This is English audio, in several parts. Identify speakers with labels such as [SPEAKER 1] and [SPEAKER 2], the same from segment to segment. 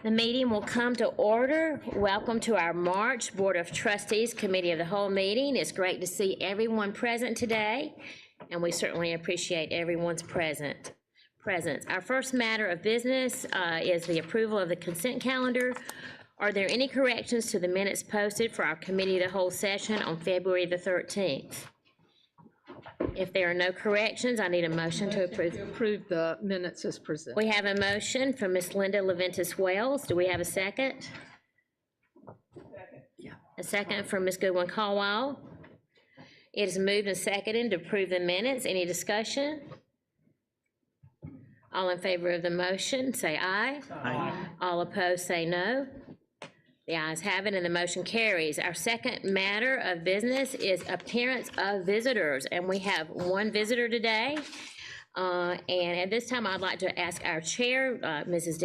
[SPEAKER 1] The meeting will come to order. Welcome to our March Board of Trustees Committee of the Whole meeting. It's great to see everyone present today, and we certainly appreciate everyone's presence. Our first matter of business is the approval of the consent calendar. Are there any corrections to the minutes posted for our Committee of the Whole session on February the 13th? If there are no corrections, I need a motion to approve.
[SPEAKER 2] Approve the minutes as presented.
[SPEAKER 1] We have a motion from Ms. Linda Leventis Wells. Do we have a second?
[SPEAKER 2] Yeah.
[SPEAKER 1] A second from Ms. Goodwin Caldwell. It is moved and seconded to approve the minutes. Any discussion? All in favor of the motion, say aye. Aye. All opposed, say no. The ayes have it, and the motion carries. Our second matter of business is appearance of visitors, and we have one visitor today. And at this time, I'd like to ask our chair, our vice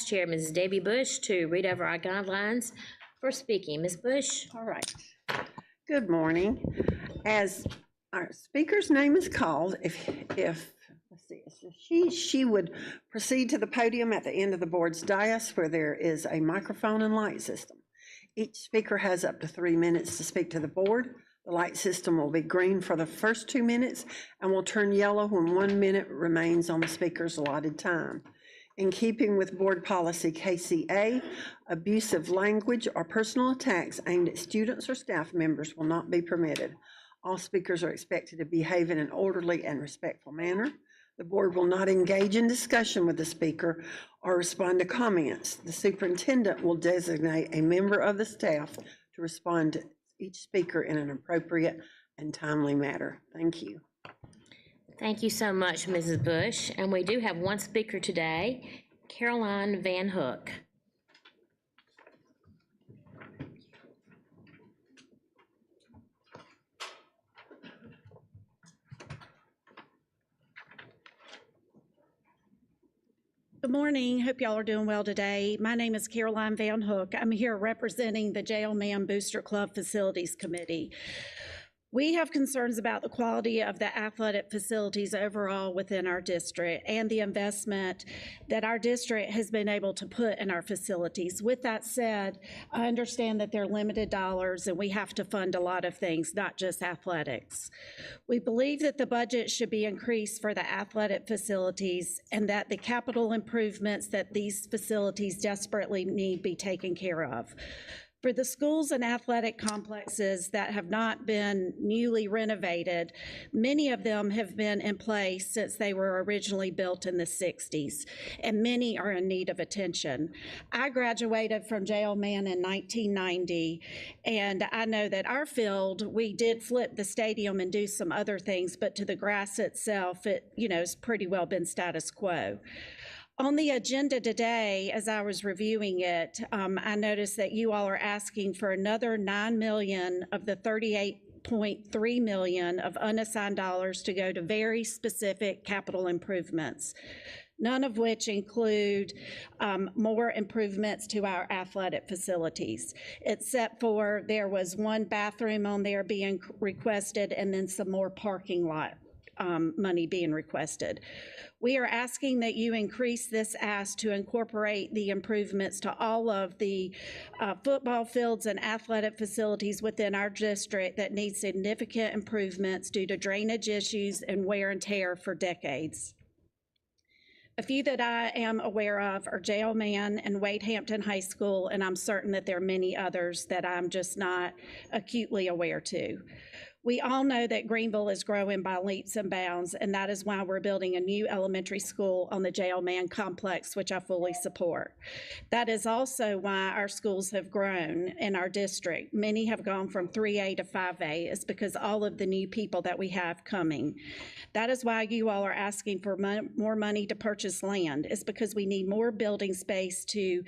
[SPEAKER 1] chair, Mrs. Debbie Bush, to read over our guidelines for speaking. Ms. Bush?
[SPEAKER 3] All right. Good morning. As our speaker's name is called, if let's see, she would proceed to the podium at the end of the board's dais where there is a microphone and light system. Each speaker has up to 3 minutes to speak to the board. The light system will be green for the first 2 minutes and will turn yellow when 1 minute remains on the speaker's allotted time. In keeping with board policy KCA, abusive language or personal attacks aimed at students or staff members will not be permitted. All speakers are expected to behave in an orderly and respectful manner. The board will not engage in discussion with the speaker or respond to comments. The superintendent will designate a member of the staff to respond to each speaker in an appropriate and timely manner. Thank you.
[SPEAKER 1] Thank you so much, Mrs. Bush. And we do have one speaker today, Caroline Van Hook.
[SPEAKER 4] Good morning. Hope y'all are doing well today. My name is Caroline Van Hook. I'm here representing the JL Booster Club Facilities Committee. We have concerns about the quality of the athletic facilities overall within our district and the investment that our district has been able to put in our facilities. With that said, I understand that they're limited dollars and we have to fund a lot of things, not just athletics. We believe that the budget should be increased for the athletic facilities and that the capital improvements that these facilities desperately need be taken care of. For the schools and athletic complexes that have not been newly renovated, many of them have been in place since they were originally built in the 60s, and many are in need of attention. I graduated from JL Mann in 1990, and I know that our field, we did flip the stadium and do some other things, but to the grass itself, it, has pretty well been status quo. On the agenda today, as I was reviewing it, I noticed that you all are asking for another $9 million of the $38.3 million of unassigned dollars to go to very specific capital improvements, none of which include more improvements to our athletic facilities, except for there was one bathroom on there being requested and then some more parking lot money being requested. We are asking that you increase this ask to incorporate the improvements to all of the football fields and athletic facilities within our district that need significant improvements due to drainage issues and wear and tear for decades. A few that I am aware of are JL Mann and Wade Hampton High School, and I'm certain that there are many others that I'm just not acutely aware to. We all know that Greenville is growing by leaps and bounds, and that is why we're building a new elementary school on the JL Mann complex, which I fully support. That is also why our schools have grown in our district. Many have gone from 3A to 5A. It's because all of the new people that we have coming. That is why you all are asking for more money to purchase land. It's because we need more building space to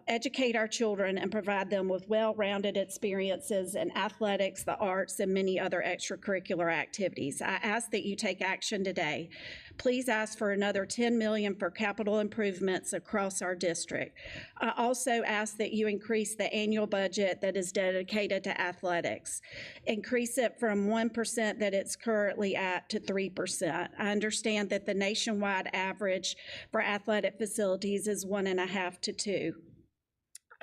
[SPEAKER 4] educate our children and provide them with well-rounded experiences in athletics, the arts, and many other extracurricular activities. I ask that you take action today Please ask for another $10 million for capital improvements across our district. I also ask that you increase the annual budget that is dedicated to athletics. Increase it from 1% that it's currently at to 3%. I understand that the nationwide average for athletic facilities is 1.5 to 2.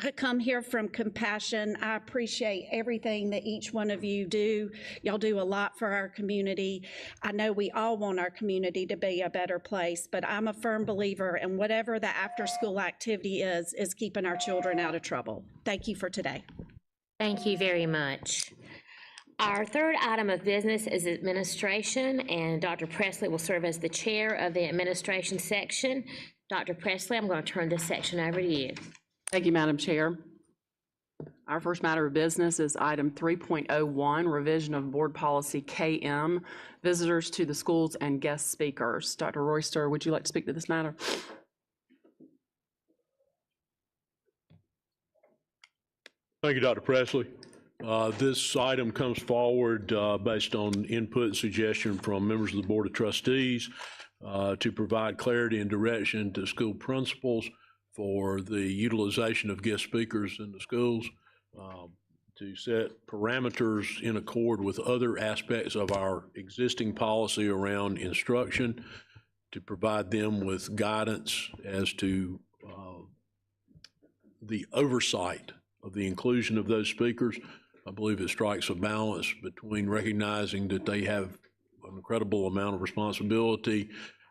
[SPEAKER 4] I come here from compassion. I appreciate everything that each one of you do. Y'all do a lot for our community. I know we all want our community to be a better place, but I'm a firm believer in whatever the after-school activity is keeping our children out of trouble. Thank you for today.
[SPEAKER 1] Thank you very much. Our third item of business is administration, and Dr. Presley will serve as the chair of the administration section. Dr. Presley, I'm going to turn this section over to you.
[SPEAKER 5] Thank you, Madam Chair. Our first matter of business is item 3.01, revision of board policy KM, visitors to the schools and guest speakers. Dr. Royster, would you like to speak to this matter?
[SPEAKER 6] Thank you, Dr. Presley. This item comes forward based on input and suggestion from members of the Board of Trustees to provide clarity and direction to school principals for the utilization of guest speakers in the schools, to set parameters in accord with other aspects of our existing policy around instruction, to provide them with guidance as to the oversight of the inclusion of those speakers. I believe it strikes a balance between recognizing that they have an incredible amount of responsibility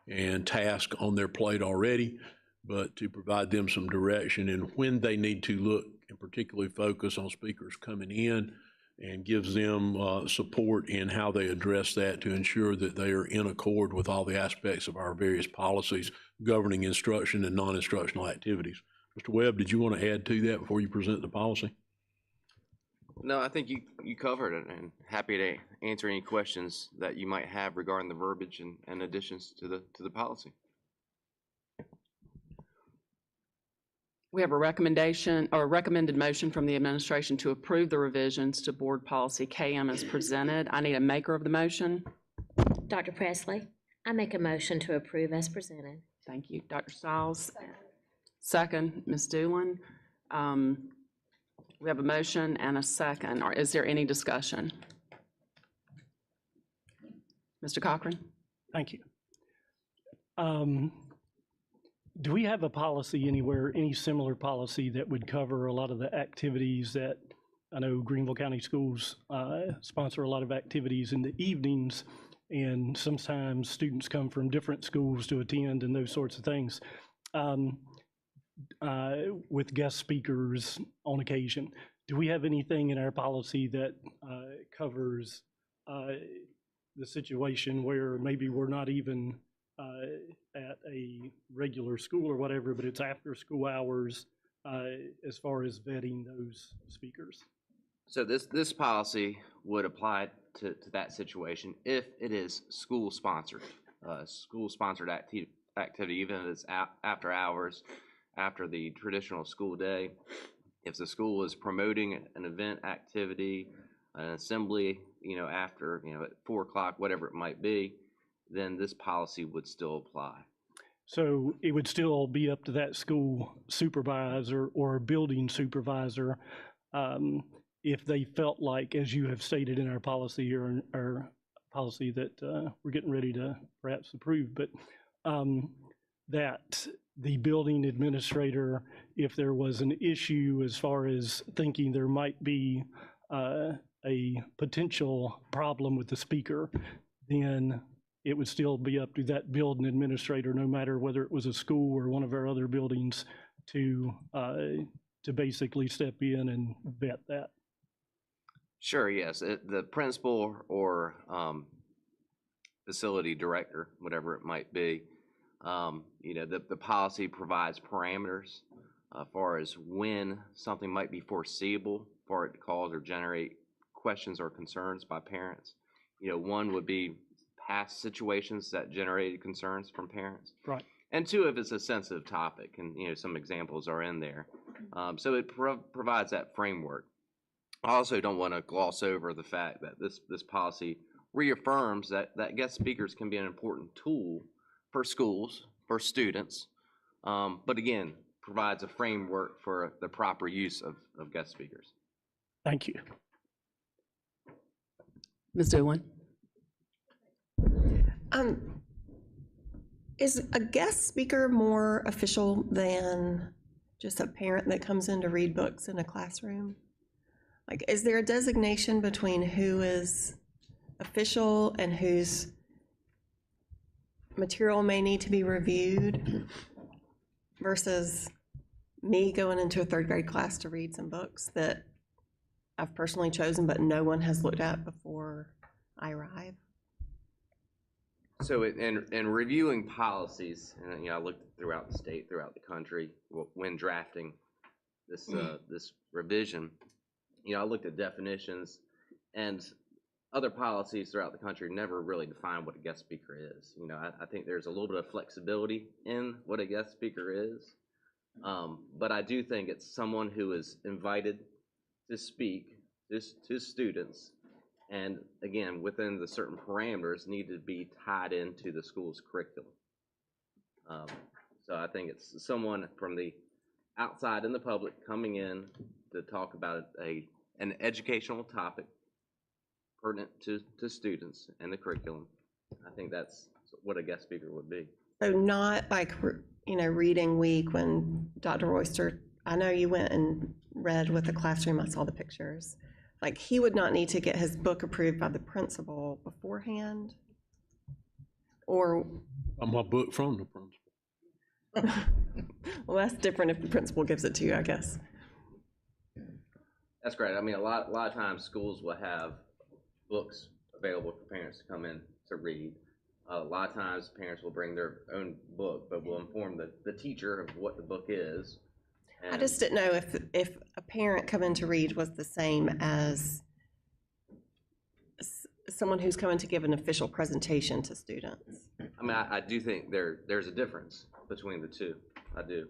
[SPEAKER 6] and task on their plate already, but to provide them some direction in when they need to look and particularly focus on speakers coming in, and gives them support in how they address that to ensure that they are in accord with all the aspects of our various policies governing instruction and non-instructional activities. Mr. Webb, did you want to add to that before you present the policy?
[SPEAKER 7] No, I think you covered it, and happy to answer any questions that you might have regarding the verbiage and additions to the policy.
[SPEAKER 5] We have a recommendation or a recommended motion from the administration to approve the revisions to board policy KM as presented. I need a maker of the motion.
[SPEAKER 1] Dr. Presley, I make a motion to approve as presented.
[SPEAKER 5] Thank you. Dr. Stiles? Second. Ms. Doolin? We have a motion and a second. Or is there any discussion? Mr. Cochran?
[SPEAKER 8] Thank you. Do we have a policy anywhere, any similar policy that would cover a lot of the activities that, I know Greenville County Schools sponsor a lot of activities in the evenings, and sometimes students come from different schools to attend and those sorts of things, with guest speakers on occasion. Do we have anything in our policy that covers the situation where maybe we're not even at a regular school or whatever, but it's after school hours as far as vetting those speakers?
[SPEAKER 7] So this policy would apply to that situation if it is school-sponsored activity, even if it's after hours, after the traditional school day. If the school is promoting an event activity, an assembly, after, at 4 o'clock, whatever it might be, then this policy would still apply.
[SPEAKER 8] So it would still be up to that school supervisor or building supervisor if they felt like, as you have stated in our policy or our policy that we're getting ready to perhaps approve, but that the building administrator, if there was an issue as far as thinking there might be a potential problem with the speaker, then it would still be up to that building administrator, no matter whether it was a school or one of our other buildings, to basically step in and vet that.
[SPEAKER 7] Sure, yes. The principal or facility director, whatever it might be, the policy provides parameters as far as when something might be foreseeable for it to cause or generate questions or concerns by parents. One would be past situations that generated concerns from parents.
[SPEAKER 8] Right.
[SPEAKER 7] And two, if it's a sensitive topic, and some examples are in there. So it provides that framework. I also don't want to gloss over the fact that this policy reaffirms that guest speakers can be an important tool for schools, for students, but again, provides a framework for the proper use of guest speakers.
[SPEAKER 8] Thank you.
[SPEAKER 5] Ms. Doolan?
[SPEAKER 9] Is a guest speaker more official than just a parent that comes in to read books in a classroom? Like, is there a designation between who is official and whose material may need to be reviewed versus me going into a third grade class to read some books that I've personally chosen but no one has looked at before I arrive?
[SPEAKER 7] So in reviewing policies, and I looked throughout the state, throughout the country, when drafting this this revision, I looked at definitions, and other policies throughout the country never really define what a guest speaker is. I think there's a little bit of flexibility in what a guest speaker is, but I do think it's someone who is invited to speak to students, and again, within the certain parameters, need to be tied into the school's curriculum. So I think it's someone from the outside in the public coming in to talk about an educational topic pertinent to students and the curriculum. I think that's what a guest speaker would be.
[SPEAKER 9] So not like, reading week when Dr. Royster, I know you went and read with the classroom, I saw the pictures. Like, he would not need to get his book approved by the principal beforehand? Or,
[SPEAKER 6] My book from the principal.
[SPEAKER 9] well, that's different if the principal gives it to you, I guess.
[SPEAKER 7] That's great. I mean, a lot of times schools will have books available for parents to come in to read. A lot of times parents will bring their own book, but will inform the teacher of what the book is.
[SPEAKER 9] I just didn't know if a parent coming to read was the same as someone who's coming to give an official presentation to students.
[SPEAKER 7] I mean, I do think there's a difference between the two. I do.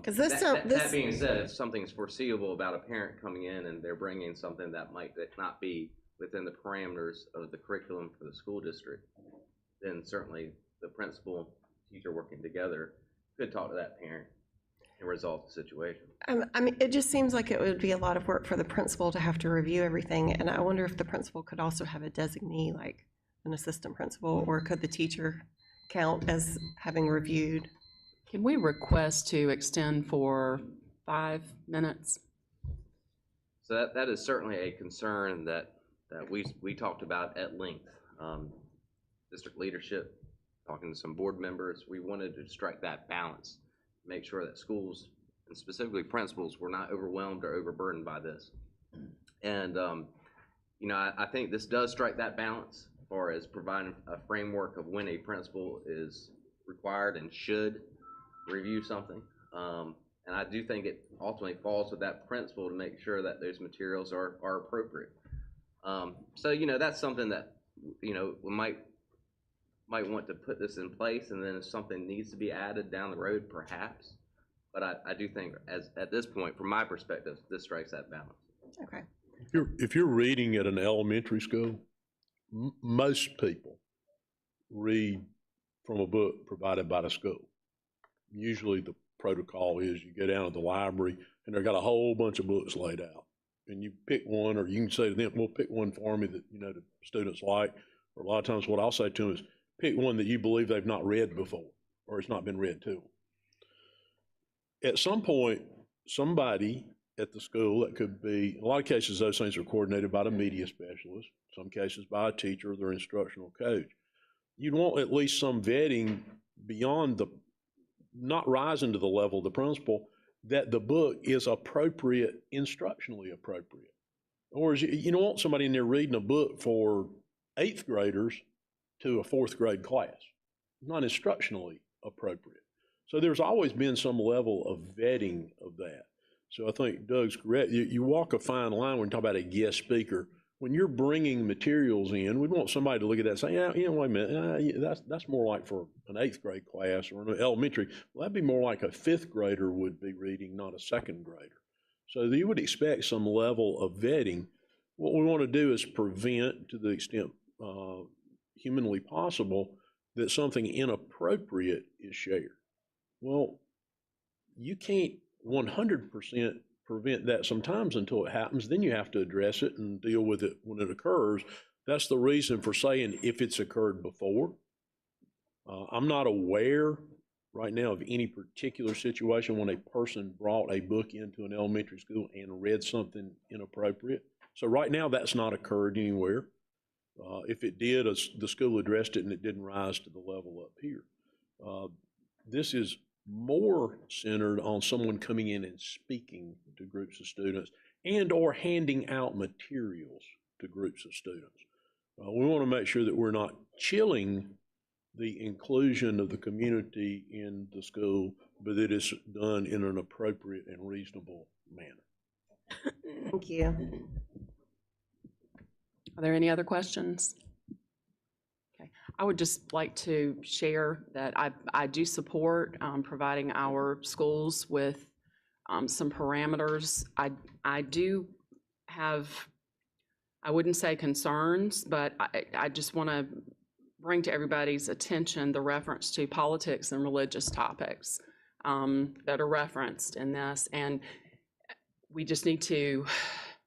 [SPEAKER 9] 'Cause
[SPEAKER 7] that being said, if something's foreseeable about a parent coming in and they're bringing something that might not be within the parameters of the curriculum for the school district, then certainly the principal, teacher working together could talk to that parent and resolve the situation.
[SPEAKER 9] I mean, it just seems like it would be a lot of work for the principal to have to review everything, and I wonder if the principal could also have a designee, like an assistant principal, or could the teacher count as having reviewed?
[SPEAKER 5] Can we request to extend for 5 minutes?
[SPEAKER 7] So that is certainly a concern that we talked about at length. District leadership, talking to some board members, we wanted to strike that balance, make sure that schools, and specifically principals, were not overwhelmed or overburdened by this. And, I think this does strike that balance as far as providing a framework of when a principal is required and should review something. And I do think it ultimately falls with that principal to make sure that those materials are appropriate. So, that's something that, we might want to put this in place, and then if something needs to be added down the road, perhaps. But I do think, at this point, from my perspective, this strikes that balance.
[SPEAKER 9] Okay.
[SPEAKER 6] If you're reading at an elementary school, most people read from a book provided by the school. Usually the protocol is you go down to the library and they've got a whole bunch of books laid out. And you pick one, or you can say to them, well, pick one for me that, the students like. Or a lot of times what I'll say to them is, pick one that you believe they've not read before, or it's not been read to them. At some point, somebody at the school, that could be, in a lot of cases, those things are coordinated by the media specialist, some cases by a teacher or their instructional coach. You'd want at least some vetting beyond not rising to the level of the principal, that the book is appropriate, instructionally appropriate. Or you don't want somebody in there reading a book for 8th graders to a 4th grade class. Not instructionally appropriate. So there's always been some level of vetting of that. So I think Doug's correct. You walk a fine line when you talk about a guest speaker. When you're bringing materials in, we'd want somebody to look at that and say, wait a minute, that's more like for an 8th grade class or an elementary. Well, that'd be more like a 5th grader would be reading, not a 2nd grader. So you would expect some level of vetting. What we want to do is prevent, to the extent humanly possible, that something inappropriate is shared. Well, you can't 100% prevent that sometimes until it happens. Then you have to address it and deal with it when it occurs. That's the reason for saying if it's occurred before. I'm not aware right now of any particular situation when a person brought a book into an elementary school and read something inappropriate. So right now, that's not occurred anywhere. If it did, the school addressed it and it didn't rise to the level up here. This is more centered on someone coming in and speaking to groups of students and or handing out materials to groups of students. We want to make sure that we're not chilling the inclusion of the community in the school, but that it's done in an appropriate and reasonable manner.
[SPEAKER 9] Thank you.
[SPEAKER 5] Are there any other questions? Okay. I would just like to share that I do support providing our schools with some parameters. I do have, I wouldn't say concerns, but I just want to bring to everybody's attention the reference to politics and religious topics that are referenced in this. And we just need to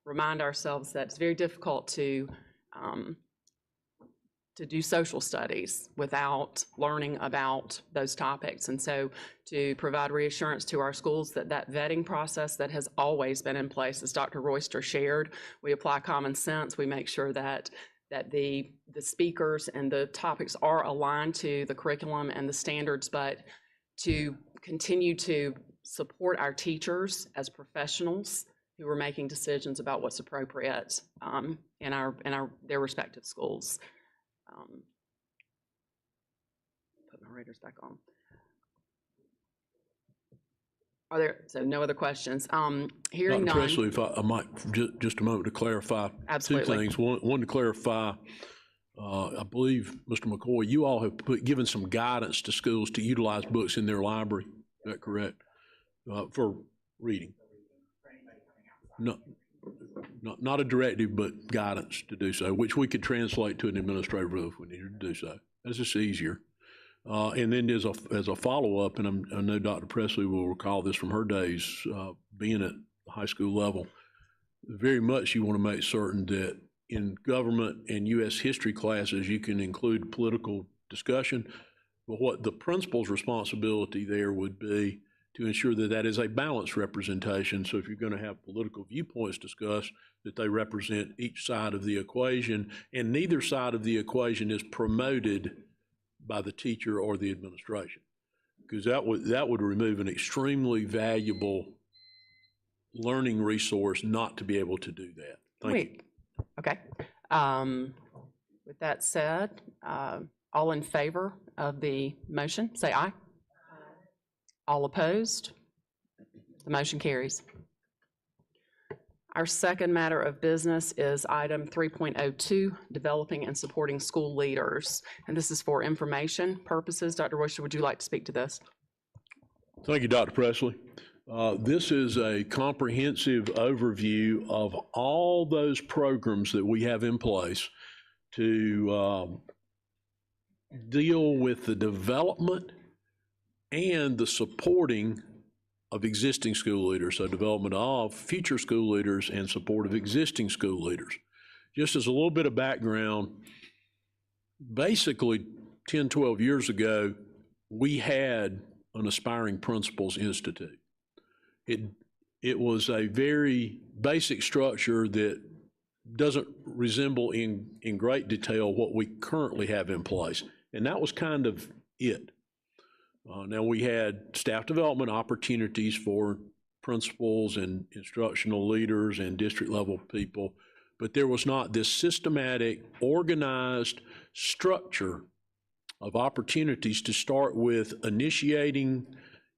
[SPEAKER 5] remind ourselves that it's very difficult to do social studies without learning about those topics. And so to provide reassurance to our schools that that vetting process that has always been in place, as Dr. Royster shared, we apply common sense, we make sure that the speakers and the topics are aligned to the curriculum and the standards, but to continue to support our teachers as professionals who are making decisions about what's appropriate in their respective schools. Put my readers back on. Are there, so no other questions? Hearing
[SPEAKER 6] Dr.
[SPEAKER 5] none.
[SPEAKER 6] Presley, if I might, just a moment to clarify
[SPEAKER 5] Absolutely.
[SPEAKER 6] two things. One to clarify, I believe, Mr. McCoy, you all have given some guidance to schools to utilize books in their library. Is that correct? For reading. No, not a directive, but guidance to do so, which we could translate to an administrative rule if we needed to do so. That's just easier. And then as a follow-up, and I know Dr. Presley will recall this from her days being at the high school level, very much you want to make certain that in government and U.S. history classes, you can include political discussion, but what the principal's responsibility there would be to ensure that that is a balanced representation. So if you're going to have political viewpoints discussed, that they represent each side of the equation, and neither side of the equation is promoted by the teacher or the administration, because that would remove an extremely valuable learning resource not to be able to do that. Thank you.
[SPEAKER 5] Okay. With that said, all in favor of the motion, say aye. All opposed? The motion carries. Our second matter of business is item 3.02, developing and supporting school leaders. And this is for information purposes. Dr. Royster, would you like to speak to this?
[SPEAKER 6] Thank you, Dr. Presley. This is a comprehensive overview of all those programs that we have in place to deal with the development and the supporting of existing school leaders, so development of future school leaders and support of existing school leaders. Just as a little bit of background, basically 10, 12 years ago, we had an Aspiring Principals Institute. It was a very basic structure that doesn't resemble in great detail what we currently have in place, and that was kind of it. Now, we had staff development opportunities for principals and instructional leaders and district level people, but there was not this systematic, organized structure of opportunities to start with initiating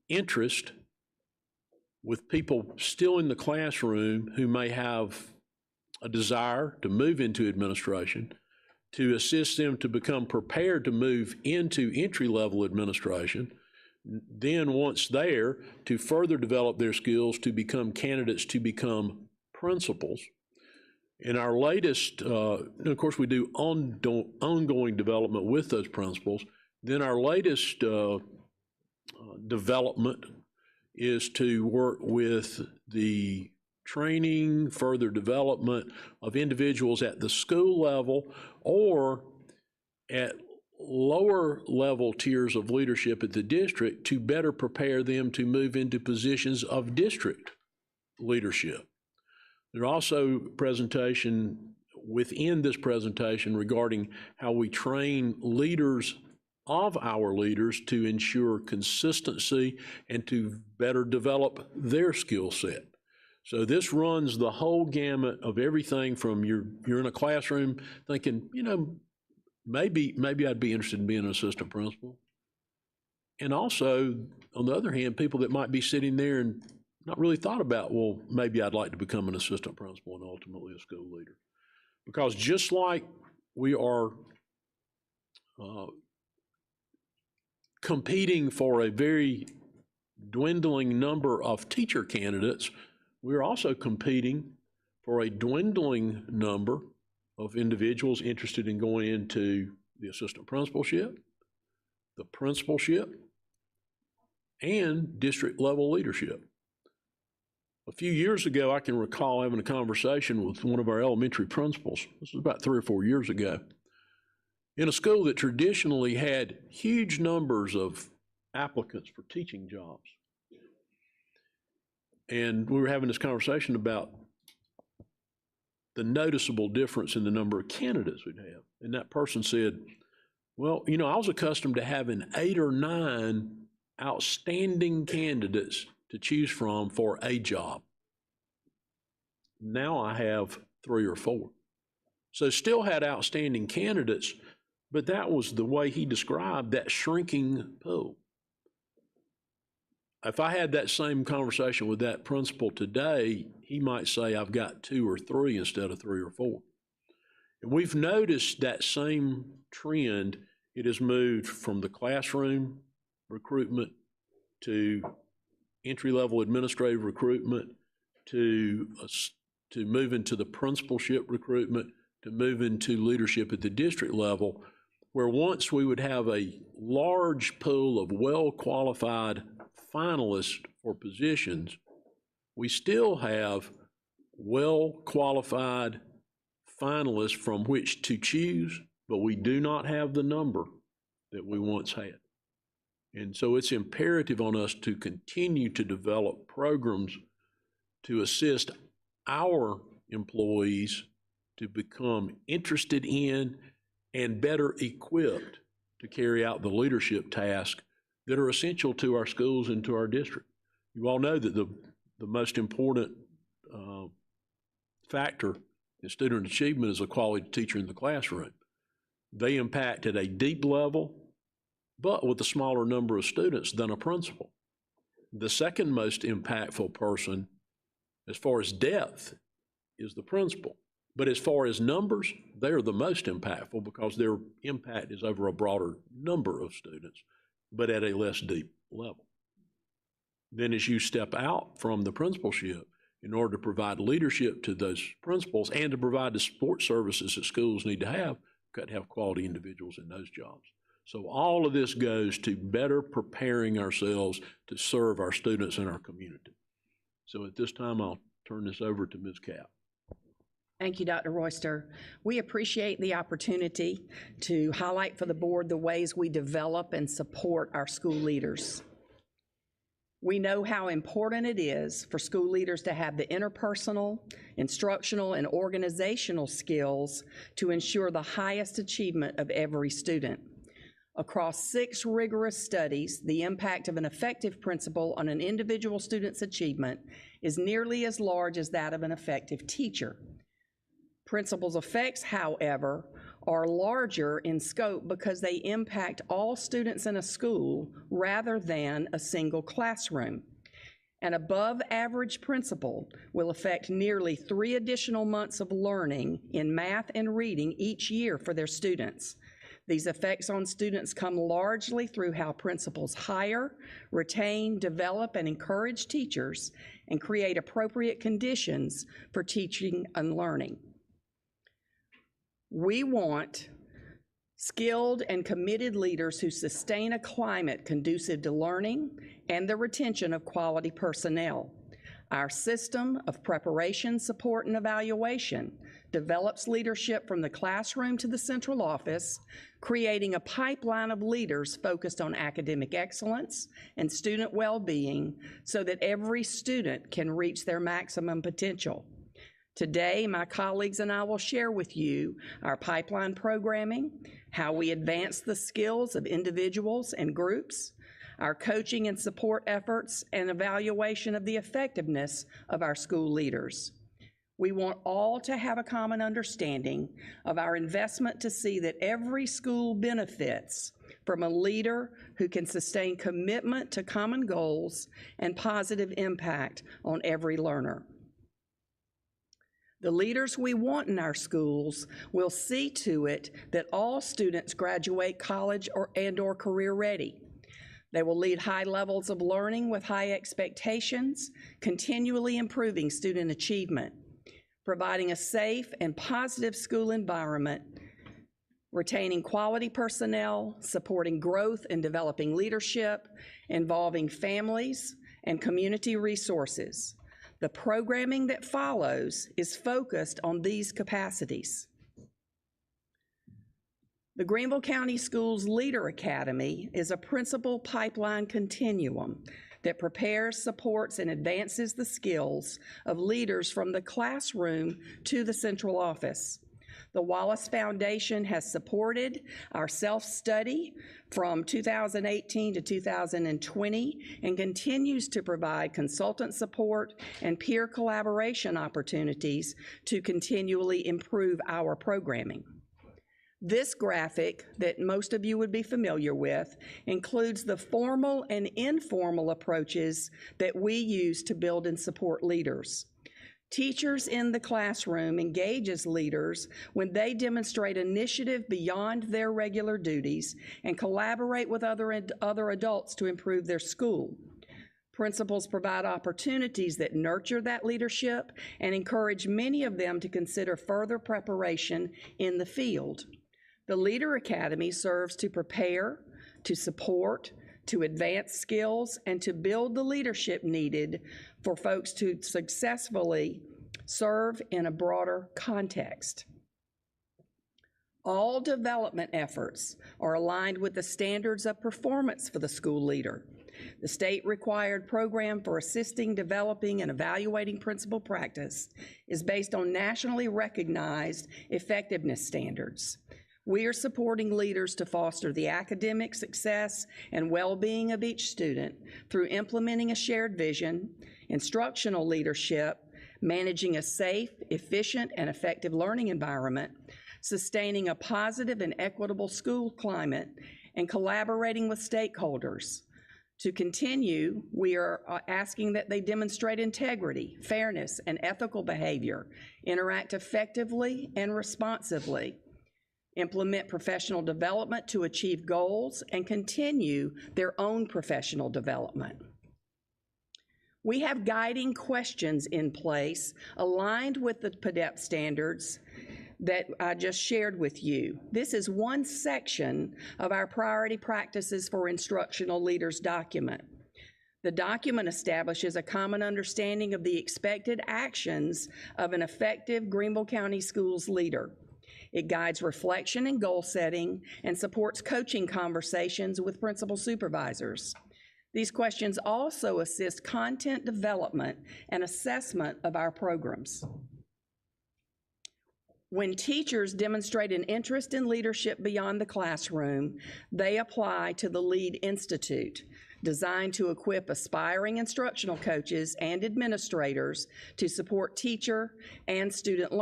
[SPEAKER 6] interest with people still in the classroom who may have a desire to move into administration, to assist them to become prepared to move into entry-level administration, then once there, to further develop their skills to become candidates to become principals. In our latest, of course, we do ongoing development with those principals, Then our latest development is to work with the training, further development of individuals at the school level or at lower level tiers of leadership at the district to better prepare them to move into positions of district leadership. There's also presentation within this presentation regarding how we train leaders of our leaders to ensure consistency and to better develop their skill set. So this runs the whole gamut of everything from you're in a classroom thinking, you know, maybe I'd be interested in being an assistant principal. And also, on the other hand, people that might be sitting there and not really thought about, well, maybe I'd like to become an assistant principal and ultimately a school leader. Because just like we are competing for a very dwindling number of teacher candidates, we're also competing for a dwindling number of individuals interested in going into the assistant principalship, the principalship, and district level leadership. A few years ago, I can recall having a conversation with one of our elementary principals. This was about 3 or 4 years ago. In a school that traditionally had huge numbers of applicants for teaching jobs. And we were having this conversation about the noticeable difference in the number of candidates we'd have. And that person said, well, you know, I was accustomed to having 8 or 9 outstanding candidates to choose from for a job. Now I have 3 or 4. So still had outstanding candidates, but that was the way he described that shrinking pool. If I had that same conversation with that principal today, he might say I've got 2 or 3 instead of 3 or 4. And we've noticed that same trend. It has moved from the classroom recruitment to entry-level administrative recruitment to moving to the principalship recruitment, to moving to leadership at the district level, where once we would have a large pool of well-qualified finalists for positions, we still have well-qualified finalists from which to choose, but we do not have the number that we once had. And so it's imperative on us to continue to develop programs to assist our employees to become interested in and better equipped to carry out the leadership tasks that are essential to our schools and to our district. You all know that the most important factor in student achievement is a quality teacher in the classroom. They impact at a deep level, but with a smaller number of students than a principal. The second most impactful person, as far as depth, is the principal. But as far as numbers, they're the most impactful because their impact is over a broader number of students, but at a less deep level. Then as you step out from the principalship, in order to provide leadership to those principals and to provide the support services that schools need to have, you've got to have quality individuals in those jobs. So all of this goes to better preparing ourselves to serve our students and our community. So at this time, I'll turn this over to Ms. Capp.
[SPEAKER 10] Thank you, Dr. Royster. We appreciate the opportunity to highlight for the board the ways we develop and support our school leaders. We know how important it is for school leaders to have the interpersonal, instructional, and organizational skills to ensure the highest achievement of every student. Across 6 rigorous studies, the impact of an effective principal on an individual student's achievement is nearly as large as that of an effective teacher. Principals' effects, however, are larger in scope because they impact all students in a school rather than a single classroom. An above-average principal will affect nearly 3 additional months of learning in math and reading each year for their students. These effects on students come largely through how principals hire, retain, develop, and encourage teachers, and create appropriate conditions for teaching and learning. We want skilled and committed leaders who sustain a climate conducive to learning and the retention of quality personnel. Our system of preparation, support, and evaluation develops leadership from the classroom to the central office, creating a pipeline of leaders focused on academic excellence and student well-being so that every student can reach their maximum potential. Today, my colleagues and I will share with you our pipeline programming, how we advance the skills of individuals and groups, our coaching and support efforts, and evaluation of the effectiveness of our school leaders. We want all to have a common understanding of our investment to see that every school benefits from a leader who can sustain commitment to common goals and positive impact on every learner. The leaders we want in our schools will see to it that all students graduate college or career ready. They will lead high levels of learning with high expectations, continually improving student achievement, providing a safe and positive school environment, retaining quality personnel, supporting growth and developing leadership, involving families and community resources. The programming that follows is focused on these capacities. The Greenville County Schools Leader Academy is a principal pipeline continuum that prepares, supports, and advances the skills of leaders from the classroom to the central office. The Wallace Foundation has supported our self-study from 2018 to 2020 and continues to provide consultant support and peer collaboration opportunities to continually improve our programming. This graphic that most of you would be familiar with includes the formal and informal approaches that we use to build and support leaders. Teachers in the classroom engage as leaders when they demonstrate initiative beyond their regular duties and collaborate with other adults to improve their school. Principals provide opportunities that nurture that leadership and encourage many of them to consider further preparation in the field. The Leader Academy serves to prepare, to support, to advance skills, and to build the leadership needed for folks to successfully serve in a broader context. All development efforts are aligned with the standards of performance for the school leader. The state-required program for assisting, developing, and evaluating principal practice is based on nationally recognized effectiveness standards. We are supporting leaders to foster the academic success and well-being of each student through implementing a shared vision, instructional leadership, managing a safe, efficient, and effective learning environment, sustaining a positive and equitable school climate, and collaborating with stakeholders. To continue, we are asking that they demonstrate integrity, fairness, and ethical behavior, interact effectively and responsively, implement professional development to achieve goals, and continue their own professional development. We have guiding questions in place aligned with the PDEP standards that I just shared with you. This is one section of our priority practices for instructional leaders document. The document establishes a common understanding of the expected actions of an effective Greenville County Schools leader. It guides reflection and goal setting and supports coaching conversations with principal supervisors. These questions also assist content development and assessment of our programs. When teachers demonstrate an interest in leadership beyond the classroom, they apply to the LEAD Institute, designed to equip aspiring instructional coaches and administrators to support teachers and student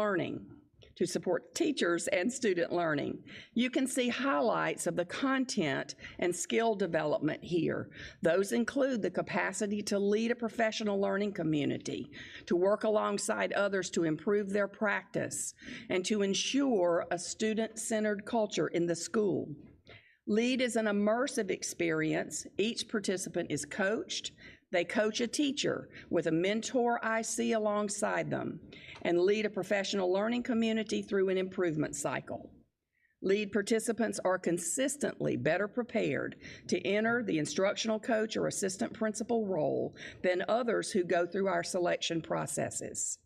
[SPEAKER 10] learning. You can see highlights of the content and skill development here. Those include the capacity to lead a professional learning community, to work alongside others to improve their practice, and to ensure a student-centered culture in the school. LEAD is an immersive experience. Each participant is coached. They coach a teacher with a mentor IC alongside them and lead a professional learning community through an improvement cycle. Lead participants are consistently better prepared to enter the instructional coach or assistant principal role than others who go through our selection processes.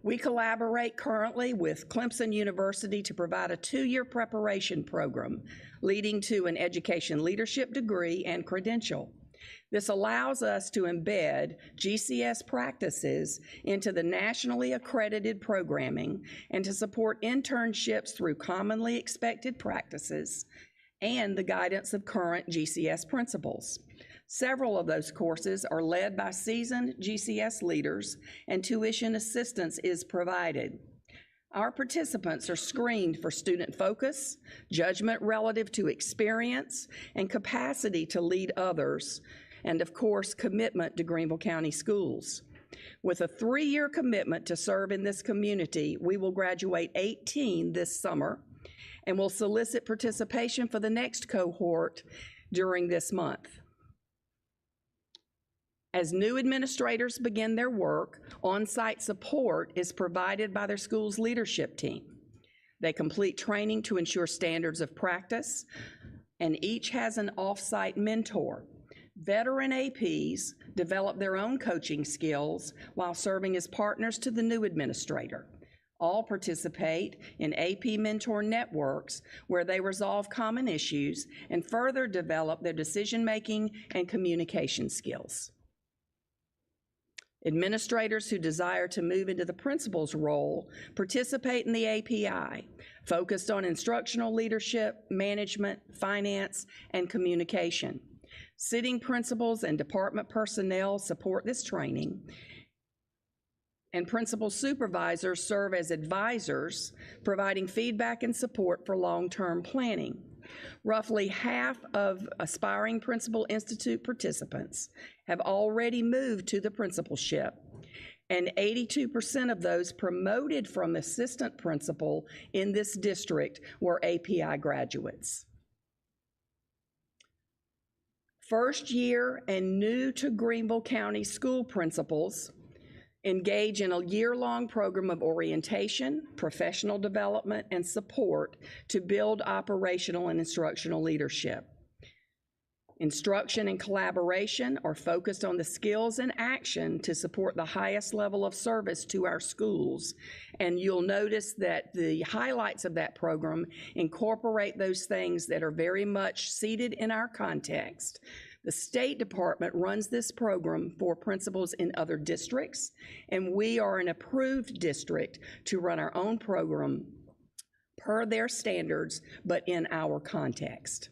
[SPEAKER 10] We collaborate currently with Clemson University to provide a 2-year preparation program leading to an education leadership degree and credential. This allows us to embed GCS practices into the nationally accredited programming and to support internships through commonly expected practices and the guidance of current GCS principals. Several of those courses are led by seasoned GCS leaders, and tuition assistance is provided. Our participants are screened for student focus, judgment relative to experience, and capacity to lead others, and of course, commitment to Greenville County Schools. With a 3-year commitment to serve in this community, we will graduate 18 this summer, and will solicit participation for the next cohort during this month. As new administrators begin their work, on-site support is provided by their school's leadership team. They complete training to ensure standards of practice, and each has an off-site mentor. Veteran APs develop their own coaching skills while serving as partners to the new administrator. All participate in AP mentor networks where they resolve common issues and further develop their decision-making and communication skills. Administrators who desire to move into the principal's role participate in the API, focused on instructional leadership, management, finance, and communication. Sitting principals and department personnel support this training, and principal supervisors serve as advisors, providing feedback and support for long-term planning. Roughly half of aspiring Principal Institute participants have already moved to the principalship, and 82% of those promoted from assistant principal in this district were API graduates. First year and new to Greenville County school principals engage in a year-long program of orientation, professional development, and support to build operational and instructional leadership. Instruction and collaboration are focused on the skills and action to support the highest level of service to our schools. And you'll notice that the highlights of that program incorporate those things that are very much seated in our context. The State Department runs this program for principals in other districts, and we are an approved district to run our own program per their standards, but in our context.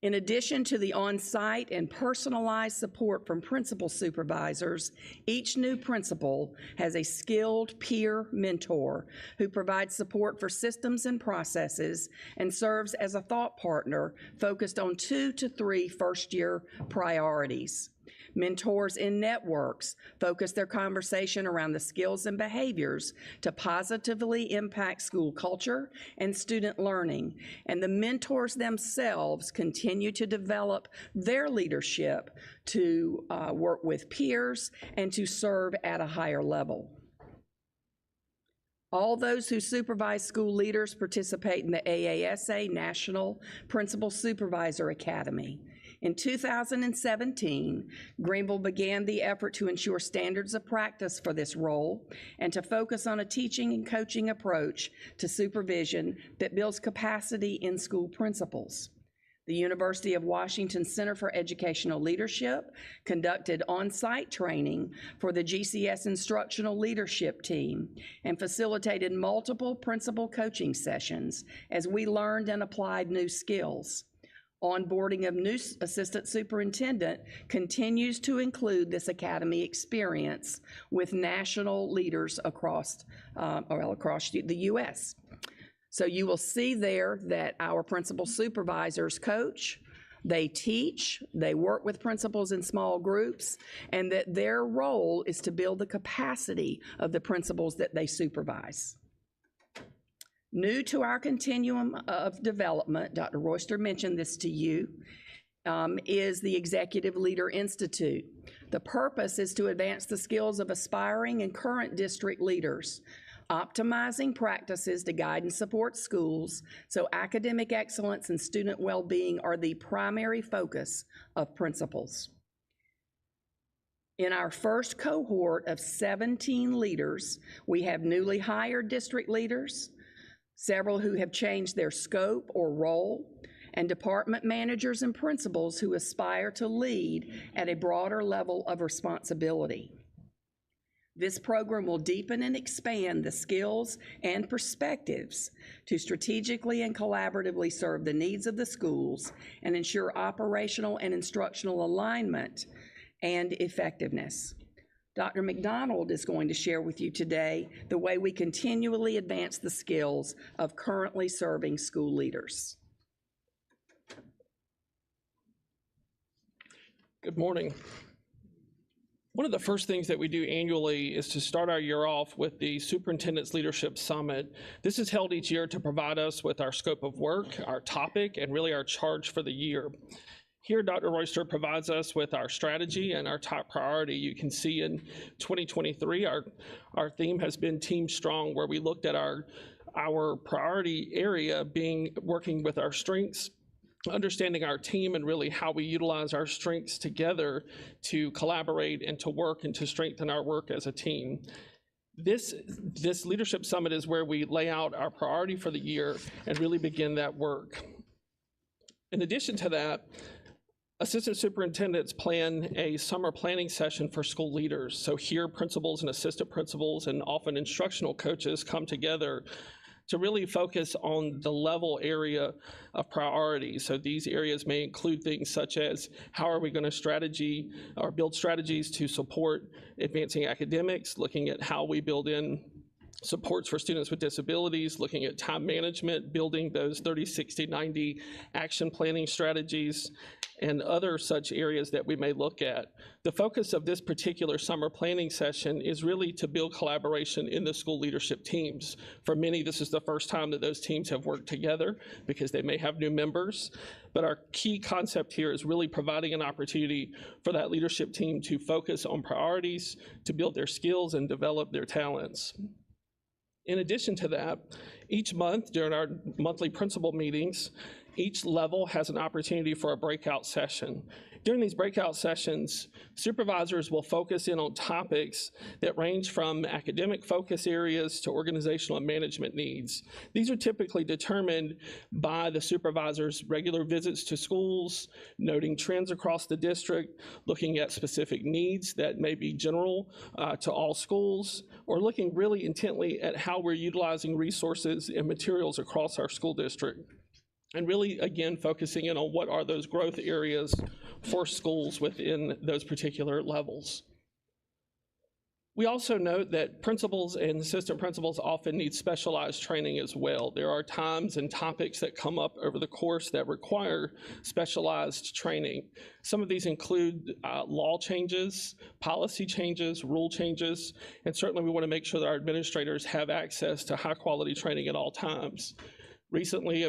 [SPEAKER 10] In addition to the on-site and personalized support from principal supervisors, each new principal has a skilled peer mentor who provides support for systems and processes and serves as a thought partner focused on 2 to 3 first-year priorities. Mentors in networks focus their conversation around the skills and behaviors to positively impact school culture and student learning, and the mentors themselves continue to develop their leadership to work with peers and to serve at a higher level. All those who supervise school leaders participate in the AASA National Principal Supervisor Academy. In 2017, Greenville began the effort to ensure standards of practice for this role and to focus on a teaching and coaching approach to supervision that builds capacity in school principals. The University of Washington Center for Educational Leadership conducted on-site training for the GCS instructional leadership team and facilitated multiple principal coaching sessions as we learned and applied new skills. Onboarding of new assistant superintendent continues to include this academy experience with national leaders across the U.S. So you will see there that our principal supervisors coach, they teach, they work with principals in small groups, and that their role is to build the capacity of the principals that they supervise. New to our continuum of development, Dr. Royster mentioned this to you, is the Executive Leader Institute. The purpose is to advance the skills of aspiring and current district leaders. optimizing practices to guide and support schools so academic excellence and student well-being are the primary focus of principals. In our first cohort of 17 leaders, we have newly hired district leaders, several who have changed their scope or role, and department managers and principals who aspire to lead at a broader level of responsibility. This program will deepen and expand the skills and perspectives to strategically and collaboratively serve the needs of the schools and ensure operational and instructional alignment and effectiveness. Dr. McDonald is going to share with you today the way we continually advance the skills of currently serving school leaders.
[SPEAKER 11] Good morning. One of the first things that we do annually is to start our year off with the Superintendent's Leadership Summit. This is held each year to provide us with our scope of work, our topic, and really our charge for the year. Here, Dr. Royster provides us with our strategy and our top priority. You can see in 2023, our theme has been Team Strong, where we looked at our priority area being working with our strengths, understanding our team, and really how we utilize our strengths together to collaborate and to work and to strengthen our work as a team. This Leadership Summit is where we lay out our priority for the year and really begin that work. In addition to that, assistant superintendents plan a summer planning session for school leaders. So here, principals and assistant principals and often instructional coaches come together to really focus on the level area of priority. So these areas may include things such as how are we going to build strategies to support advancing academics, looking at how we build in supports for students with disabilities, looking at time management, building those 30, 60, 90 action planning strategies, and other such areas that we may look at. The focus of this particular summer planning session is really to build collaboration in the school leadership teams. For many, this is the first time that those teams have worked together because they may have new members. But our key concept here is really providing an opportunity for that leadership team to focus on priorities, to build their skills and develop their talents. In addition to that, each month during our monthly principal meetings, each level has an opportunity for a breakout session. During these breakout sessions, supervisors will focus in on topics that range from academic focus areas to organizational and management needs. These are typically determined by the supervisor's regular visits to schools, noting trends across the district, looking at specific needs that may be general to all schools, or looking really intently at how we're utilizing resources and materials across our school district. And really, again, focusing in on what are those growth areas for schools within those particular levels. We also note that principals and assistant principals often need specialized training as well. There are times and topics that come up over the course that require specialized training. Some of these include law changes, policy changes, rule changes, and certainly we want to make sure that our administrators have access to high-quality training at all times. Recently,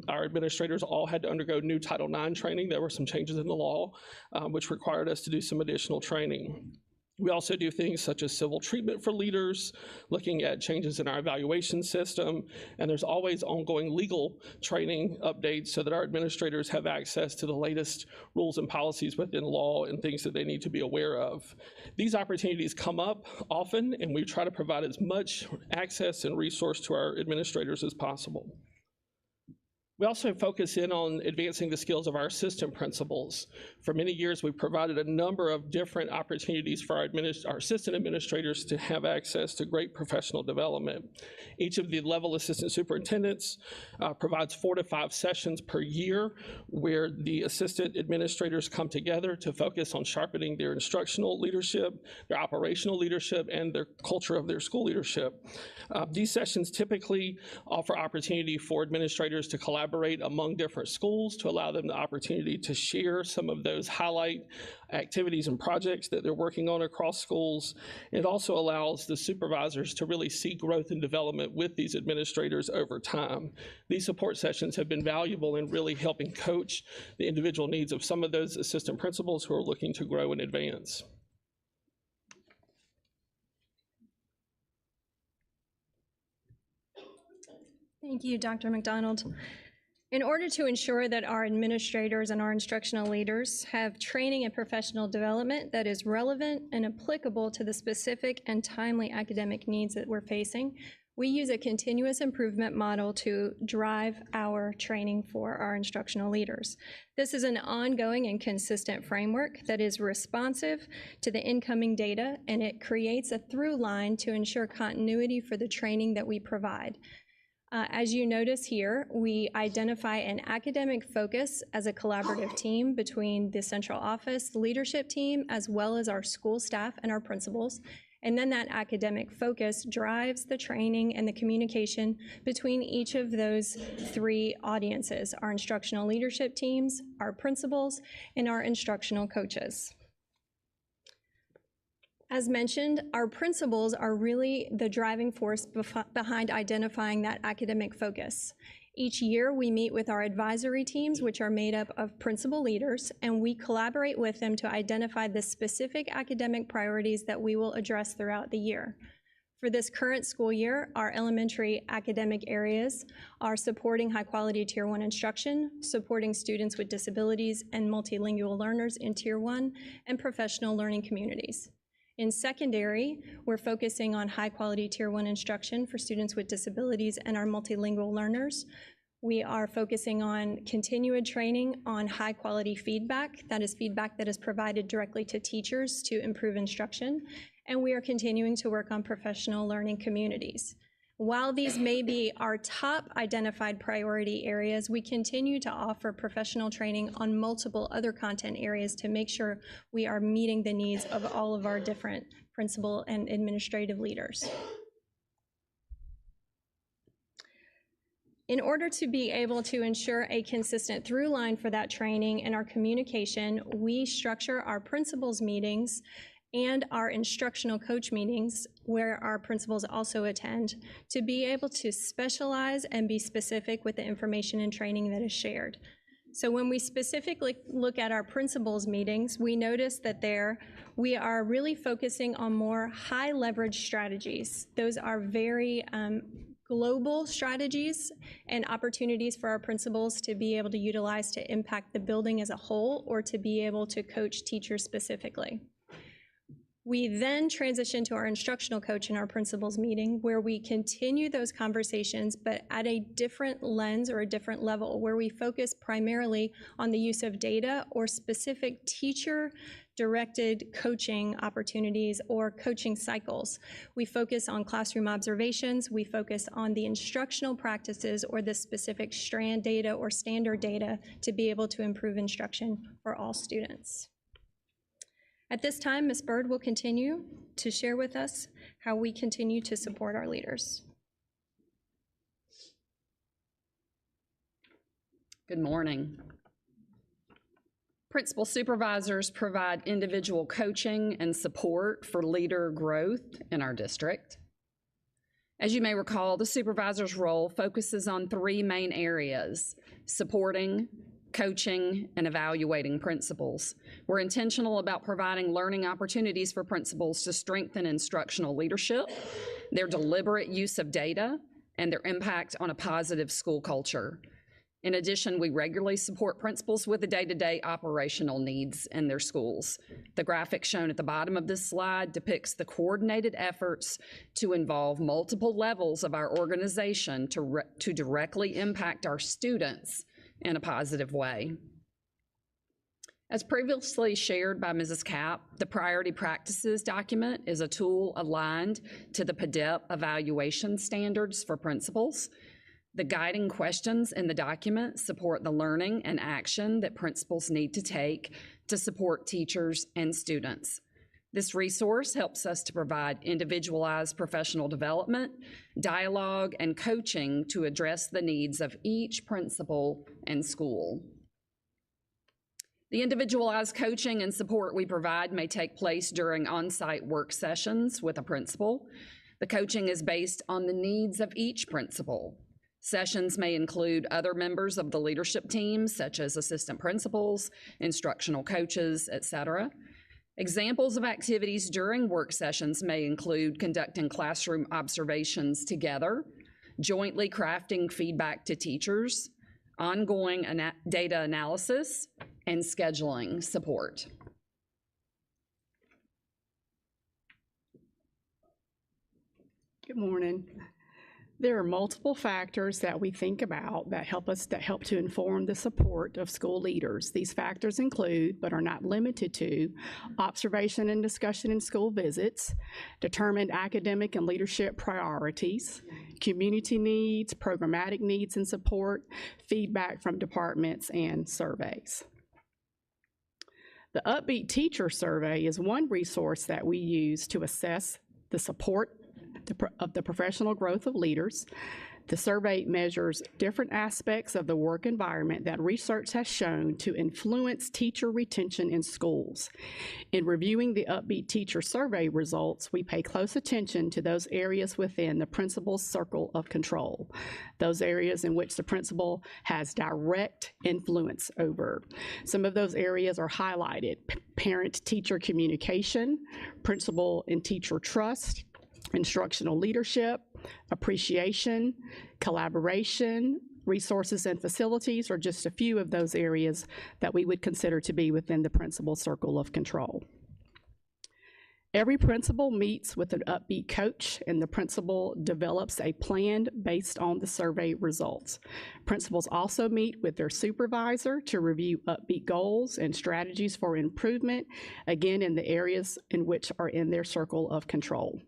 [SPEAKER 11] our administrators all had to undergo new Title IX training. There were some changes in the law, which required us to do some additional training. We also do things such as civil treatment for leaders, looking at changes in our evaluation system, and there's always ongoing legal training updates so that our administrators have access to the latest rules and policies within law and things that they need to be aware of. These opportunities come up often, and we try to provide as much access and resource to our administrators as possible. We also focus in on advancing the skills of our assistant principals. For many years, we've provided a number of different opportunities for our assistant administrators to have access to great professional development. Each of the level assistant superintendents provides 4 to 5 sessions per year where the assistant administrators come together to focus on sharpening their instructional leadership, their operational leadership, and their culture of their school leadership. These sessions typically offer opportunity for administrators to collaborate among different schools to allow them the opportunity to share some of those highlight activities and projects that they're working on across schools. It also allows the supervisors to really see growth and development with these administrators over time. These support sessions have been valuable in really helping coach the individual needs of some of those assistant principals who are looking to grow and advance.
[SPEAKER 12] Thank you, Dr. McDonald. In order to ensure that our administrators and our instructional leaders have training and professional development that is relevant and applicable to the specific and timely academic needs that we're facing, we use a continuous improvement model to drive our training for our instructional leaders. This is an ongoing and consistent framework that is responsive to the incoming data, and it creates a through line to ensure continuity for the training that we provide. As you notice here, we identify an academic focus as a collaborative team between the central office leadership team, as well as our school staff and our principals. And then that academic focus drives the training and the communication between each of those three audiences: our instructional leadership teams, our principals, and our instructional coaches. As mentioned, our principals are really the driving force behind identifying that academic focus. Each year, we meet with our advisory teams, which are made up of principal leaders, and we collaborate with them to identify the specific academic priorities that we will address throughout the year. For this current school year, our elementary academic areas are supporting high-quality Tier 1 instruction, supporting students with disabilities and multilingual learners in Tier 1, and professional learning communities. In secondary, we're focusing on high-quality Tier 1 instruction for students with disabilities and our multilingual learners. We are focusing on continued training on high-quality feedback. That is feedback that is provided directly to teachers to improve instruction. And we are continuing to work on professional learning communities. While these may be our top identified priority areas, we continue to offer professional training on multiple other content areas to make sure we are meeting the needs of all of our different principal and administrative leaders. In order to be able to ensure a consistent through line for that training and our communication, we structure our principals meetings and our instructional coach meetings, where our principals also attend, to be able to specialize and be specific with the information and training that is shared. So when we specifically look at our principals meetings, we notice that we are really focusing on more high leverage strategies. Those are very global strategies and opportunities for our principals to be able to utilize to impact the building as a whole, or to be able to coach teachers specifically. We then transition to our instructional coach in our principals meeting, where we continue those conversations, but at a different lens or a different level, where we focus primarily on the use of data or specific teacher-directed coaching opportunities or coaching cycles. We focus on classroom observations, we focus on the instructional practices or the specific strand data or standard data to be able to improve instruction for all students. At this time, Ms. Bird will continue to share with us how we continue to support our leaders.
[SPEAKER 10] Good morning. Principal supervisors provide individual coaching and support for leader growth in our district. As you may recall, the supervisor's role focuses on three main areas: supporting, coaching, and evaluating principals. We're intentional about providing learning opportunities for principals to strengthen instructional leadership, their deliberate use of data, and their impact on a positive school culture. In addition, we regularly support principals with the day-to-day operational needs in their schools. The graphic shown at the bottom of this slide depicts the coordinated efforts to involve multiple levels of our organization to directly impact our students in a positive way. As previously shared by Mrs. Kapp, the Priority Practices document is a tool aligned to the PDEP evaluation standards for principals. The guiding questions in the document support the learning and action that principals need to take to support teachers and students. This resource helps us to provide individualized professional development, dialogue, and coaching to address the needs of each principal and school. The individualized coaching and support we provide may take place during on-site work sessions with a principal. The coaching is based on the needs of each principal. Sessions may include other members of the leadership team, such as assistant principals, instructional coaches, etc. Examples of activities during work sessions may include conducting classroom observations together, jointly crafting feedback to teachers, ongoing data analysis, and scheduling support.
[SPEAKER 13] Good morning. There are multiple factors that we think about that help to inform the support of school leaders. These factors include, but are not limited to, observation and discussion in school visits, determined academic and leadership priorities, community needs, programmatic needs and support, feedback from departments, and surveys. The Upbeat Teacher Survey is one resource that we use to assess the support of the professional growth of leaders. The survey measures different aspects of the work environment that research has shown to influence teacher retention in schools. In reviewing the Upbeat Teacher Survey results, we pay close attention to those areas within the principal's circle of control, those areas in which the principal has direct influence over. Some of those areas are highlighted: parent-teacher communication, principal and teacher trust, instructional leadership, appreciation, collaboration, resources and facilities are just a few of those areas that we would consider to be within the principal's circle of control. Every principal meets with an Upbeat coach, and the principal develops a plan based on the survey results. Principals also meet with their supervisor to review Upbeat goals and strategies for improvement, again in the areas in which are in their circle of control.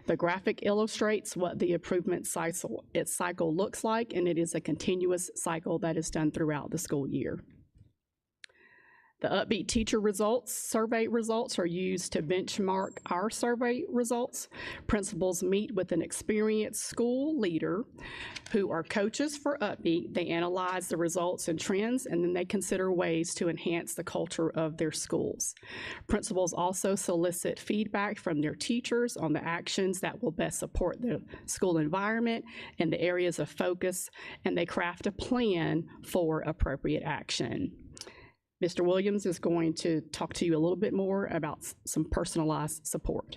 [SPEAKER 13] The graphic illustrates what the improvement cycle looks like, and it is a continuous cycle that is done throughout the school year. The Upbeat Teacher survey results are used to benchmark our survey results. Principals meet with an experienced school leader who are coaches for Upbeat. They analyze the results and trends, and then they consider ways to enhance the culture of their schools. Principals also solicit feedback from their teachers on the actions that will best support the school environment and the areas of focus, and they craft a plan for appropriate action. Mr. Williams is going to talk to you a little bit more about some personalized support.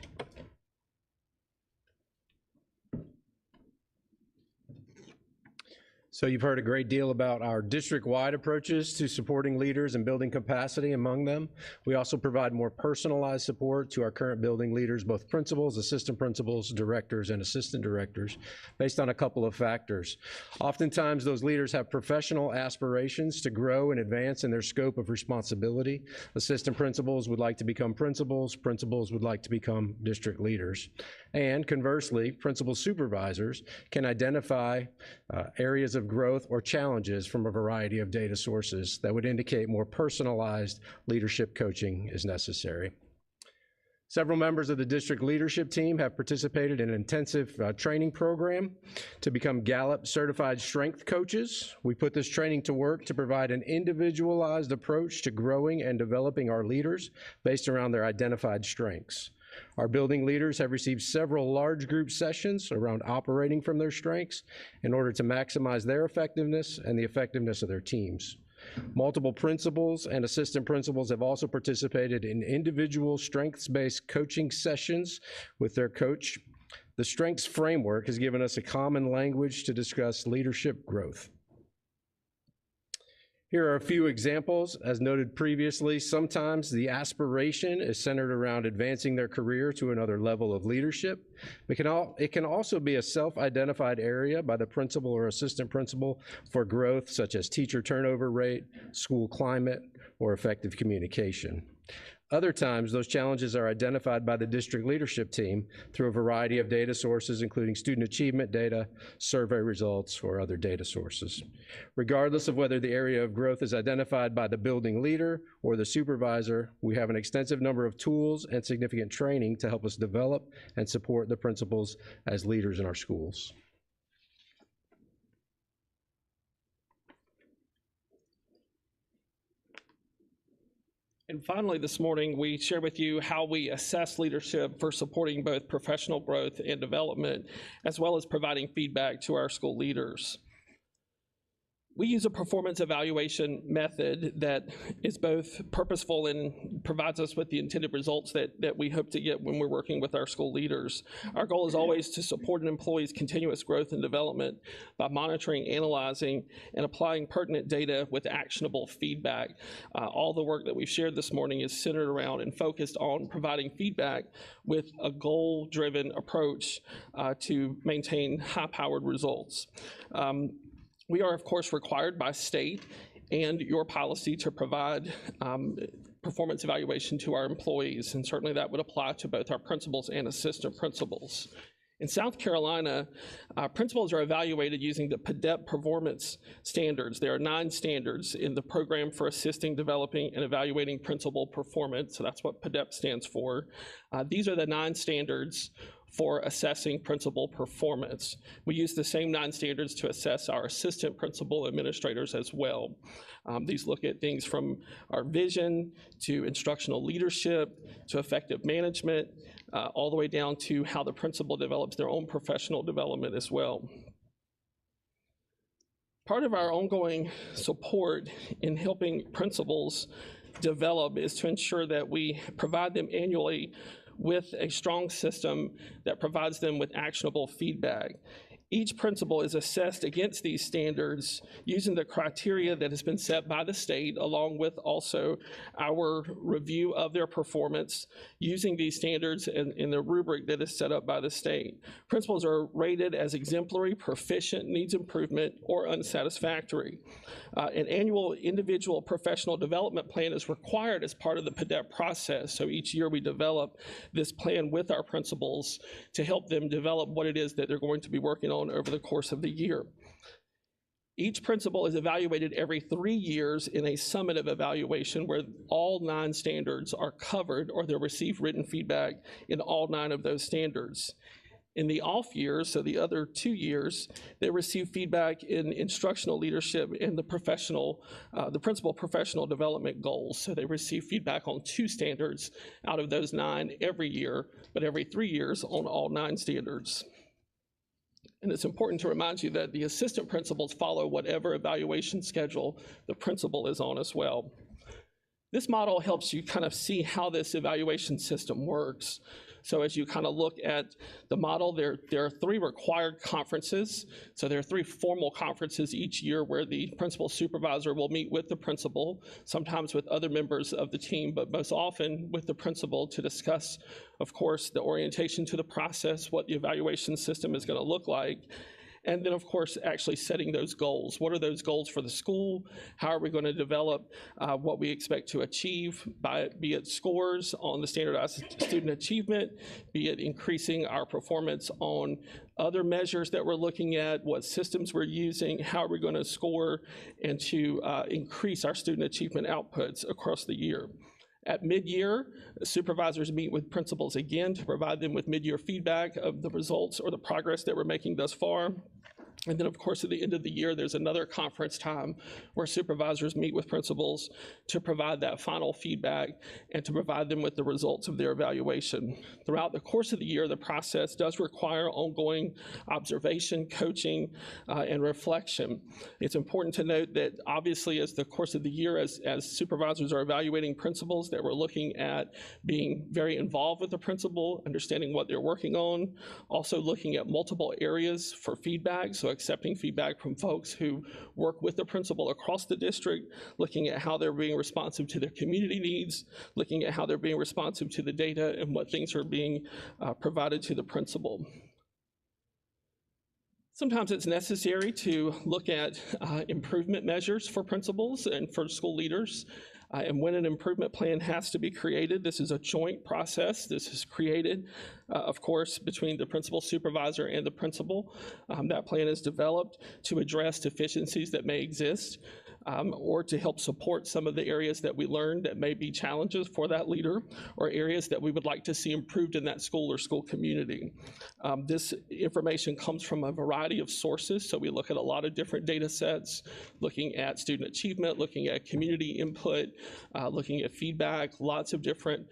[SPEAKER 14] So you've heard a great deal about our district-wide approaches to supporting leaders and building capacity among them. We also provide more personalized support to our current building leaders, both principals, assistant principals, directors, and assistant directors, based on a couple of factors. Oftentimes, those leaders have professional aspirations to grow and advance in their scope of responsibility. Assistant principals would like to become principals. Principals would like to become district leaders. And conversely, principal supervisors can identify areas of growth or challenges from a variety of data sources that would indicate more personalized leadership coaching is necessary. Several members of the district leadership team have participated in an intensive training program to become Gallup certified strength coaches. We put this training to work to provide an individualized approach to growing and developing our leaders based around their identified strengths. Our building leaders have received several large group sessions around operating from their strengths in order to maximize their effectiveness and the effectiveness of their teams. Multiple principals and assistant principals have also participated in individual strengths-based coaching sessions with their coach. The strengths framework has given us a common language to discuss leadership growth. Here are a few examples. As noted previously, sometimes the aspiration is centered around advancing their career to another level of leadership. It can also be a self-identified area by the principal or assistant principal for growth, such as teacher turnover rate, school climate, or effective communication. Other times, those challenges are identified by the district leadership team through a variety of data sources, including student achievement data, survey results, or other data sources. Regardless of whether the area of growth is identified by the building leader or the supervisor, we have an extensive number of tools and significant training to help us develop and support the principals as leaders in our schools.
[SPEAKER 11] And finally, this morning, we share with you how we assess leadership for supporting both professional growth and development, as well as providing feedback to our school leaders. We use a performance evaluation method that is both purposeful and provides us with the intended results that we hope to get when we're working with our school leaders. Our goal is always to support an employee's continuous growth and development by monitoring, analyzing, and applying pertinent data with actionable feedback. All the work that we've shared this morning is centered around and focused on providing feedback with a goal-driven approach to maintain high-powered results. We are, of course, required by state and your policy to provide performance evaluation to our employees, and certainly that would apply to both our principals and assistant principals. In South Carolina, principals are evaluated using the PDEP performance standards. There are 9 standards in the Program for Assisting, Developing, and Evaluating Principal Performance, so that's what PDEP stands for. These are the 9 standards for assessing principal performance. We use the same 9 standards to assess our assistant principal administrators as well. These look at things from our vision to instructional leadership to effective management, all the way down to how the principal develops their own professional development as well. Part of our ongoing support in helping principals develop is to ensure that we provide them annually with a strong system that provides them with actionable feedback. Each principal is assessed against these standards using the criteria that has been set by the state, along with also our review of their performance using these standards in the rubric that is set up by the state. Principals are rated as exemplary, proficient, needs improvement, or unsatisfactory. An annual individual professional development plan is required as part of the PDEP process. So each year we develop this plan with our principals to help them develop what it is that they're going to be working on over the course of the year. Each principal is evaluated every 3 years in a summative evaluation where all 9 standards are covered, or they'll receive written feedback in all 9 of those standards. In the off years, so the other 2 years, they receive feedback in instructional leadership and the principal professional development goals. So they receive feedback on 2 standards out of those 9 every year, but every 3 years on all 9 standards. And it's important to remind you that the assistant principals follow whatever evaluation schedule the principal is on as well. This model helps you kind of see how this evaluation system works. So as you kind of look at the model, there are 3 required conferences. So there are 3 formal conferences each year where the principal supervisor will meet with the principal, sometimes with other members of the team, but most often with the principal to discuss, of course, the orientation to the process, what the evaluation system is going to look like. And then, of course, actually setting those goals. What are those goals for the school? How are we going to develop what we expect to achieve, be it scores on the standardized student achievement, be it increasing our performance on other measures that we're looking at, what systems we're using, how are we going to score, and to increase our student achievement outputs across the year. At mid-year, supervisors meet with principals again to provide them with mid-year feedback of the results or the progress that we're making thus far. And then, of course, at the end of the year, there's another conference time where supervisors meet with principals to provide that final feedback and to provide them with the results of their evaluation. Throughout the course of the year, the process does require ongoing observation, coaching, and reflection. It's important to note that obviously as the course of the year, as supervisors are evaluating principals, that we're looking at being very involved with the principal, understanding what they're working on, also looking at multiple areas for feedback, so accepting feedback from folks who work with the principal across the district, looking at how they're being responsive to their community needs, looking at how they're being responsive to the data and what things are being provided to the principal. Sometimes it's necessary to look at improvement measures for principals and for school leaders. And when an improvement plan has to be created, this is a joint process. This is created, of course, between the principal supervisor and the principal. That plan is developed to address deficiencies that may exist or to help support some of the areas that we learned that may be challenges for that leader or areas that we would like to see improved in that school or school community. This information comes from a variety of sources, so we look at a lot of different data sets, looking at student achievement, looking at community input, looking at feedback, lots of different,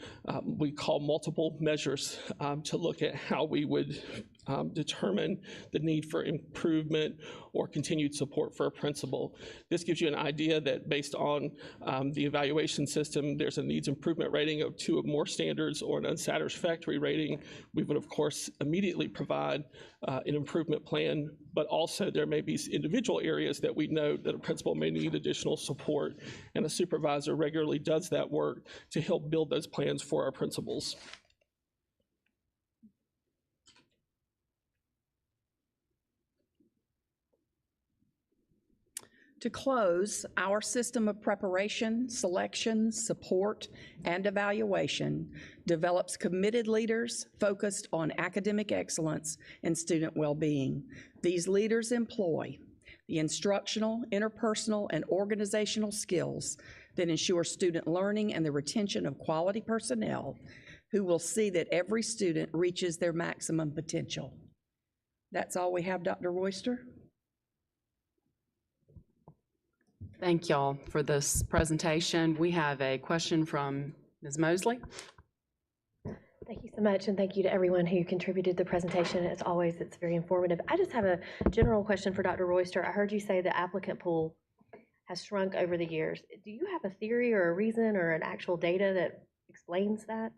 [SPEAKER 11] we call multiple measures to look at how we would determine the need for improvement or continued support for a principal. This gives you an idea that based on the evaluation system, there's a needs improvement rating of 2 or more standards or an unsatisfactory rating. We would, of course, immediately provide an improvement plan, but also there may be individual areas that we know that a principal may need additional support, and a supervisor regularly does that work to help build those plans for our principals.
[SPEAKER 10] To close, our system of preparation, selection, support, and evaluation develops committed leaders focused on academic excellence and student well-being. These leaders employ the instructional, interpersonal, and organizational skills that ensure student learning and the retention of quality personnel who will see that every student reaches their maximum potential. That's all we have, Dr. Royster.
[SPEAKER 5] Thank y'all for this presentation. We have a question from Ms. Mosley.
[SPEAKER 15] Thank you so much, and thank you to everyone who contributed to the presentation. As always, it's very informative. I just have a general question for Dr. Royster. I heard you say the applicant pool has shrunk over the years. Do you have a theory or a reason or an actual data that explains that?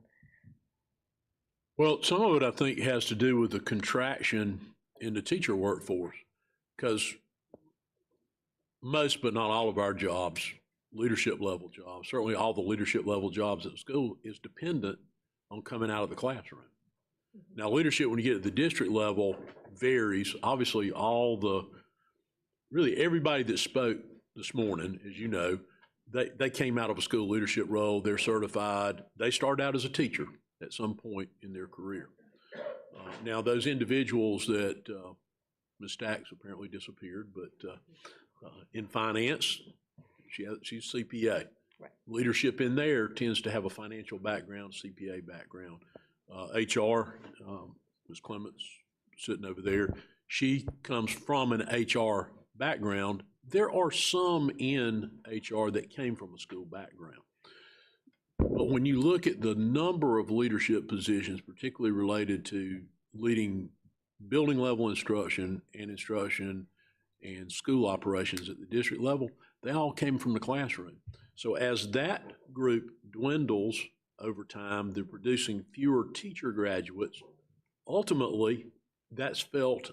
[SPEAKER 6] Well, some of it I think has to do with the contraction in the teacher workforce, because most, but not all of our jobs, leadership level jobs, certainly all the leadership level jobs at school, is dependent on coming out of the classroom. Now, leadership when you get at the district level varies. Obviously, really everybody that spoke this morning, as you know, they came out of a school leadership role, they're certified, they started out as a teacher at some point in their career. Now, those individuals that, Ms. Stacks apparently disappeared, but in finance, she's CPA.
[SPEAKER 15] Right.
[SPEAKER 6] Leadership in there tends to have a financial background, CPA background. HR, Ms. Clements sitting over there, she comes from an HR background. There are some in HR that came from a school background. But when you look at the number of leadership positions, particularly related to leading building level instruction and school operations at the district level, they all came from the classroom. So as that group dwindles over time, they're producing fewer teacher graduates. Ultimately, that's felt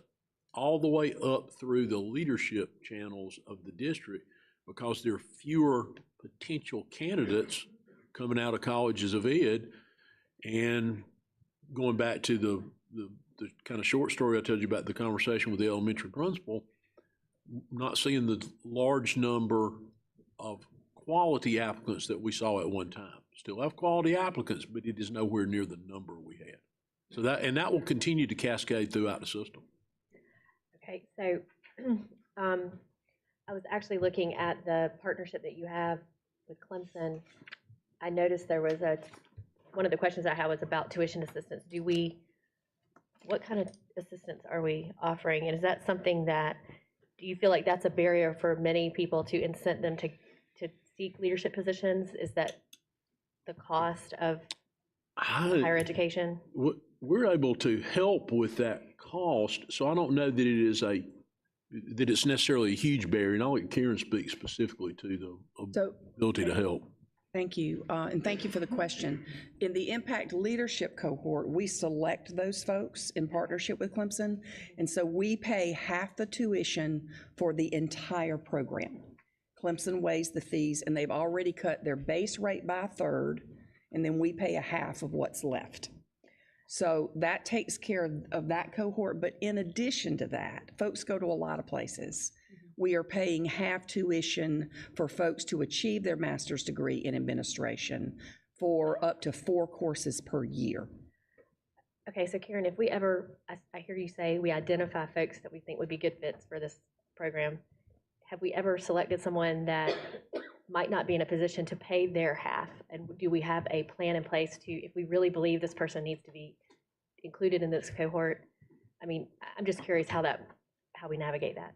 [SPEAKER 6] all the way up through the leadership channels of the district, because there are fewer potential candidates coming out of colleges of ed. And going back to the kind of short story I told you about the conversation with the elementary principal, not seeing the large number of quality applicants that we saw at one time. Still have quality applicants, but it is nowhere near the number we had. So that will continue to cascade throughout the system.
[SPEAKER 15] Okay, so I was actually looking at the partnership that you have with Clemson. I noticed there was one of the questions I had was about tuition assistance. What kind of assistance are we offering? And is that something that, do you feel like that's a barrier for many people to incent them to seek leadership positions? Is that the cost of higher education?
[SPEAKER 6] We're able to help with that cost, so I don't know that it's necessarily a huge barrier, and I'll let Karen speak specifically to the ability to help.
[SPEAKER 10] Thank you, and thank you for the question. In the Impact Leadership cohort, we select those folks in partnership with Clemson, and so we pay half the tuition for the entire program. Clemson waives the fees, and they've already cut their base rate by a third, and then we pay a half of what's left. So that takes care of that cohort, but in addition to that, folks go to a lot of places. We are paying half tuition for folks to achieve their master's degree in administration for up to 4 courses per year.
[SPEAKER 15] Okay, so Karen, if we ever, I hear you say we identify folks that we think would be good fits for this program. Have we ever selected someone that might not be in a position to pay their half? And do we have a plan in place to, if we really believe this person needs to be included in this cohort? I mean, I'm just curious how we navigate that.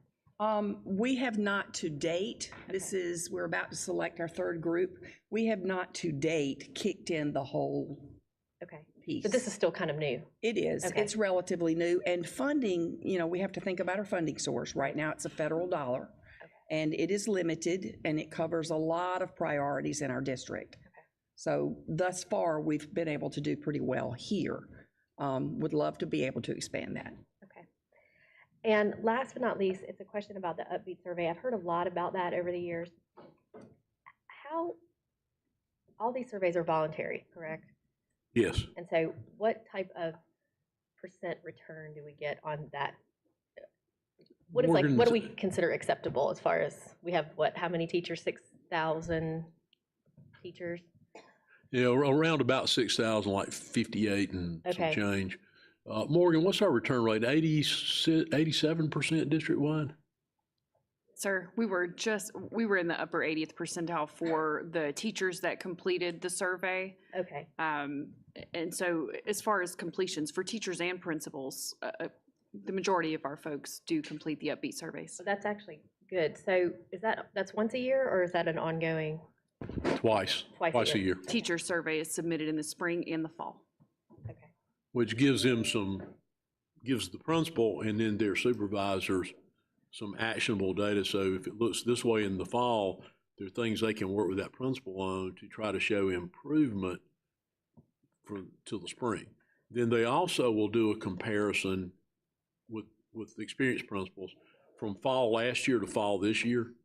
[SPEAKER 10] We have not to date. We're about to select our third group. We have not to date kicked in the whole piece.
[SPEAKER 15] But this is still kind of new.
[SPEAKER 10] It is.
[SPEAKER 15] Okay.
[SPEAKER 10] It's relatively new. And funding, we have to think about our funding source. Right now, it's a federal dollar. And it is limited, and it covers a lot of priorities in our district. So thus far, we've been able to do pretty well here. Would love to be able to expand that.
[SPEAKER 15] Okay. And last but not least, it's a question about the Upbeat survey. I've heard a lot about that over the years. All these surveys are voluntary, correct?
[SPEAKER 6] Yes.
[SPEAKER 15] And so what type of percent return do we get on that? What do we consider acceptable as far as, we have how many teachers? 6,000 teachers?
[SPEAKER 6] Yeah, around about 6,000, like 58 and some
[SPEAKER 15] Okay.
[SPEAKER 6] change. Morgan, what's our return rate? 87% district-wide?
[SPEAKER 16] Sir, we were in the upper 80th percentile for the teachers that completed the survey.
[SPEAKER 15] Okay.
[SPEAKER 16] And so as far as completions for teachers and principals, the majority of our folks do complete the Upbeat surveys.
[SPEAKER 15] So that's actually good. So that's once a year, or is that an ongoing?
[SPEAKER 6] Twice a year.
[SPEAKER 16] Teacher survey is submitted in the spring and the fall.
[SPEAKER 15] Okay.
[SPEAKER 6] Which gives the principal and then their supervisors some actionable data. So if it looks this way in the fall, there are things they can work with that principal on to try to show improvement till the spring. Then they also will do a comparison with the experienced principals from fall last year to fall this year,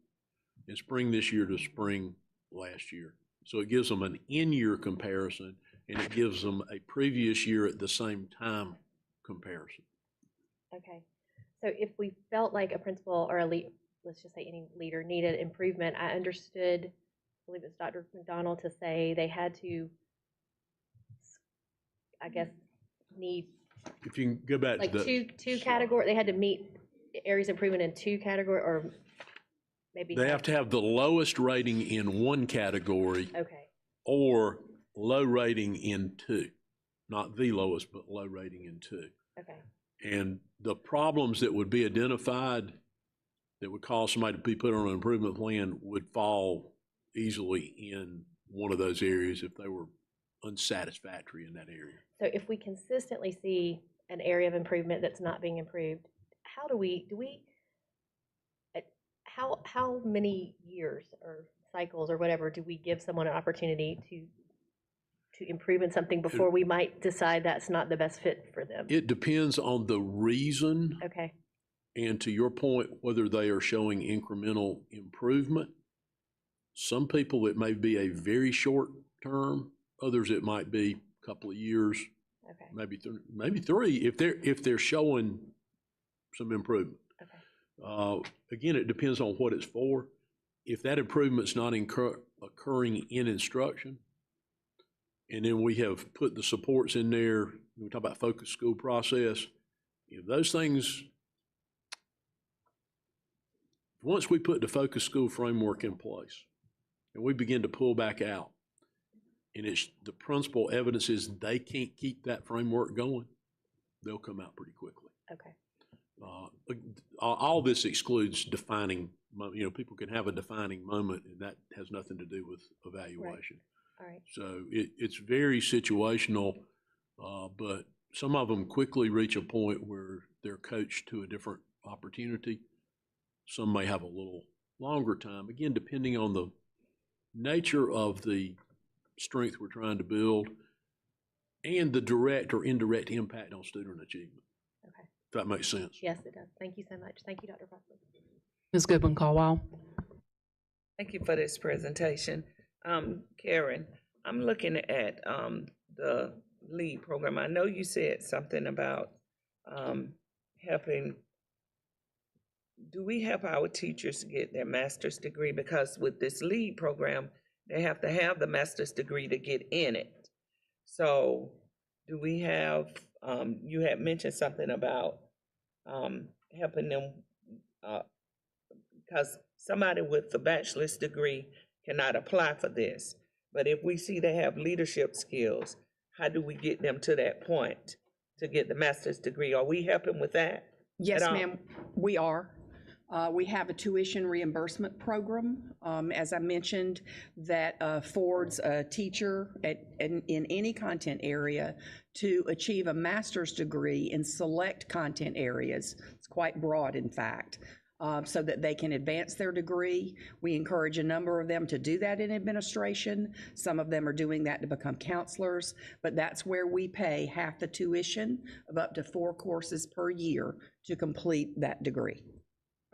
[SPEAKER 6] and spring this year to spring last year. So it gives them an in-year comparison, and it gives them a previous year at the same time comparison.
[SPEAKER 15] Okay. So if we felt like a principal or let's just say any leader needed improvement, I understood, I believe it's Dr. McDonald, to say they had to, I guess, need
[SPEAKER 6] If you can go back
[SPEAKER 15] like
[SPEAKER 6] to the.
[SPEAKER 15] two category, they had to meet areas of improvement in two category, or maybe.
[SPEAKER 6] They have to have the lowest rating in one category.
[SPEAKER 15] Okay.
[SPEAKER 6] Or low rating in two. Not the lowest, but low rating in two.
[SPEAKER 15] Okay.
[SPEAKER 6] And the problems that would be identified that would cause somebody to be put on an improvement plan would fall easily in one of those areas if they were unsatisfactory in that area.
[SPEAKER 15] So if we consistently see an area of improvement that's not being improved, how many years or cycles or whatever do we give someone an opportunity to improve in something before we might decide that's not the best fit for them?
[SPEAKER 6] It depends on the reason.
[SPEAKER 15] Okay.
[SPEAKER 6] And to your point, whether they are showing incremental improvement. Some people, it may be a very short term. Others, it might be a couple of years.
[SPEAKER 15] Okay.
[SPEAKER 6] Maybe three if they're showing some improvement.
[SPEAKER 15] Okay.
[SPEAKER 6] Again, it depends on what it's for. If that improvement's not occurring in instruction, and then we have put the supports in there, we talk about focus school process, if those things, once we put the focus school framework in place and we begin to pull back out, and it's the principal evidence is they can't keep that framework going, they'll come out pretty quickly.
[SPEAKER 15] Okay.
[SPEAKER 6] All this excludes defining, people can have a defining moment, and that has nothing to do with evaluation.
[SPEAKER 15] Right. All right.
[SPEAKER 6] So it's very situational, but some of them quickly reach a point where they're coached to a different opportunity. Some may have a little longer time, again, depending on the nature of the strength we're trying to build and the direct or indirect impact on student achievement.
[SPEAKER 15] Okay.
[SPEAKER 6] If that makes sense.
[SPEAKER 15] Yes, it does. Thank you so much. Thank you, Dr. Presley.
[SPEAKER 5] Ms. Goodwin-Caldwell.
[SPEAKER 17] Thank you for this presentation. Karen, I'm looking at the LEAD program. I know you said something about helping. Do we help our teachers get their master's degree? Because with this LEAD program, they have to have the master's degree to get in it. So do we have, you had mentioned something about helping them, because somebody with a bachelor's degree cannot apply for this. But if we see they have leadership skills, how do we get them to that point to get the master's degree? Are we helping with that?
[SPEAKER 10] Yes, ma'am, we are. We have a tuition reimbursement program, as I mentioned, that affords a teacher in any content area to achieve a master's degree in select content areas. It's quite broad, in fact, so that they can advance their degree. We encourage a number of them to do that in administration. Some of them are doing that to become counselors, but that's where we pay half the tuition of up to 4 courses per year to complete that degree.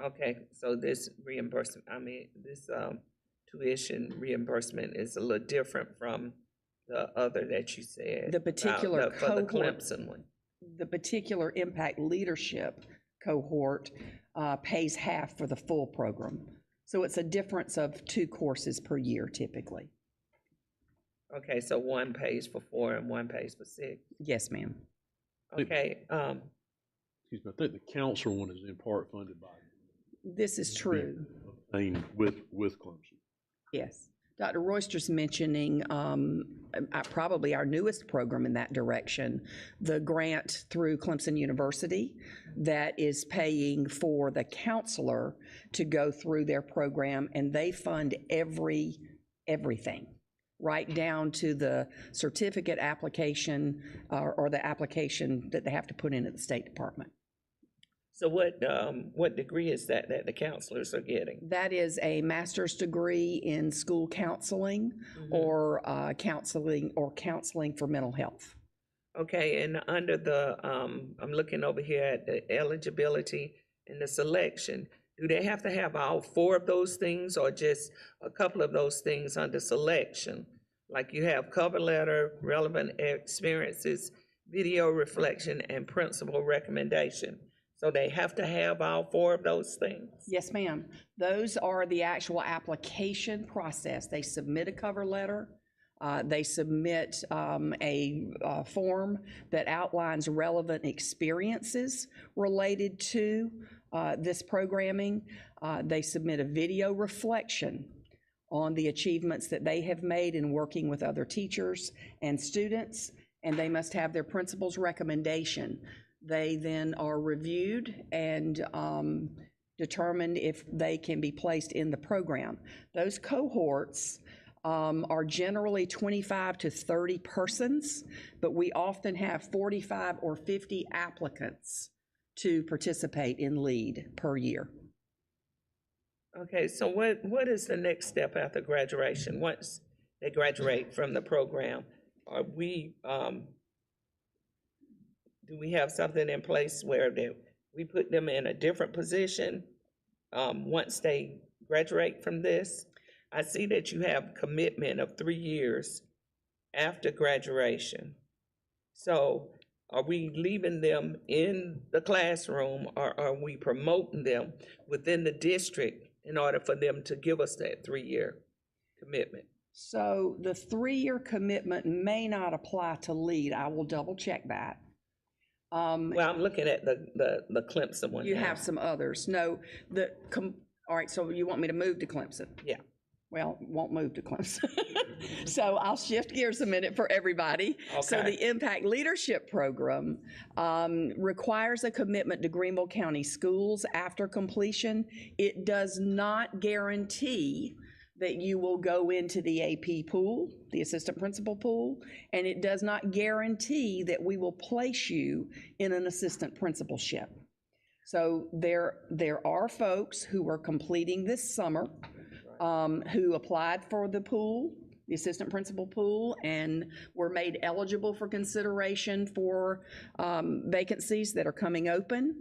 [SPEAKER 17] Okay, so this reimbursement, this tuition reimbursement is a little different from the other that you said.
[SPEAKER 10] The particular
[SPEAKER 17] for the
[SPEAKER 10] cohort,
[SPEAKER 17] Clemson one.
[SPEAKER 10] the particular impact leadership cohort pays half for the full program. So it's a difference of 2 courses per year typically.
[SPEAKER 17] Okay, so one pays for 4 and one pays for 6.
[SPEAKER 10] Yes, ma'am.
[SPEAKER 17] Okay,
[SPEAKER 6] Excuse me, I think the counselor one is in part funded by.
[SPEAKER 10] This is true.
[SPEAKER 6] With Clemson.
[SPEAKER 10] Yes. Dr. Royster's mentioning probably our newest program in that direction, the grant through Clemson University that is paying for the counselor to go through their program, and they fund everything, right down to the certificate application or the application that they have to put in at the State Department.
[SPEAKER 17] so what degree is that the counselors are getting?
[SPEAKER 10] That is a master's degree in school counseling or counseling for mental health.
[SPEAKER 17] Okay, and under the, I'm looking over here at the eligibility and the selection. Do they have to have all 4 of those things or just a couple of those things under selection? Like you have cover letter, relevant experiences, video reflection, and principal recommendation. So they have to have all 4 of those things?
[SPEAKER 10] Yes, ma'am. Those are the actual application process. They submit a cover letter. They submit a form that outlines relevant experiences related to this programming. They submit a video reflection on the achievements that they have made in working with other teachers and students, and they must have their principal's recommendation. They then are reviewed and determined if they can be placed in the program. Those cohorts are generally 25 to 30 persons, but we often have 45 or 50 applicants to participate in LEAD per year.
[SPEAKER 17] Okay, so what is the next step after graduation? Once they graduate from the program, are we, do we have something in place where we put them in a different position once they graduate from this? I see that you have commitment of 3 years after graduation. So are we leaving them in the classroom, or are we promoting them within the district in order for them to give us that 3-year commitment?
[SPEAKER 10] So the 3-year commitment may not apply to LEAD. I will double check that.
[SPEAKER 17] Well, I'm looking at the Clemson one
[SPEAKER 10] You
[SPEAKER 17] now.
[SPEAKER 10] have some others. No, all right, so you want me to move to Clemson?
[SPEAKER 17] Yeah.
[SPEAKER 10] Well, won't move to Clemson. So I'll shift gears a minute for everybody. So
[SPEAKER 17] Okay.
[SPEAKER 10] the Impact Leadership Program requires a commitment to Greenville County Schools after completion. It does not guarantee that you will go into the AP pool, the assistant principal pool, and it does not guarantee that we will place you in an assistant principalship. So there are folks who are completing this summer who applied for the pool, the assistant principal pool, and were made eligible for consideration for vacancies that are coming open.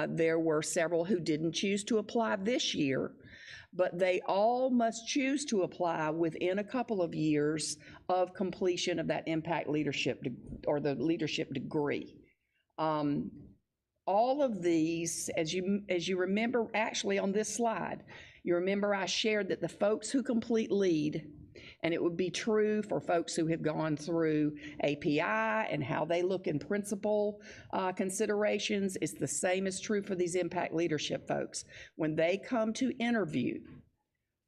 [SPEAKER 10] There were several who didn't choose to apply this year, but they all must choose to apply within a couple of years of completion of that impact leadership or the leadership degree. All of these, as you remember, actually on this slide, you remember I shared that the folks who complete LEAD, and it would be true for folks who have gone through API and how they look in principal considerations, it's the same is true for these impact leadership folks. When they come to interview,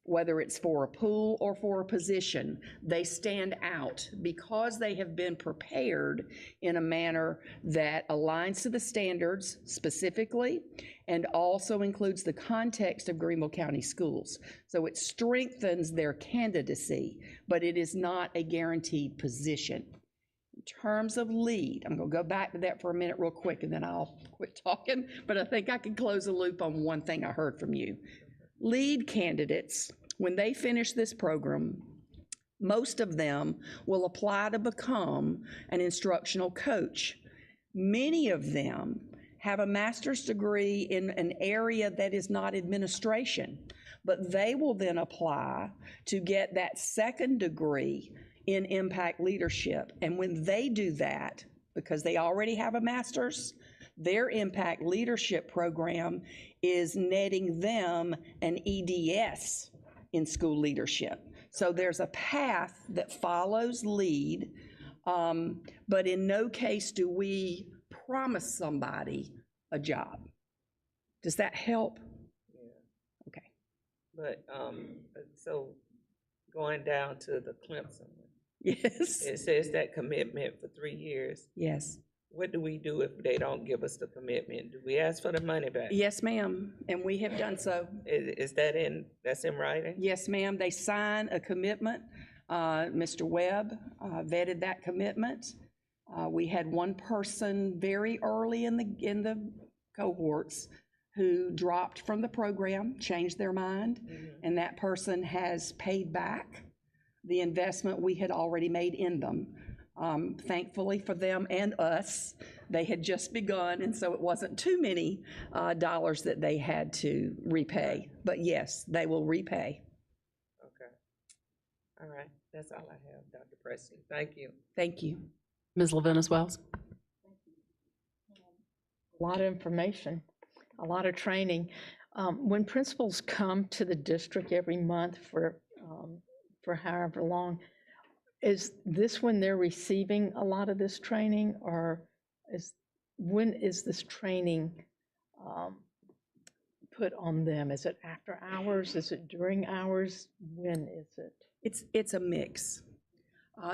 [SPEAKER 10] whether it's for a pool or for a position, they stand out because they have been prepared in a manner that aligns to the standards specifically and also includes the context of Greenville County Schools. So it strengthens their candidacy, but it is not a guaranteed position. terms of lead, I'm gonna go back to that for a minute real quick and then I'll quit talking, but I think I can close the loop on one thing I heard from you. Lead candidates, when they finish this program, most of them will apply to become an instructional coach. Many of them have a master's degree in an area that is not administration, but they will then apply to get that second degree in impact leadership. And when they do that, because they already have a master's, their impact leadership program is netting them an EDS in school leadership. So there's a path that follows LEAD, but in no case do we promise somebody a job. Does that help? Okay.
[SPEAKER 17] But, so going down to the Clemson one.
[SPEAKER 10] Yes.
[SPEAKER 17] It says that commitment for 3 years.
[SPEAKER 10] Yes.
[SPEAKER 17] What do we do if they don't give us the commitment? Do we ask for the money back?
[SPEAKER 10] Yes, ma'am, and we have done so.
[SPEAKER 17] Is that that's in writing?
[SPEAKER 10] Yes, ma'am, they sign a commitment. Mr. Webb vetted that commitment. We had one person very early in the cohorts who dropped from the program, changed their mind, and that person has paid back the investment we had already made in them. Thankfully for them and us, they had just begun, and so it wasn't too many dollars that they had to repay. But yes, they will repay.
[SPEAKER 17] Okay. All right. That's all I have, Dr. Preston. Thank you.
[SPEAKER 10] Thank you.
[SPEAKER 5] Ms. Levinas Wells?
[SPEAKER 2] A lot of information, a lot of training. When principals come to the district every month for however long, is this when they're receiving a lot of this training, or when is this training put on them? Is it after hours? Is it during hours? When is it?
[SPEAKER 10] It's a mix.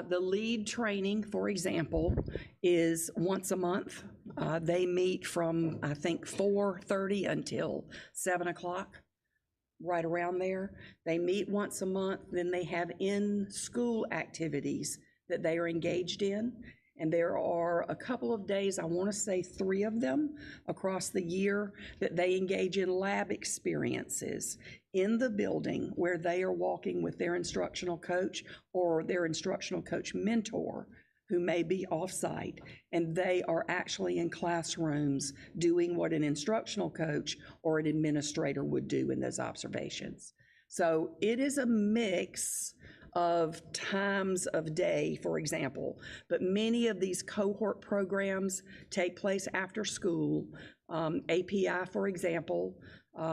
[SPEAKER 10] The LEAD training, for example, is once a month. They meet from, I think, 4:30 until 7 o'clock, right around there. They meet once a month, then they have in-school activities that they are engaged in. And there are a couple of days, I want to say 3 of them across the year, that they engage in lab experiences in the building where they are walking with their instructional coach or their instructional coach mentor who may be off-site, and they are actually in classrooms doing what an instructional coach or an administrator would do in those observations. So it is a mix of times of day, for example, but many of these cohort programs take place after school. API, for example,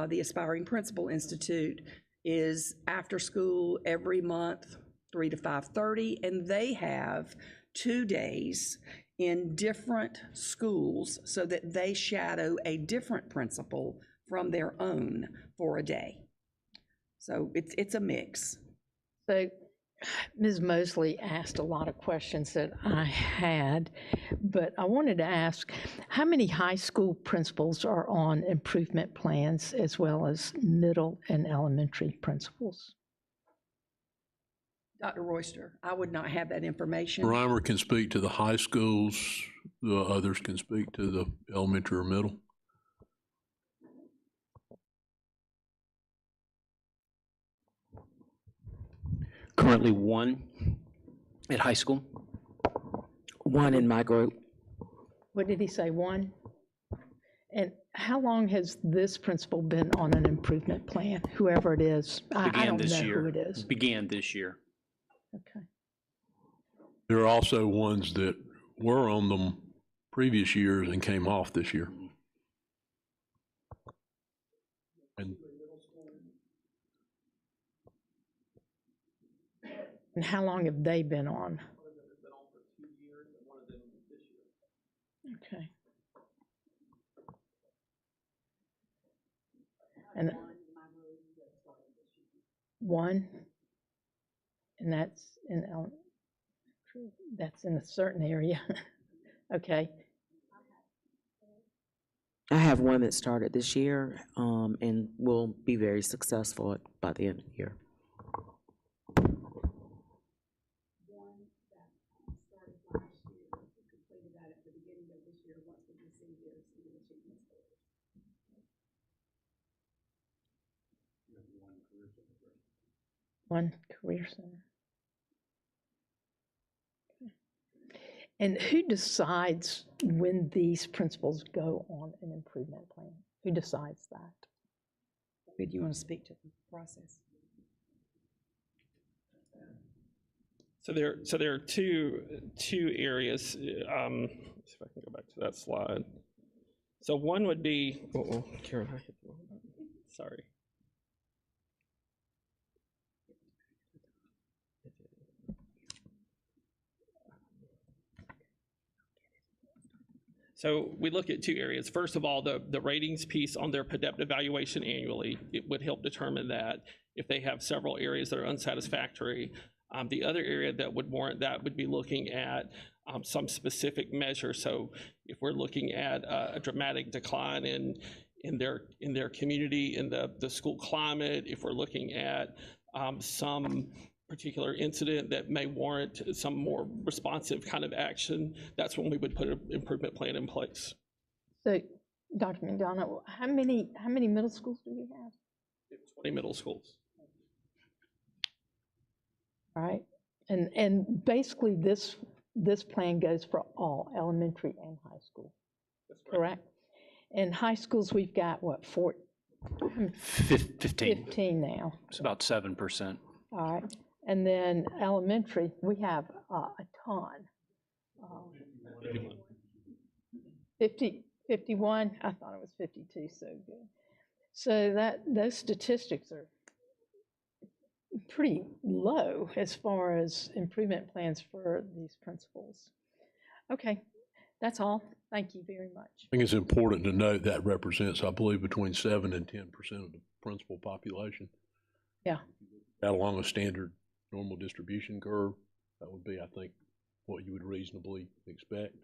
[SPEAKER 10] the Aspiring Principal Institute, is after school every month, 3 to 5:30, and they have 2 days in different schools so that they shadow a different principal from their own for a day. So it's a mix.
[SPEAKER 2] So Ms. Mosley asked a lot of questions that I had, but I wanted to ask, how many high school principals are on improvement plans as well as middle and elementary principals?
[SPEAKER 10] Dr. Royster, I would not have that information.
[SPEAKER 6] Reimer can speak to the high schools, the others can speak to the elementary or middle.
[SPEAKER 18] Currently 1 at high school, 1 in my group.
[SPEAKER 2] What did he say, 1? And how long has this principal been on an improvement plan, whoever it is? I
[SPEAKER 18] Began
[SPEAKER 2] don't
[SPEAKER 18] this
[SPEAKER 2] know
[SPEAKER 18] year.
[SPEAKER 2] who it is.
[SPEAKER 18] Began this year.
[SPEAKER 2] Okay.
[SPEAKER 6] There are also ones that were on them previous years and came off this year.
[SPEAKER 2] And how long have they been on? Okay. And 1, and that's in a certain area. Okay.
[SPEAKER 18] I have 1 that started this year and will be very successful by the end of the year.
[SPEAKER 2] One career center. And who decides when these principals go on an improvement plan? Who decides that?
[SPEAKER 10] Do you want to speak to the process?
[SPEAKER 11] So there are two areas. Let's see if I can go back to that slide. So one would be, Karen, I hit the wrong button. Sorry. So we look at two areas. First of all, the ratings piece on their PDEP evaluation annually, it would help determine that if they have several areas that are unsatisfactory. The other area that would warrant that would be looking at some specific measure. So if we're looking at a dramatic decline in their community, in the school climate, if we're looking at some particular incident that may warrant some more responsive kind of action, that's when we would put an improvement plan in place.
[SPEAKER 2] So, Dr. McDonough, how many middle schools do we have?
[SPEAKER 11] 20 middle schools.
[SPEAKER 2] All right, and basically this plan goes for all elementary and high school, correct? And high schools, we've got what, 15 now.
[SPEAKER 18] It's about 7%.
[SPEAKER 2] All right, and then elementary, we have a ton. 51, I thought it was 52, so good. So those statistics are pretty low as far as improvement plans for these principals. Okay, that's all. Thank you very much.
[SPEAKER 6] I think it's important to note that represents, I believe, between 7 and 10% of the principal population.
[SPEAKER 2] Yeah.
[SPEAKER 6] That along a standard normal distribution curve, that would be, I think, what you would reasonably expect.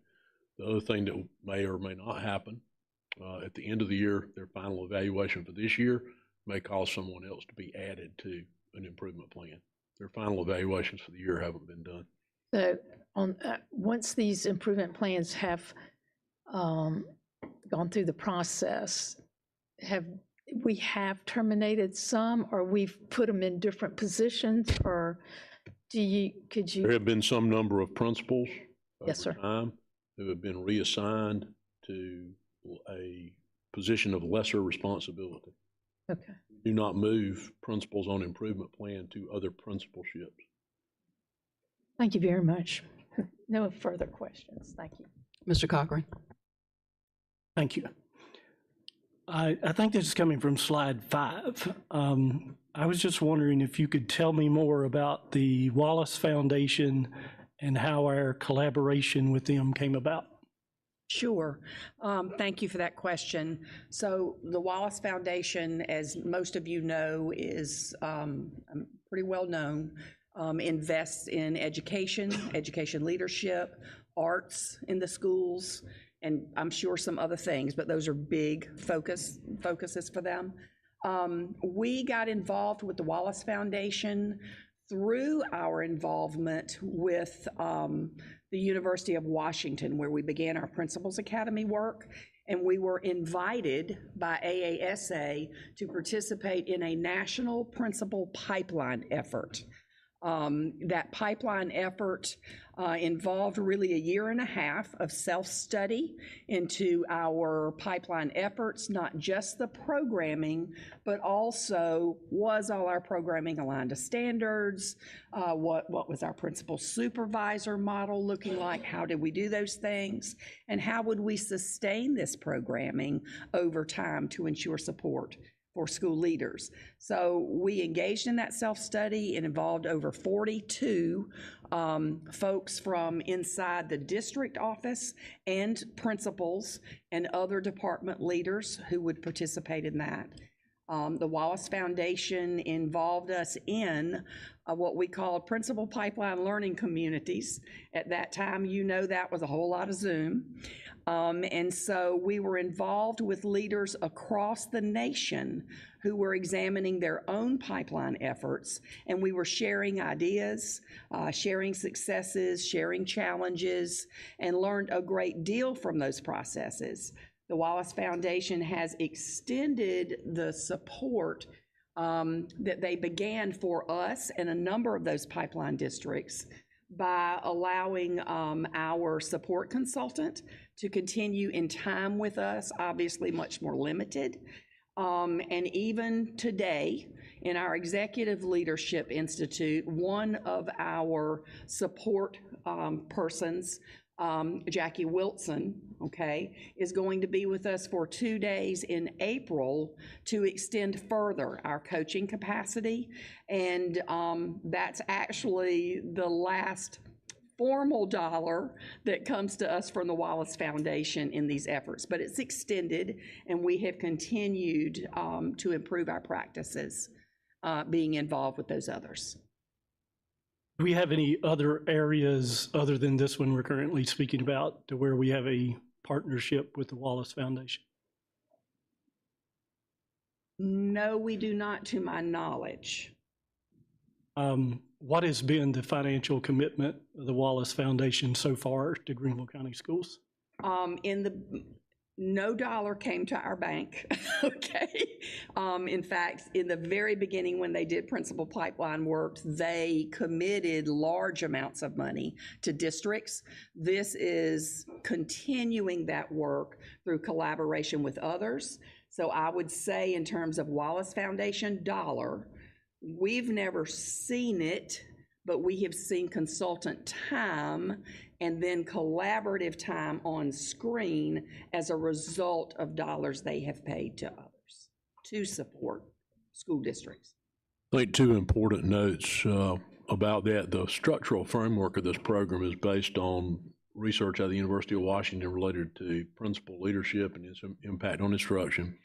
[SPEAKER 6] The other thing that may or may not happen, at the end of the year, their final evaluation for this year may cause someone else to be added to an improvement plan. Their final evaluations for the year haven't been done.
[SPEAKER 2] So once these improvement plans have gone through the process, we have terminated some, or we've put them in different positions, or could you?
[SPEAKER 6] There have been some number of principals
[SPEAKER 2] Yes,
[SPEAKER 6] over
[SPEAKER 2] sir.
[SPEAKER 6] time who have been reassigned to a position of lesser responsibility.
[SPEAKER 2] Okay.
[SPEAKER 6] Do not move principals on improvement plan to other principalships.
[SPEAKER 2] Thank you very much. No further questions. Thank you.
[SPEAKER 5] Mr. Cochran.
[SPEAKER 8] Thank you. I think this is coming from slide 5. I was just wondering if you could tell me more about the Wallace Foundation and how our collaboration with them came about.
[SPEAKER 10] Sure. Thank you for that question. So the Wallace Foundation, as most of you know, is pretty well known, invests in education leadership, arts in the schools, and I'm sure some other things, but those are big focuses for them. We got involved with the Wallace Foundation through our involvement with the University of Washington, where we began our Principals Academy work, and we were invited by AASA to participate in a national principal pipeline effort. That pipeline effort involved really a year and a half of self-study into our pipeline efforts, not just the programming, but also was all our programming aligned to standards? What was our principal supervisor model looking like? How did we do those things? And how would we sustain this programming over time to ensure support for school leaders? So we engaged in that self-study and involved over 42 folks from inside the district office and principals and other department leaders who would participate in that. The Wallace Foundation involved us in what we called Principal Pipeline Learning Communities. At that time, that was a whole lot of Zoom. And so we were involved with leaders across the nation who were examining their own pipeline efforts, and we were sharing ideas, sharing successes, sharing challenges, and learned a great deal from those processes. The Wallace Foundation has extended the support that they began for us and a number of those pipeline districts by allowing our support consultant to continue in time with us, obviously much more limited. And even today, in our Executive Leadership Institute, one of our support persons, Jackie Wilson, is going to be with us for 2 days in April to extend further our coaching capacity. And that's actually the last formal dollar that comes to us from the Wallace Foundation in these efforts, but it's extended, and we have continued to improve our practices, being involved with those others.
[SPEAKER 8] Do we have any other areas other than this one we're currently speaking about to where we have a partnership with the Wallace Foundation?
[SPEAKER 10] No, we do not, to my knowledge.
[SPEAKER 8] What has been the financial commitment of the Wallace Foundation so far to Greenville County Schools?
[SPEAKER 10] No dollar came to our bank, in fact, in the very beginning when they did Principal Pipeline work, they committed large amounts of money to districts. This is continuing that work through collaboration with others. So I would say in terms of Wallace Foundation dollar, we've never seen it, but we have seen consultant time and then collaborative time on screen as a result of dollars they have paid to others to support school districts.
[SPEAKER 6] I think two important notes about that. The structural framework of this program is based on research out of the University of Washington related to principal leadership and its impact on instruction,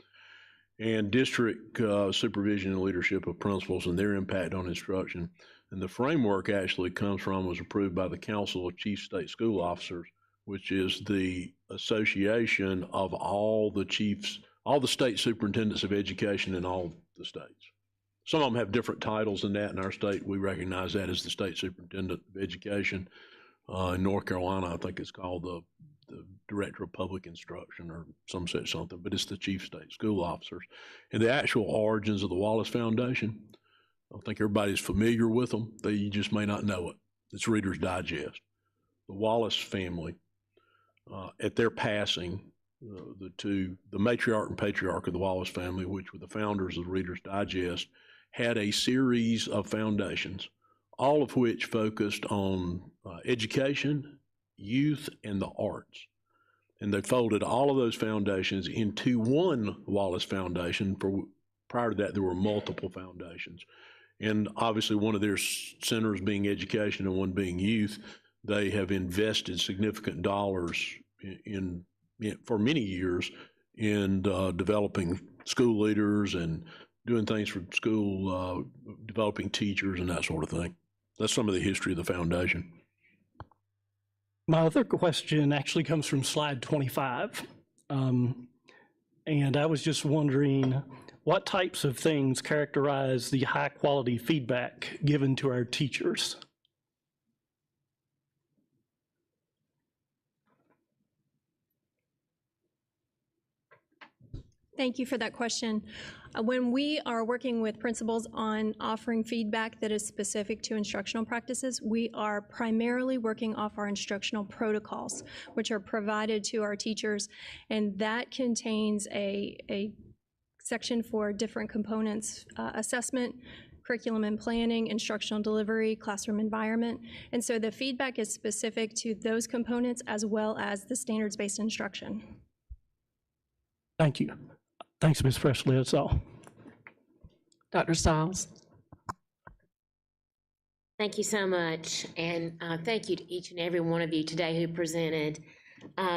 [SPEAKER 6] and district supervision and leadership of principals and their impact on instruction. And the framework actually was approved by the Council of Chief State School Officers, which is the association of all the chiefs, all the state superintendents of education in all the states. Some of them have different titles than that. In our state, we recognize that as the state superintendent of education. In North Carolina, I think it's called the Director of Public Instruction or some such something, but it's the Chief State School Officers. And the actual origins of the Wallace Foundation, I think everybody's familiar with them. You just may not know it. It's Reader's Digest. The Wallace family, at their passing, the matriarch and patriarch of the Wallace family, which were the founders of Reader's Digest, had a series of foundations, all of which focused on education, youth, and the arts. And they folded all of those foundations into one Wallace Foundation. Prior to that, there were multiple foundations. And obviously one of their centers being education and one being youth, they have invested significant dollars for many years in developing school leaders and doing things for school, developing teachers and that sort of thing. That's some of the history of the foundation.
[SPEAKER 8] My other question actually comes from slide 25. And I was just wondering, what types of things characterize the high-quality feedback given to our teachers?
[SPEAKER 12] Thank you for that question. When we are working with principals on offering feedback that is specific to instructional practices, we are primarily working off our instructional protocols, which are provided to our teachers, and that contains a section for different components, assessment, curriculum and planning, instructional delivery, classroom environment. And so the feedback is specific to those components as well as the standards-based instruction.
[SPEAKER 8] Thank you. Thanks, Ms. Presley, that's all.
[SPEAKER 5] Dr. Stiles?
[SPEAKER 1] Thank you so much, and thank you to each and every one of you today who presented.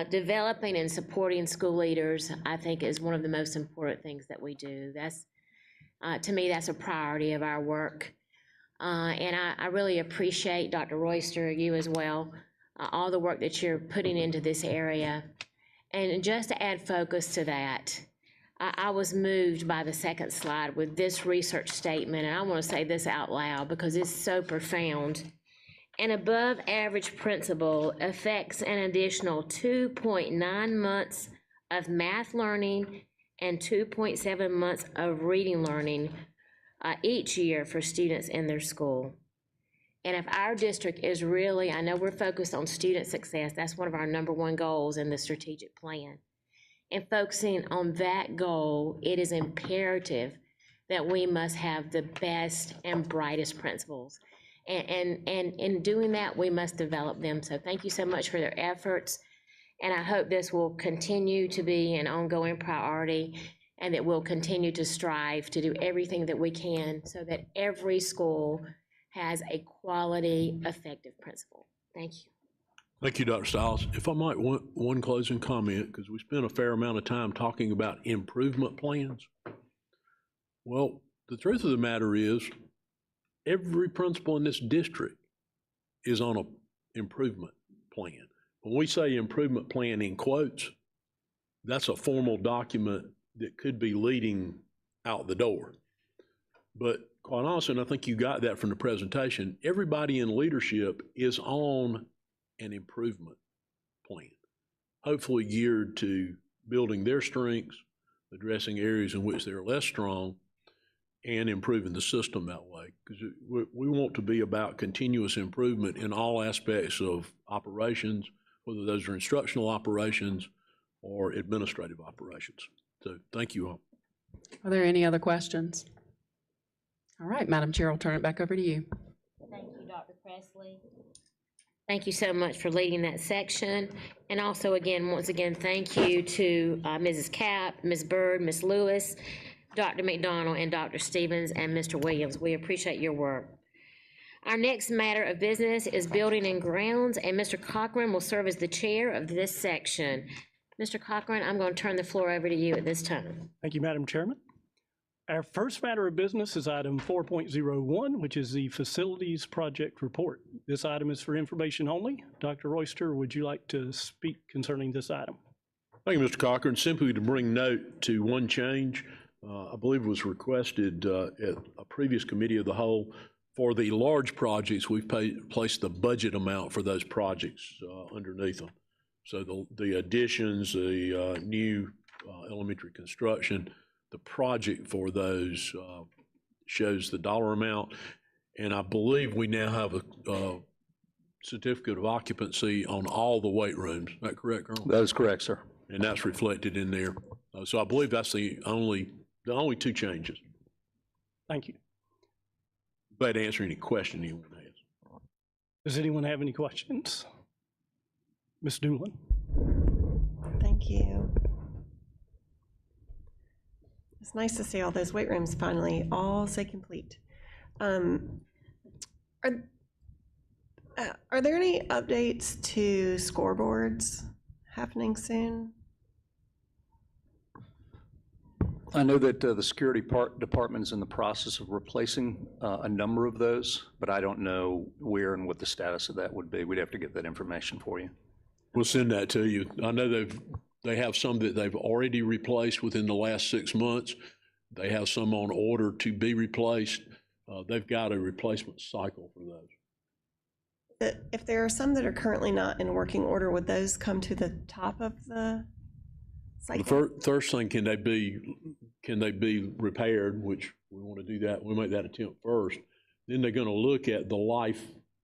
[SPEAKER 1] Developing and supporting school leaders, I think, is one of the most important things that we do. To me, that's a priority of our work. And I really appreciate, Dr. Royster, you as well, all the work that you're putting into this area. And just to add focus to that, I was moved by the second slide with this research statement, and I want to say this out loud because it's so profound. An above-average principal affects an additional 2.9 months of math learning and 2.7 months of reading learning each year for students in their school. And if our district is really, I know we're focused on student success, that's one of our #1 goals in the strategic plan. And focusing on that goal, it is imperative that we must have the best and brightest principals. And in doing that, we must develop them. So thank you so much for their efforts. And I hope this will continue to be an ongoing priority and that we'll continue to strive to do everything that we can so that every school has a quality, effective principal. Thank you.
[SPEAKER 6] Thank you, Dr. Stiles. If I might, one closing comment, because we spent a fair amount of time talking about improvement plans. Well, the truth of the matter is, every principal in this district is on an improvement plan. When we say improvement plan in quotes, that's a formal document that could be leading out the door. But quite honestly, and I think you got that from the presentation, everybody in leadership is on an improvement plan, hopefully geared to building their strengths, addressing areas in which they're less strong, and improving the system that way. Because we want to be about continuous improvement in all aspects of operations, whether those are instructional operations or administrative operations. So thank you all.
[SPEAKER 5] Are there any other questions? All right, Madam Chair, I'll turn it back over to you.
[SPEAKER 1] Thank you, Dr. Presley. Thank you so much for leading that section. And also, again, once again, thank you to Mrs. Capp, Ms. Byrd, Ms. Lewis, Dr. McDonald, and Dr. Stevens, and Mr. Williams. We appreciate your work. Our next matter of business is building and grounds, and Mr. Cochran will serve as the chair of this section. Mr. Cochran, I'm going to turn the floor over to you at this time.
[SPEAKER 8] Thank you, Madam Chairman. Our first matter of business is item 4.01, which is the Facilities Project Report. This item is for information only. Dr. Royster, would you like to speak concerning this item?
[SPEAKER 6] Thank you, Mr. Cochran. Simply to bring note to one change, I believe it was requested at a previous committee of the whole. For the large projects, we've placed the budget amount for those projects underneath them. So the additions, the new elementary construction, the project for those shows the dollar amount. And I believe we now have a certificate of occupancy on all the weight rooms. Is that correct, Colonel?
[SPEAKER 19] That is correct, sir.
[SPEAKER 6] And that's reflected in there. So I believe that's the only two changes.
[SPEAKER 8] Thank you.
[SPEAKER 6] Glad to answer any question anyone has.
[SPEAKER 8] Does anyone have any questions? Ms. Doolin?
[SPEAKER 9] Thank you. It's nice to see all those weight rooms finally all say complete. Are there any updates to scoreboards happening soon?
[SPEAKER 19] I know that the security department is in the process of replacing a number of those, but I don't know where and what the status of that would be. We'd have to get that information for you.
[SPEAKER 6] We'll send that to you. I know they have some that they've already replaced within the last 6 months. They have some on order to be replaced. They've got a replacement cycle for those.
[SPEAKER 9] If there are some that are currently not in working order, would those come to the top of the cycle?
[SPEAKER 6] The first thing, can they be repaired, which we want to do that. We make that attempt first. Then they're going to look at the life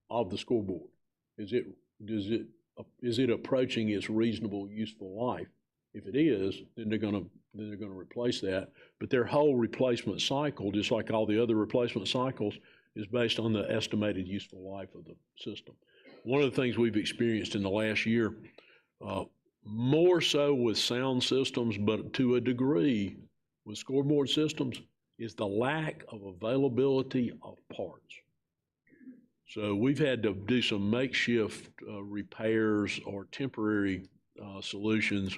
[SPEAKER 6] of the scoreboard. Is it approaching its reasonable, useful life? If it is, then they're going to replace that. But their whole replacement cycle, just like all the other replacement cycles, is based on the estimated useful life of the system. One of the things we've experienced in the last year, more so with sound systems, but to a degree with scoreboard systems, is the lack of availability of parts. So we've had to do some makeshift repairs or temporary solutions,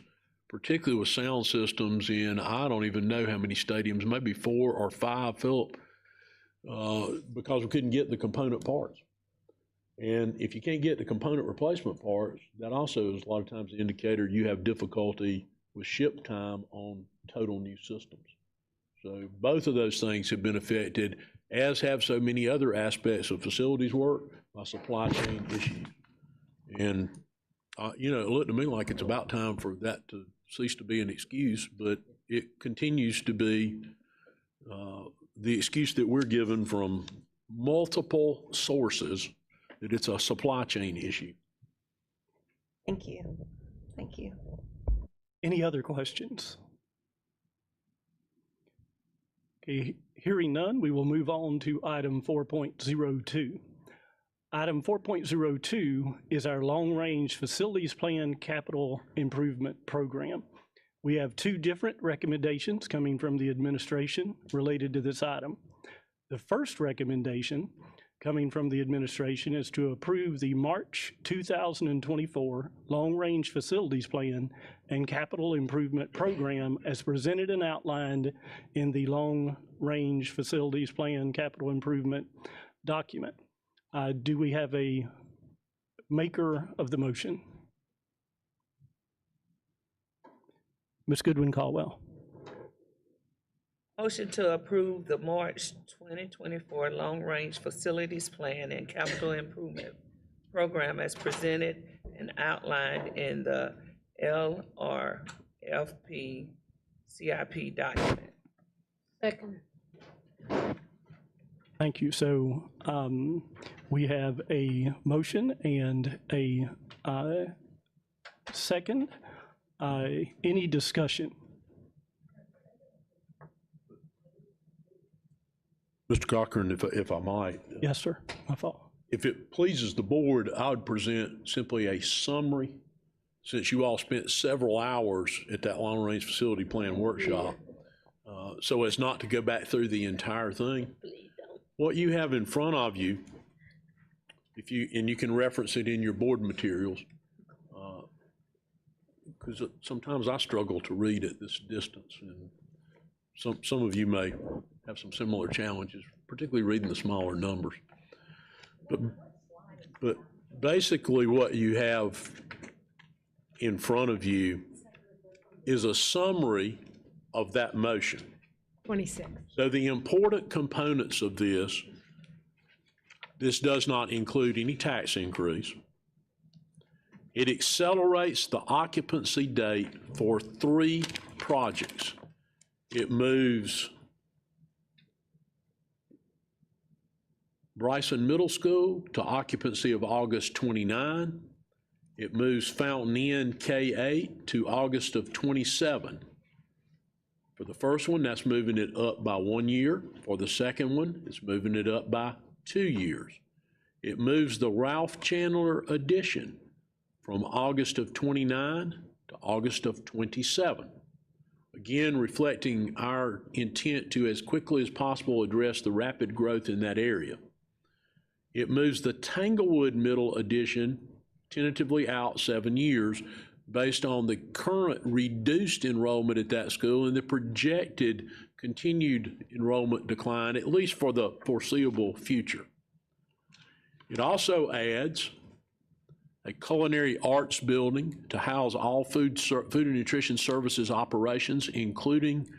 [SPEAKER 6] particularly with sound systems in, I don't even know how many stadiums, maybe 4 or 5, Philip, because we couldn't get the component parts. And if you can't get the component replacement parts, that also is a lot of times an indicator you have difficulty with ship time on total new systems. So both of those things have been affected, as have so many other aspects of facilities work, by supply chain issues. And, you know, it looked to me like it's about time for that to cease to be an excuse, but it continues to be the excuse that we're given from multiple sources that it's a supply chain issue.
[SPEAKER 9] Thank you. Thank you.
[SPEAKER 8] Any other questions? Okay, hearing none, we will move on to item 4.02. Item 4.02 is our long-range facilities plan capital improvement program. We have 2 different recommendations coming from the administration related to this item. The first recommendation coming from the administration is to approve the March 2024 long-range facilities plan and capital improvement program as presented and outlined in the long-range facilities plan capital improvement document. Do we have a maker of the motion? Ms. Goodwin Caldwell.
[SPEAKER 17] Motion to approve the March 2024 Long-Range Facilities Plan and Capital Improvement Program as presented and outlined in the LRFP CIP document.
[SPEAKER 1] Second.
[SPEAKER 8] Thank you. So we have a motion and a second. Any discussion?
[SPEAKER 6] Mr. Cochran, if I might.
[SPEAKER 8] Yes, sir. My fault.
[SPEAKER 6] If it pleases the board, I would present simply a summary, since you all spent several hours at that long-range facility plan workshop, so as not to go back through the entire thing. What you have in front of you, and you can reference it in your board materials, because sometimes I struggle to read at this distance, and some of you may have some similar challenges, particularly reading the smaller numbers. But basically what you have in front of you is a summary of that motion.
[SPEAKER 20] 26.
[SPEAKER 6] So the important components of this does not include any tax increase. It accelerates the occupancy date for 3 projects. It moves Bryson Middle School to occupancy of August 29. It moves Fountain Inn K-8 to August of 27. For the first one, that's moving it up by 1 year. For the second one, it's moving it up by 2 years. It moves the Ralph Chandler addition from August of 29 to August of 27. Again, reflecting our intent to, as quickly as possible, address the rapid growth in that area. It moves the Tanglewood Middle addition tentatively out 7 years based on the current reduced enrollment at that school and the projected continued enrollment decline, at least for the foreseeable future. It also adds a culinary arts building to house all food and nutrition services operations, including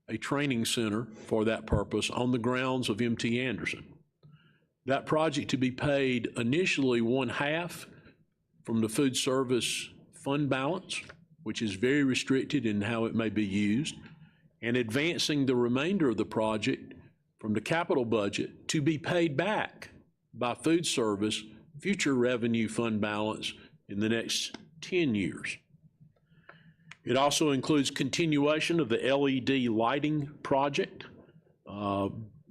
[SPEAKER 6] a training center for that purpose on the grounds of MT Anderson. That project to be paid initially 1/2 from the food service fund balance, which is very restricted in how it may be used, and advancing the remainder of the project from the capital budget to be paid back by food service future revenue fund balance in the next 10 years. It also includes continuation of the LED lighting project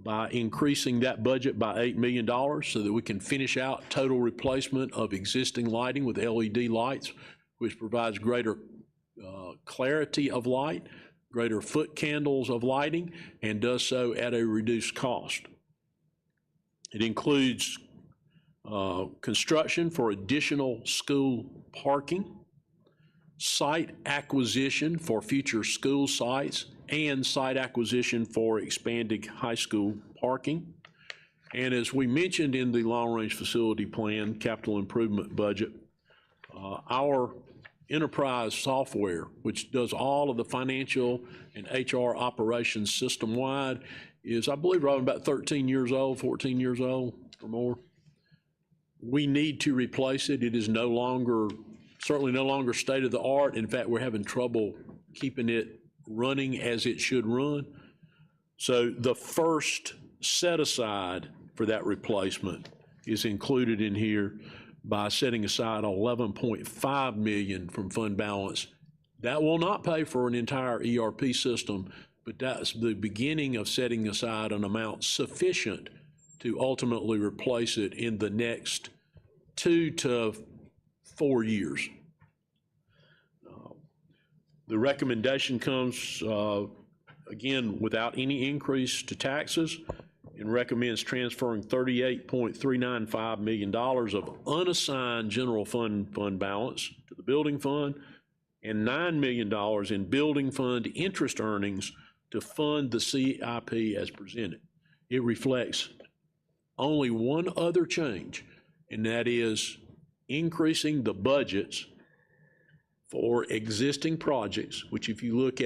[SPEAKER 6] by increasing that budget by $8 million so that we can finish out total replacement of existing lighting with LED lights, which provides greater clarity of light, greater foot candles of lighting, and does so at a reduced cost. It includes construction for additional school parking, site acquisition for future school sites, and site acquisition for expanding high school parking. And as we mentioned in the long-range facility plan, capital improvement budget, our enterprise software, which does all of the financial and HR operations system-wide, is, I believe, around about 13 years old, 14 years old or more. We need to replace it. It is no longer, certainly no longer state-of-the-art. In fact, we're having trouble keeping it running as it should run. So the first set-aside for that replacement is included in here by setting aside $11.5 million from fund balance. That will not pay for an entire ERP system, but that's the beginning of setting aside an amount sufficient to ultimately replace it in the next 2 to 4 years. The recommendation comes, again, without any increase to taxes, and recommends transferring $38.395 million of unassigned general fund balance to the building fund and $9 million in building fund interest earnings to fund the CIP as presented. It reflects only one other change, and that is increasing the budgets for existing projects, which if you look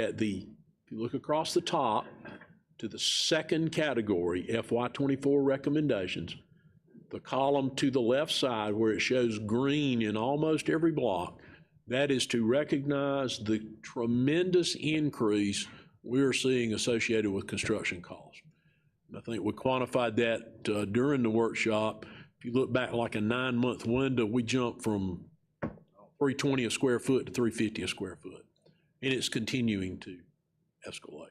[SPEAKER 6] across the top to the second category, FY24 recommendations, the column to the left side where it shows green in almost every block, that is to recognize the tremendous increase we're seeing associated with construction costs. I think we quantified that during the workshop. If you look back like a 9-month window, we jumped from $320 a square foot to $350 a square foot, and it's continuing to escalate.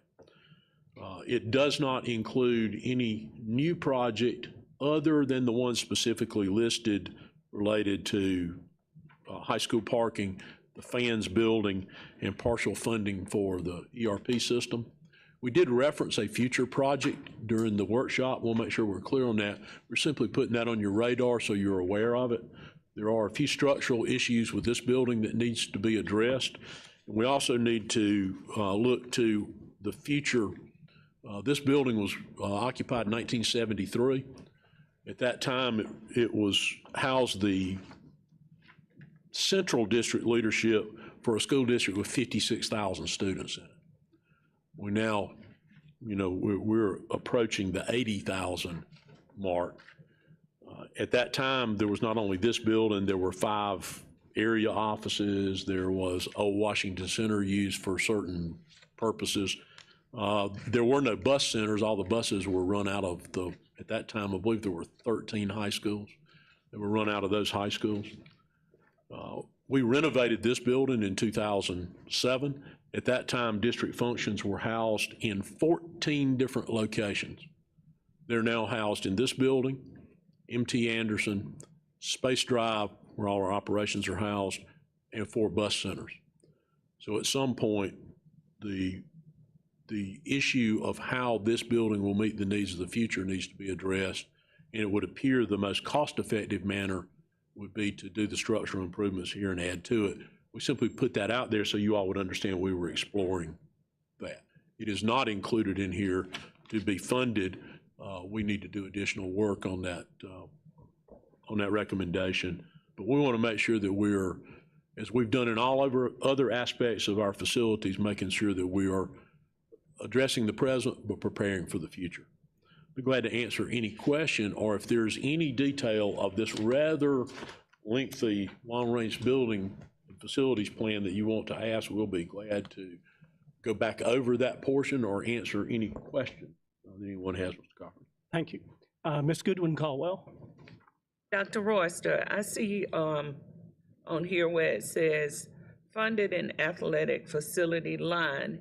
[SPEAKER 6] It does not include any new project other than the ones specifically listed related to high school parking, the fans building, and partial funding for the ERP system. We did reference a future project during the workshop. We'll make sure we're clear on that. We're simply putting that on your radar so you're aware of it. There are a few structural issues with this building that needs to be addressed. And we also need to look to the future. This building was occupied in 1973. At that time, it was housed the central district leadership for a school district with 56,000 students in it. We now, we're approaching the 80,000 mark. At that time, there was not only this building, there were 5 area offices. There was Old Washington Center used for certain purposes. There were no bus centers. All the buses were run out of at that time, I believe there were 13 high schools that were run out of those high schools. We renovated this building in 2007. At that time, district functions were housed in 14 different locations. They're now housed in this building, M.T. Anderson, Space Drive, where all our operations are housed, and 4 bus centers. So at some point, the issue of how this building will meet the needs of the future needs to be addressed, and it would appear the most cost-effective manner would be to do the structural improvements here and add to it. We simply put that out there so you all would understand we were exploring that. It is not included in here to be funded. We need to do additional work on that recommendation. But we want to make sure that we're, as we've done in all other aspects of our facilities, making sure that we are addressing the present but preparing for the future. Be glad to answer any question, or if there's any detail of this rather lengthy long-range building and facilities plan that you want to ask, we'll be glad to go back over that portion or answer any question that anyone has, Mr. Cochran.
[SPEAKER 8] Thank you. Ms. Goodwin Caldwell.
[SPEAKER 17] Dr. Royster, I see on here where it says funded and athletic facility line.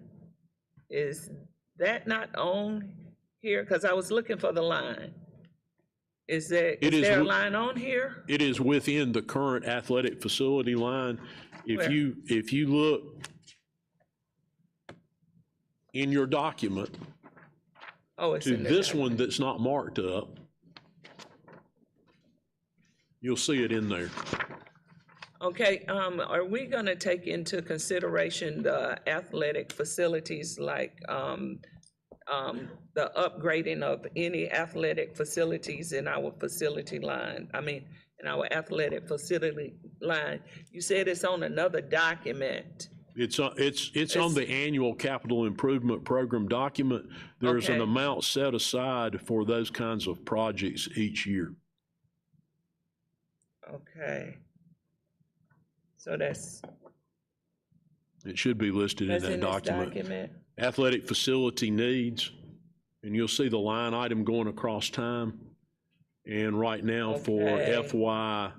[SPEAKER 17] Is that not on here? Because I was looking for the line. Is there a line on here?
[SPEAKER 6] It is within the current athletic facility line. If you look in your document to this one that's not marked up, you'll see it in there.
[SPEAKER 17] Okay, are we gonna take into consideration the athletic facilities, like, the upgrading of any athletic facilities in our facility line? I mean, in our athletic facility line, you said it's on another document.
[SPEAKER 6] It's on the annual capital improvement program document. There's an
[SPEAKER 17] Okay.
[SPEAKER 6] amount set aside for those kinds of projects each year.
[SPEAKER 17] Okay. So that's,
[SPEAKER 6] It should be listed in
[SPEAKER 17] that's
[SPEAKER 6] that
[SPEAKER 17] in this
[SPEAKER 6] document.
[SPEAKER 17] document?
[SPEAKER 6] Athletic facility needs, and you'll see the line item going across time. And right now for
[SPEAKER 17] Okay.
[SPEAKER 6] FY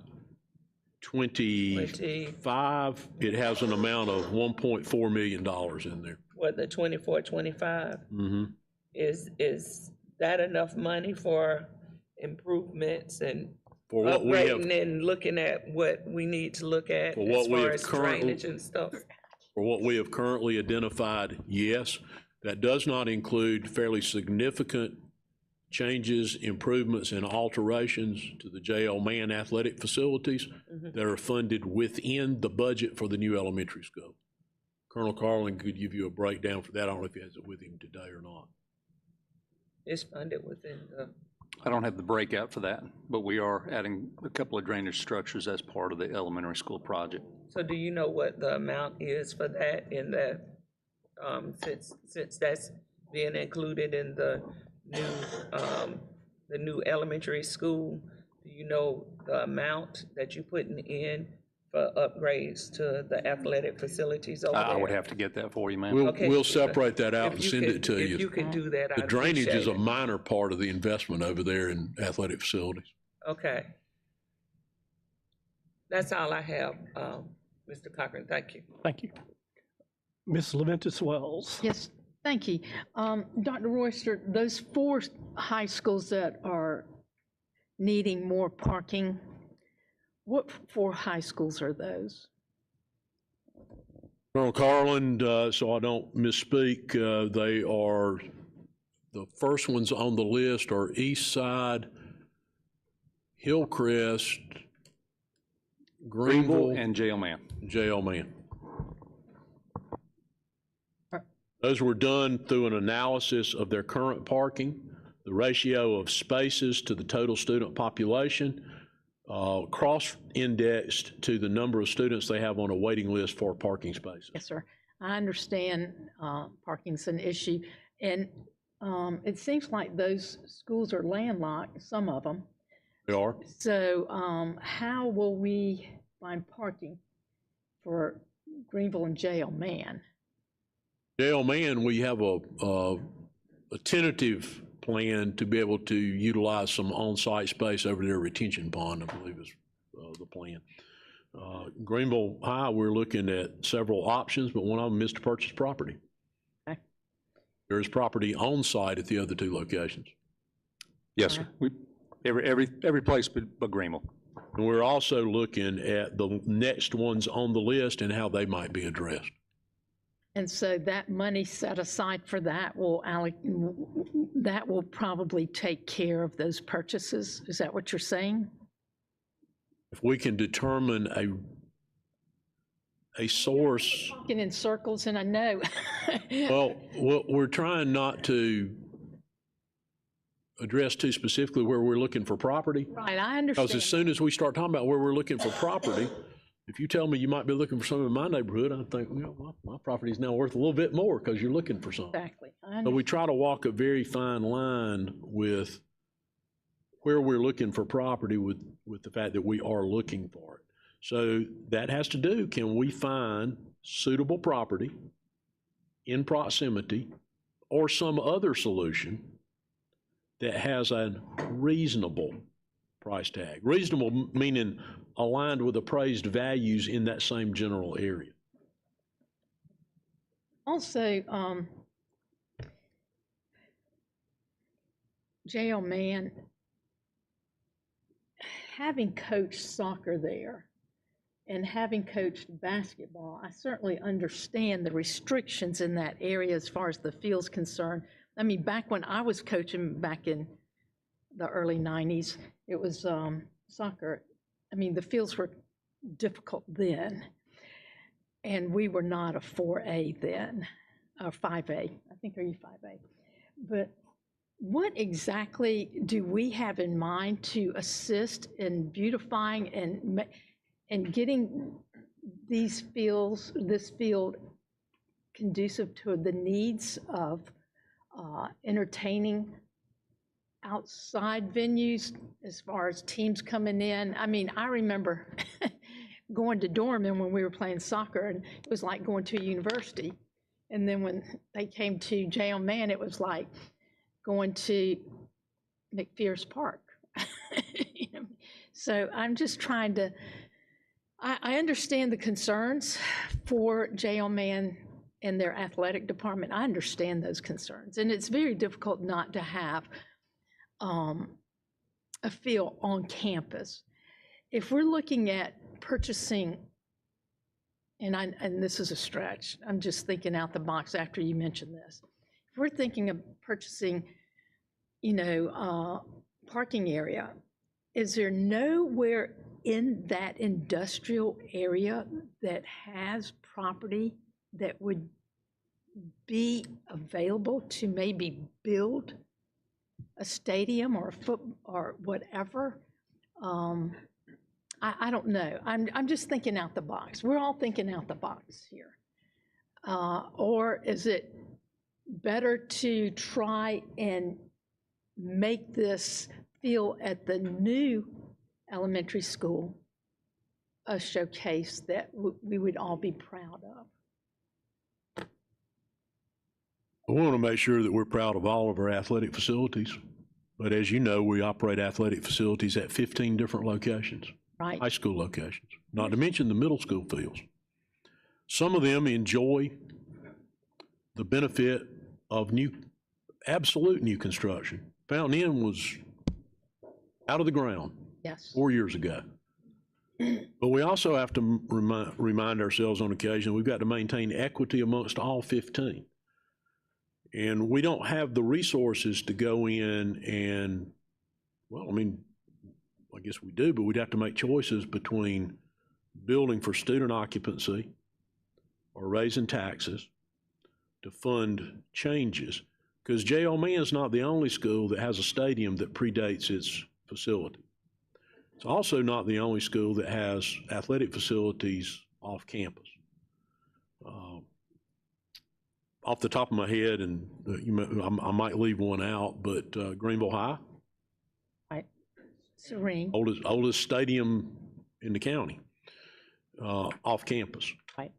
[SPEAKER 6] 25, it has an amount of $1.4 million in there.
[SPEAKER 17] What, the 24, 25?
[SPEAKER 6] Mm-hmm.
[SPEAKER 17] Is that enough money for improvements and
[SPEAKER 6] For what we have,
[SPEAKER 17] upgrading and looking at what we need to look at
[SPEAKER 6] For what
[SPEAKER 17] as
[SPEAKER 6] we
[SPEAKER 17] far
[SPEAKER 6] have
[SPEAKER 17] as
[SPEAKER 6] currently-
[SPEAKER 17] drainage and stuff?
[SPEAKER 6] for what we have currently identified, yes. That does not include fairly significant changes, improvements, and alterations to the J.L. Mann athletic facilities that are funded within the budget for the new elementary school. Colonel Carlin could give you a breakdown for that. I don't know if he has it with him today or not.
[SPEAKER 17] It's funded within the,
[SPEAKER 19] I don't have the breakout for that, but we are adding a couple of drainage structures as part of the elementary school project.
[SPEAKER 17] so do you know what the amount is for that in the, since that's being included in the new elementary school? Do you know the amount that you're putting in for upgrades to the athletic facilities over there?
[SPEAKER 19] I would have to get that for you, ma'am.
[SPEAKER 17] Okay.
[SPEAKER 6] We'll separate that out
[SPEAKER 17] If
[SPEAKER 6] and
[SPEAKER 17] you
[SPEAKER 6] send
[SPEAKER 17] could-
[SPEAKER 6] it to you.
[SPEAKER 17] If you could do that,
[SPEAKER 6] The
[SPEAKER 17] I'd
[SPEAKER 6] drainage is
[SPEAKER 17] appreciate
[SPEAKER 6] a
[SPEAKER 17] it.
[SPEAKER 6] minor part of the investment over there in athletic facilities.
[SPEAKER 17] Okay. That's all I have, Mr. Cochran, thank you.
[SPEAKER 8] Thank you. Ms. Leventis Wells.
[SPEAKER 2] Yes, thank you. Dr. Royster, those 4 high schools that are needing more parking, what 4 high schools are those?
[SPEAKER 6] Colonel Carlin, so I don't misspeak, they are, the first ones on the list are East Side, Hillcrest, Greenville,
[SPEAKER 19] And J.L. Mann.
[SPEAKER 6] J.L. Mann. Those were done through an analysis of their current parking, the ratio of spaces to the total student population, cross-indexed to the number of students they have on a waiting list for parking spaces.
[SPEAKER 2] Yes, sir. I understand parking's an issue, and it seems like those schools are landlocked, some of them.
[SPEAKER 6] They are.
[SPEAKER 2] So how will we find parking for Greenville and J.L. Mann?
[SPEAKER 6] J.L. Mann, we have a tentative plan to be able to utilize some on-site space over their retention pond, I believe is the plan. Greenville High, we're looking at several options, but one of them is to purchase property.
[SPEAKER 2] Okay.
[SPEAKER 6] There is property on site at the other 2 locations.
[SPEAKER 19] Yes, sir. Every place but Greenville.
[SPEAKER 6] And we're also looking at the next ones on the list and how they might be addressed.
[SPEAKER 2] And so that money set aside for that will probably take care of those purchases? Is that what you're saying?
[SPEAKER 6] If we can determine a source,
[SPEAKER 2] Talking in circles, and I know.
[SPEAKER 6] well, we're trying not to address too specifically where we're looking for property.
[SPEAKER 2] Right, I understand.
[SPEAKER 6] Because as soon as we start talking about where we're looking for property, if you tell me you might be looking for some in my neighborhood, I think, well, my property is now worth a little bit more because you're looking for something.
[SPEAKER 2] Exactly.
[SPEAKER 6] So we try to walk a very fine line with where we're looking for property with the fact that we are looking for it. So that has to do, can we find suitable property in proximity or some other solution that has a reasonable price tag? Reasonable meaning aligned with appraised values in that same general area.
[SPEAKER 2] Also, J.L. Mann, having coached soccer there and having coached basketball, I certainly understand the restrictions in that area as far as the field's concerned. I mean, back when I was coaching back in the early 90s, it was soccer. I mean, the fields were difficult then. And we were not a 4A then, or 5A. I think, are you 5A? But what exactly do we have in mind to assist in beautifying and getting this field conducive to the needs of entertaining outside venues as far as teams coming in? I mean, I remember going to Dorman when we were playing soccer, and it was like going to a university. And then when they came to J.L. Mann, it was like going to McPherson Park. You know? So I'm just trying to, I understand the concerns for J.L. Mann and their athletic department. I understand those concerns. And it's very difficult not to have a field on campus. If we're looking at purchasing, and this is a stretch, I'm just thinking out the box after you mentioned this. If we're thinking of purchasing, parking area, is there nowhere in that industrial area that has property that would be available to maybe build a stadium or or whatever? I don't know. I'm just thinking out the box. We're all thinking out the box here. Or is it better to try and make this feel at the new elementary school a showcase that we would all be proud of?
[SPEAKER 6] I want to make sure that we're proud of all of our athletic facilities. But as you know, we operate athletic facilities at 15 different locations.
[SPEAKER 2] Right.
[SPEAKER 6] High school locations, not to mention the middle school fields. Some of them enjoy the benefit of absolute new construction. Fountain Inn was out of the ground
[SPEAKER 2] Yes.
[SPEAKER 6] 4 years ago. But we also have to remind ourselves on occasion, we've got to maintain equity amongst all 15. And we don't have the resources to go in and, well, I guess we do, but we'd have to make choices between building for student occupancy or raising taxes to fund changes. Because J.L. Mann is not the only school that has a stadium that predates its facility. It's also not the only school that has athletic facilities off campus. Off the top of my head, and I might leave one out, but Greenville High,
[SPEAKER 2] Serene.
[SPEAKER 6] oldest stadium in the county, off campus.
[SPEAKER 2] Right.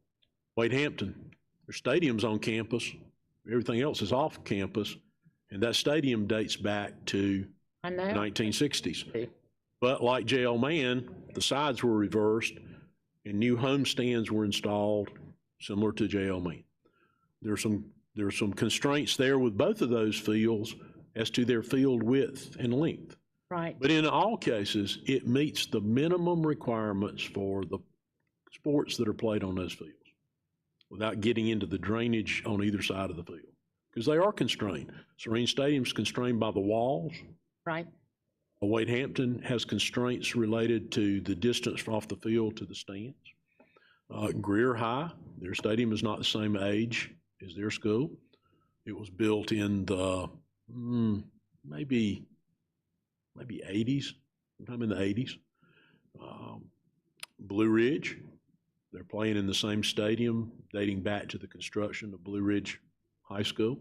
[SPEAKER 6] Wade Hampton, their stadium's on campus, everything else is off campus, and that stadium dates back to the 1960s. But like J.L. Mann, the sides were reversed and new home stands were installed, similar to J.L. Mann. There are some constraints there with both of those fields as to their field width and length.
[SPEAKER 2] Right.
[SPEAKER 6] But in all cases, it meets the minimum requirements for the sports that are played on those fields without getting into the drainage on either side of the field, because they are constrained. Serene Stadium's constrained by the walls.
[SPEAKER 2] Right.
[SPEAKER 6] Wade Hampton has constraints related to the distance off the field to the stands. Greer High, their stadium is not the same age as their school. It was built in the maybe 80s, sometime in the 80s. Blue Ridge, they're playing in the same stadium dating back to the construction of Blue Ridge High School.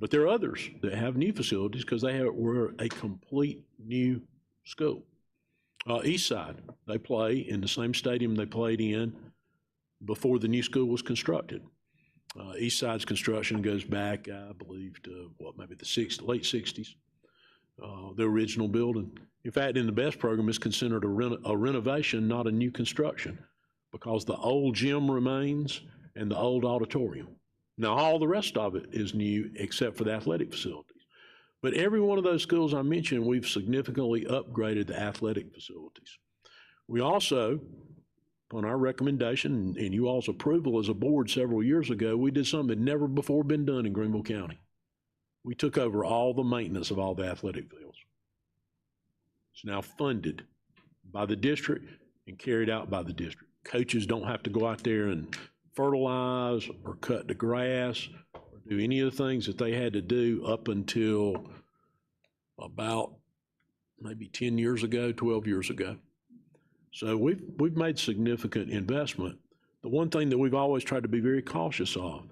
[SPEAKER 6] But there are others that have new facilities because were a complete new school. Eastside, they play in the same stadium they played in before the new school was constructed. Eastside's construction goes back, I believe, to maybe the late 60s, the original building. In fact, in the BEST program, it's considered a renovation, not a new construction, because the old gym remains and the old auditorium. Now, all the rest of it is new except for the athletic facilities. But every one of those schools I mentioned, we've significantly upgraded the athletic facilities. We also, upon our recommendation and you all's approval as a board several years ago, we did something that never before been done in Greenville County. We took over all the maintenance of all the athletic fields. It's now funded by the district, and carried out by the district. Coaches don't have to go out there and fertilize or cut the grass or do any of the things that they had to do up until about maybe 10 years ago, 12 years ago. So we've made significant investment. The one thing that we've always tried to be very cautious of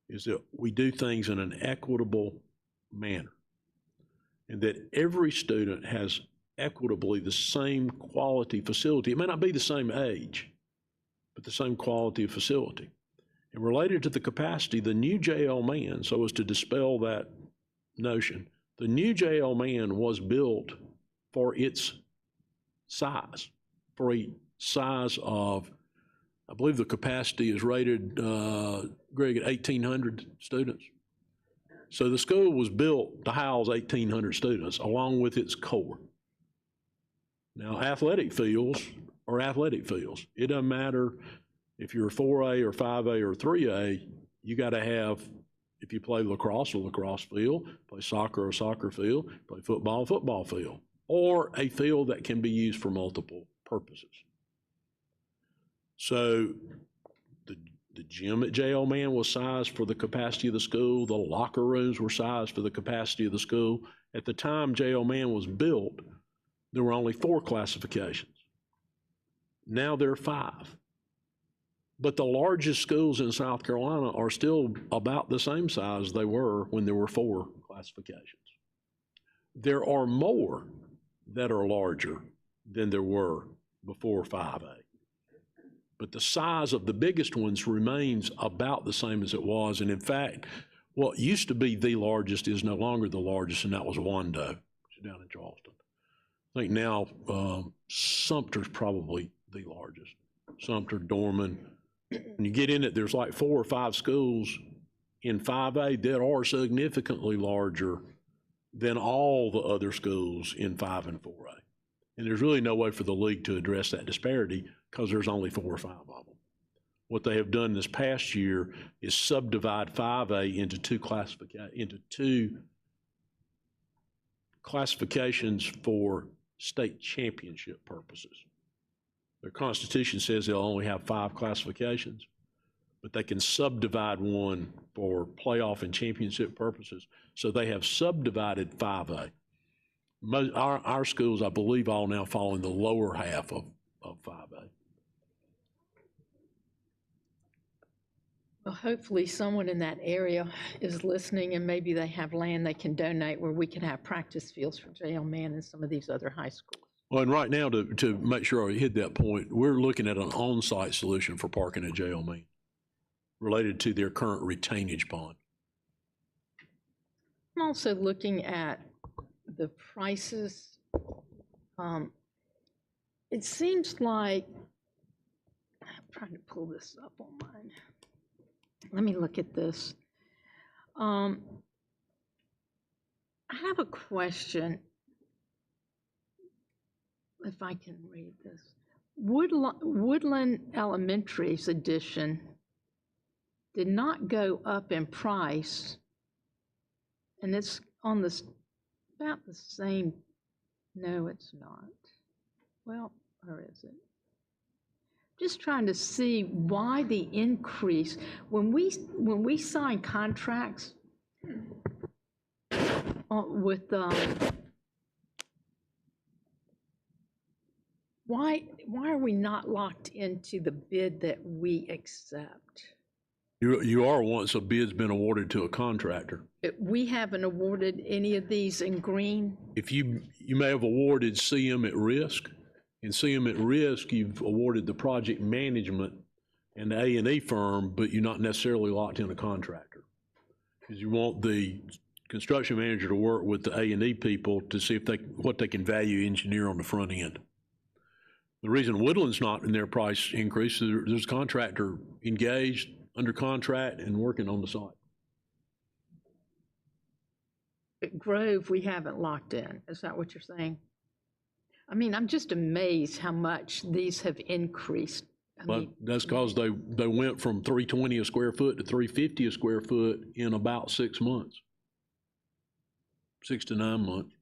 [SPEAKER 6] is that we do things in an equitable manner, and that every student has equitably the same quality facility. It may not be the same age, but the same quality of facility. And related to the capacity, the new JL Mann, so as to dispel that notion, the new JL Mann was built for its size, for a size of, I believe the capacity is rated, Greg, at 1,800 students. So the school was built to house 1,800 students along with its core. Now, athletic fields are athletic fields. It doesn't matter if you're 4A or 5A or 3A, you got to have, if you play lacrosse, a lacrosse field, play soccer, a soccer field, play football, a football field, or a field that can be used for multiple purposes. So the gym at JL Mann was sized for the capacity of the school. The locker rooms were sized for the capacity of the school. At the time JL Mann was built, there were only 4 classifications. Now there are 5. But the largest schools in South Carolina are still about the same size they were when there were 4 classifications. There are more that are larger than there were before 5A. But the size of the biggest ones remains about the same as it was. And in fact, what used to be the largest is no longer the largest, and that was Wando, which is down in Charleston. I think now Sumter's probably the largest. Sumter, Dorman. When you get in it, there's like 4 or 5 schools in 5A that are significantly larger than all the other schools in 5 and 4A. And there's really no way for the league to address that disparity because there's only 4 or 5 of them. What they have done this past year is subdivide 5A into two classifications for state championship purposes. Their constitution says they'll only have 5 classifications, but they can subdivide one for playoff and championship purposes. So they have subdivided 5A. Our schools, I believe, all now fall in the lower half of 5A.
[SPEAKER 2] Well, hopefully someone in that area is listening, and maybe they have land they can donate where we can have practice fields for JL Mann and some of these other high schools.
[SPEAKER 6] Well, and right now, to make sure I hit that point, we're looking at an on-site solution for parking at JL Mann related to their current retainage pond.
[SPEAKER 2] I'm also looking at the prices. It seems like, I'm trying to pull this up on mine. Let me look at this. I have a question, if I can read this. Woodland Elementary's edition did not go up in price, and it's on this about the same. No, it's not. Well, or is it? Just trying to see why the increase. When we sign contracts with why are we not locked into the bid that we accept?
[SPEAKER 6] You are once a bid's been awarded to a contractor.
[SPEAKER 2] We haven't awarded any of these in green.
[SPEAKER 6] If you may have awarded CM at risk. In CM at risk, you've awarded the project management and the A&E firm, but you're not necessarily locked in a contractor. Because you want the construction manager to work with the A&E people to see if what they can value engineer on the front end. The reason Woodland's not in their price increase is there's a contractor engaged, under contract, and working on the site.
[SPEAKER 2] At Grove, we haven't locked in. Is that what you're saying? I mean, I'm just amazed how much these have increased.
[SPEAKER 6] But that's because they went from $320 a square foot to $350 a square foot in about 6 months, 6 to 9 months.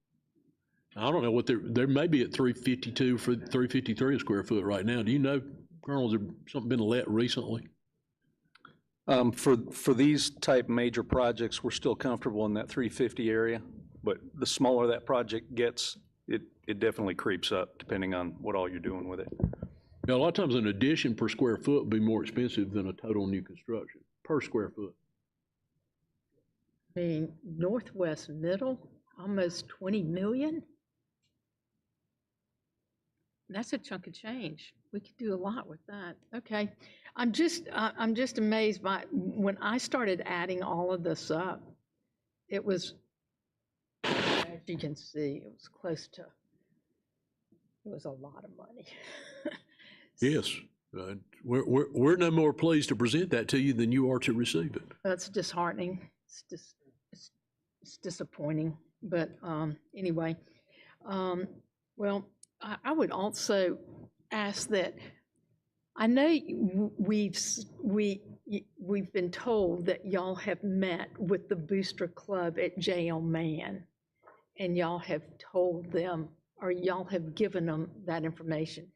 [SPEAKER 6] I don't know what they're maybe at 352 for 353 a square foot right now. Do you know, Colonel, has there something been let recently?
[SPEAKER 19] For these type major projects, we're still comfortable in that 350 area, but the smaller that project gets, it definitely creeps up depending on what all you're doing with it.
[SPEAKER 6] Yeah, a lot of times an addition per square foot would be more expensive than a total new construction, per square foot.
[SPEAKER 2] I mean, Northwest Middle, almost 20 million? That's a chunk of change. We could do a lot with that. Okay. I'm just amazed by, when I started adding all of this up, it was, as you can see, it was close to, it was a lot of money.
[SPEAKER 6] Yes. We're no more pleased to present that to you than you are to receive it.
[SPEAKER 2] That's disheartening. It's disappointing. But anyway, well, I would also ask that, I know we've been told that y'all have met with the Booster Club at J.L. Mann, and y'all have told them, or y'all have given them that information.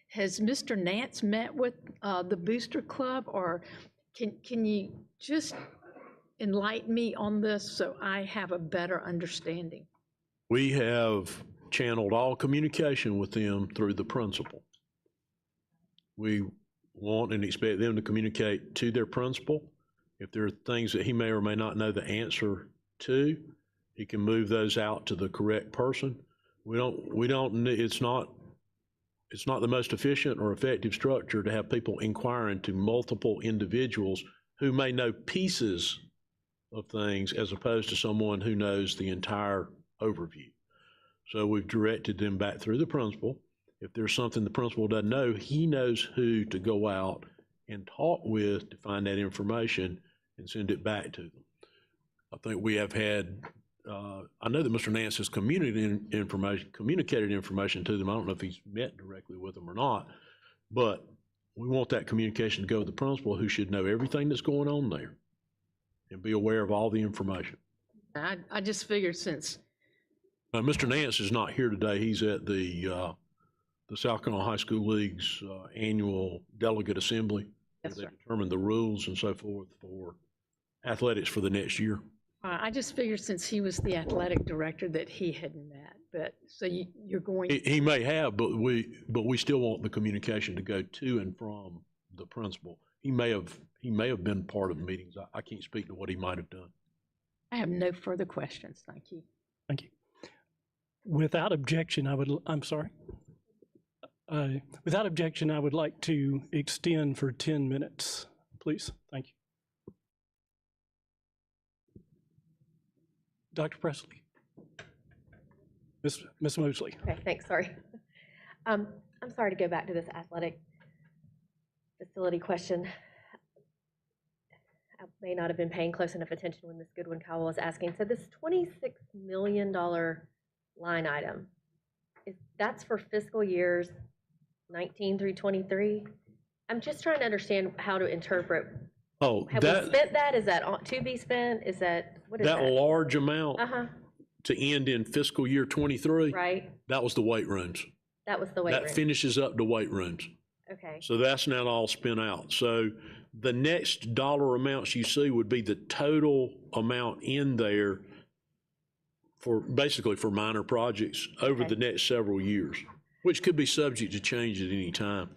[SPEAKER 2] Has Mr. Nance met with the Booster Club, or can you just enlighten me on this so I have a better understanding?
[SPEAKER 6] We have channeled all communication with them through the principal. We want and expect them to communicate to their principal. If there are things that he may or may not know the answer to, he can move those out to the correct person. It's not the most efficient or effective structure to have people inquiring to multiple individuals who may know pieces of things as opposed to someone who knows the entire overview. So we've directed them back through the principal. If there's something the principal doesn't know, he knows who to go out and talk with to find that information and send it back to them. I think we have had, I know that Mr. Nance has communicated information to them. I don't know if he's met directly with them or not, but we want that communication to go to the principal, who should know everything that's going on there and be aware of all the information.
[SPEAKER 2] I just figured since.
[SPEAKER 6] Mr. Nance is not here today. He's at the South Carolina High School League's annual delegate assembly.
[SPEAKER 2] Yes,
[SPEAKER 6] where
[SPEAKER 2] sir.
[SPEAKER 6] they determine the rules and so forth for athletics for the next year.
[SPEAKER 2] I just figured since he was the athletic director that he had met, but, so you're going.
[SPEAKER 6] He may have, but we still want the communication to go to and from the principal. He may have been part of the meetings. I can't speak to what he might have done.
[SPEAKER 2] I have no further questions. Thank you.
[SPEAKER 8] Thank you. Without objection, I'm sorry. Without objection, I would like to extend for 10 minutes, please. Thank you. Dr. Presley. Ms. Mosley.
[SPEAKER 15] Okay, thanks, sorry. I'm sorry to go back to this athletic facility question. I may not have been paying close enough attention when Ms. Goodwin-Cowell was asking. So this $26 million line item, that's for fiscal years 19 through 23? I'm just trying to understand how to interpret.
[SPEAKER 6] Oh,
[SPEAKER 15] Have we spent that? Is that to be spent? Is that, what is that?
[SPEAKER 6] That large amount
[SPEAKER 15] Uh-huh,
[SPEAKER 6] to end in fiscal year 23,
[SPEAKER 15] right?
[SPEAKER 6] that was the weight rooms.
[SPEAKER 15] That was the weight
[SPEAKER 6] That
[SPEAKER 15] room.
[SPEAKER 6] finishes up the weight rooms.
[SPEAKER 15] Okay,
[SPEAKER 6] So that's not all spent out. So the next dollar amounts you see would be the total amount in there for, basically for minor projects over the next several years, which could be subject to change at any time.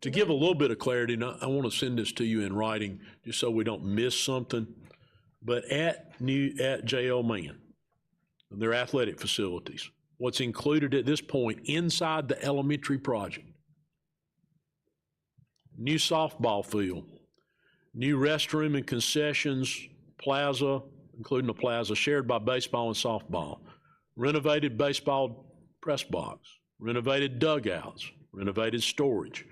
[SPEAKER 6] To give a little bit of clarity, and I want to send this to you in writing just so we don't miss something, but at J.L. Mann, their athletic facilities, what's included at this point inside the elementary project: new softball field, new restroom and concessions plaza, including a plaza shared by baseball and softball, renovated baseball press box, renovated dugouts, renovated storage,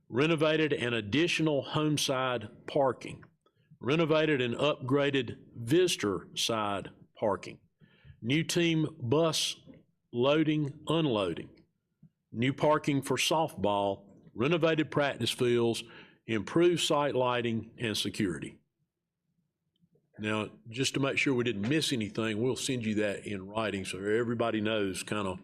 [SPEAKER 6] renovated and additional home-side parking, renovated and upgraded visitor side parking, new team bus loading, unloading, new parking for softball, renovated practice fields, improved site lighting and security. Now, just to make sure we didn't miss anything, we'll send you that in writing so everybody knows kind of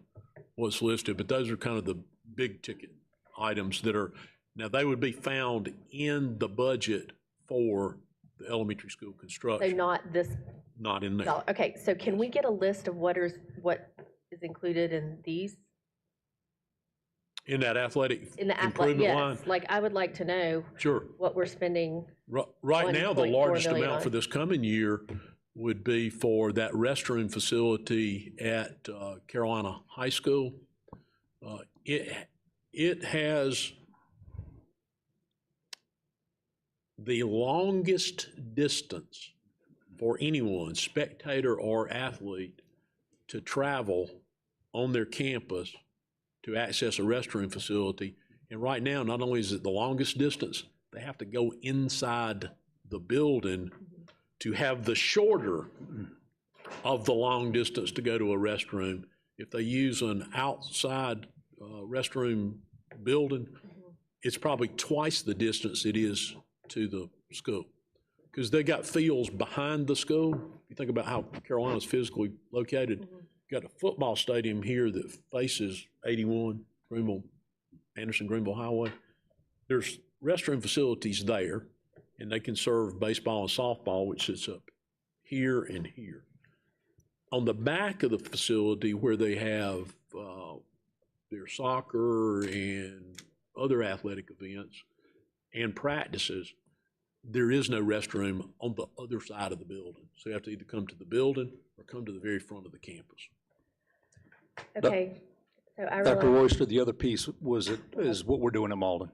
[SPEAKER 6] what's listed, but those are kind of the big ticket items that are, now they would be found in the budget for the elementary school
[SPEAKER 15] So
[SPEAKER 6] construction,
[SPEAKER 15] not this,
[SPEAKER 6] not in there.
[SPEAKER 15] dollar. Okay, so can we get a list of what is included in these?
[SPEAKER 6] In that athletic
[SPEAKER 15] In the athletic,
[SPEAKER 6] improvement line?
[SPEAKER 15] yes, like I would like to know
[SPEAKER 6] Sure.
[SPEAKER 15] what we're spending.
[SPEAKER 6] Right now, the
[SPEAKER 15] 1.4
[SPEAKER 6] largest
[SPEAKER 15] million
[SPEAKER 6] amount
[SPEAKER 15] on.
[SPEAKER 6] for this coming year would be for that restroom facility at Carolina High School. It has the longest distance for anyone, spectator or athlete, to travel on their campus to access a restroom facility. And right now, not only is it the longest distance, they have to go inside the building to have the shorter of the long distance to go to a restroom. If they use an outside restroom building, it's probably twice the distance it is to the school. Because they got fields behind the school. You think about how Carolina's physically located. Got a football stadium here that faces 81 Anderson-Greenville Highway. There's restroom facilities there, and they can serve baseball and softball, which sits up here and here. On the back of the facility where they have their soccer and other athletic events and practices, there is no restroom on the other side of the building. So you have to either come to the building or come to the very front of the campus.
[SPEAKER 15] Okay, so I
[SPEAKER 19] Dr.
[SPEAKER 15] realize,
[SPEAKER 19] Royster, the other piece is what we're doing in Malden.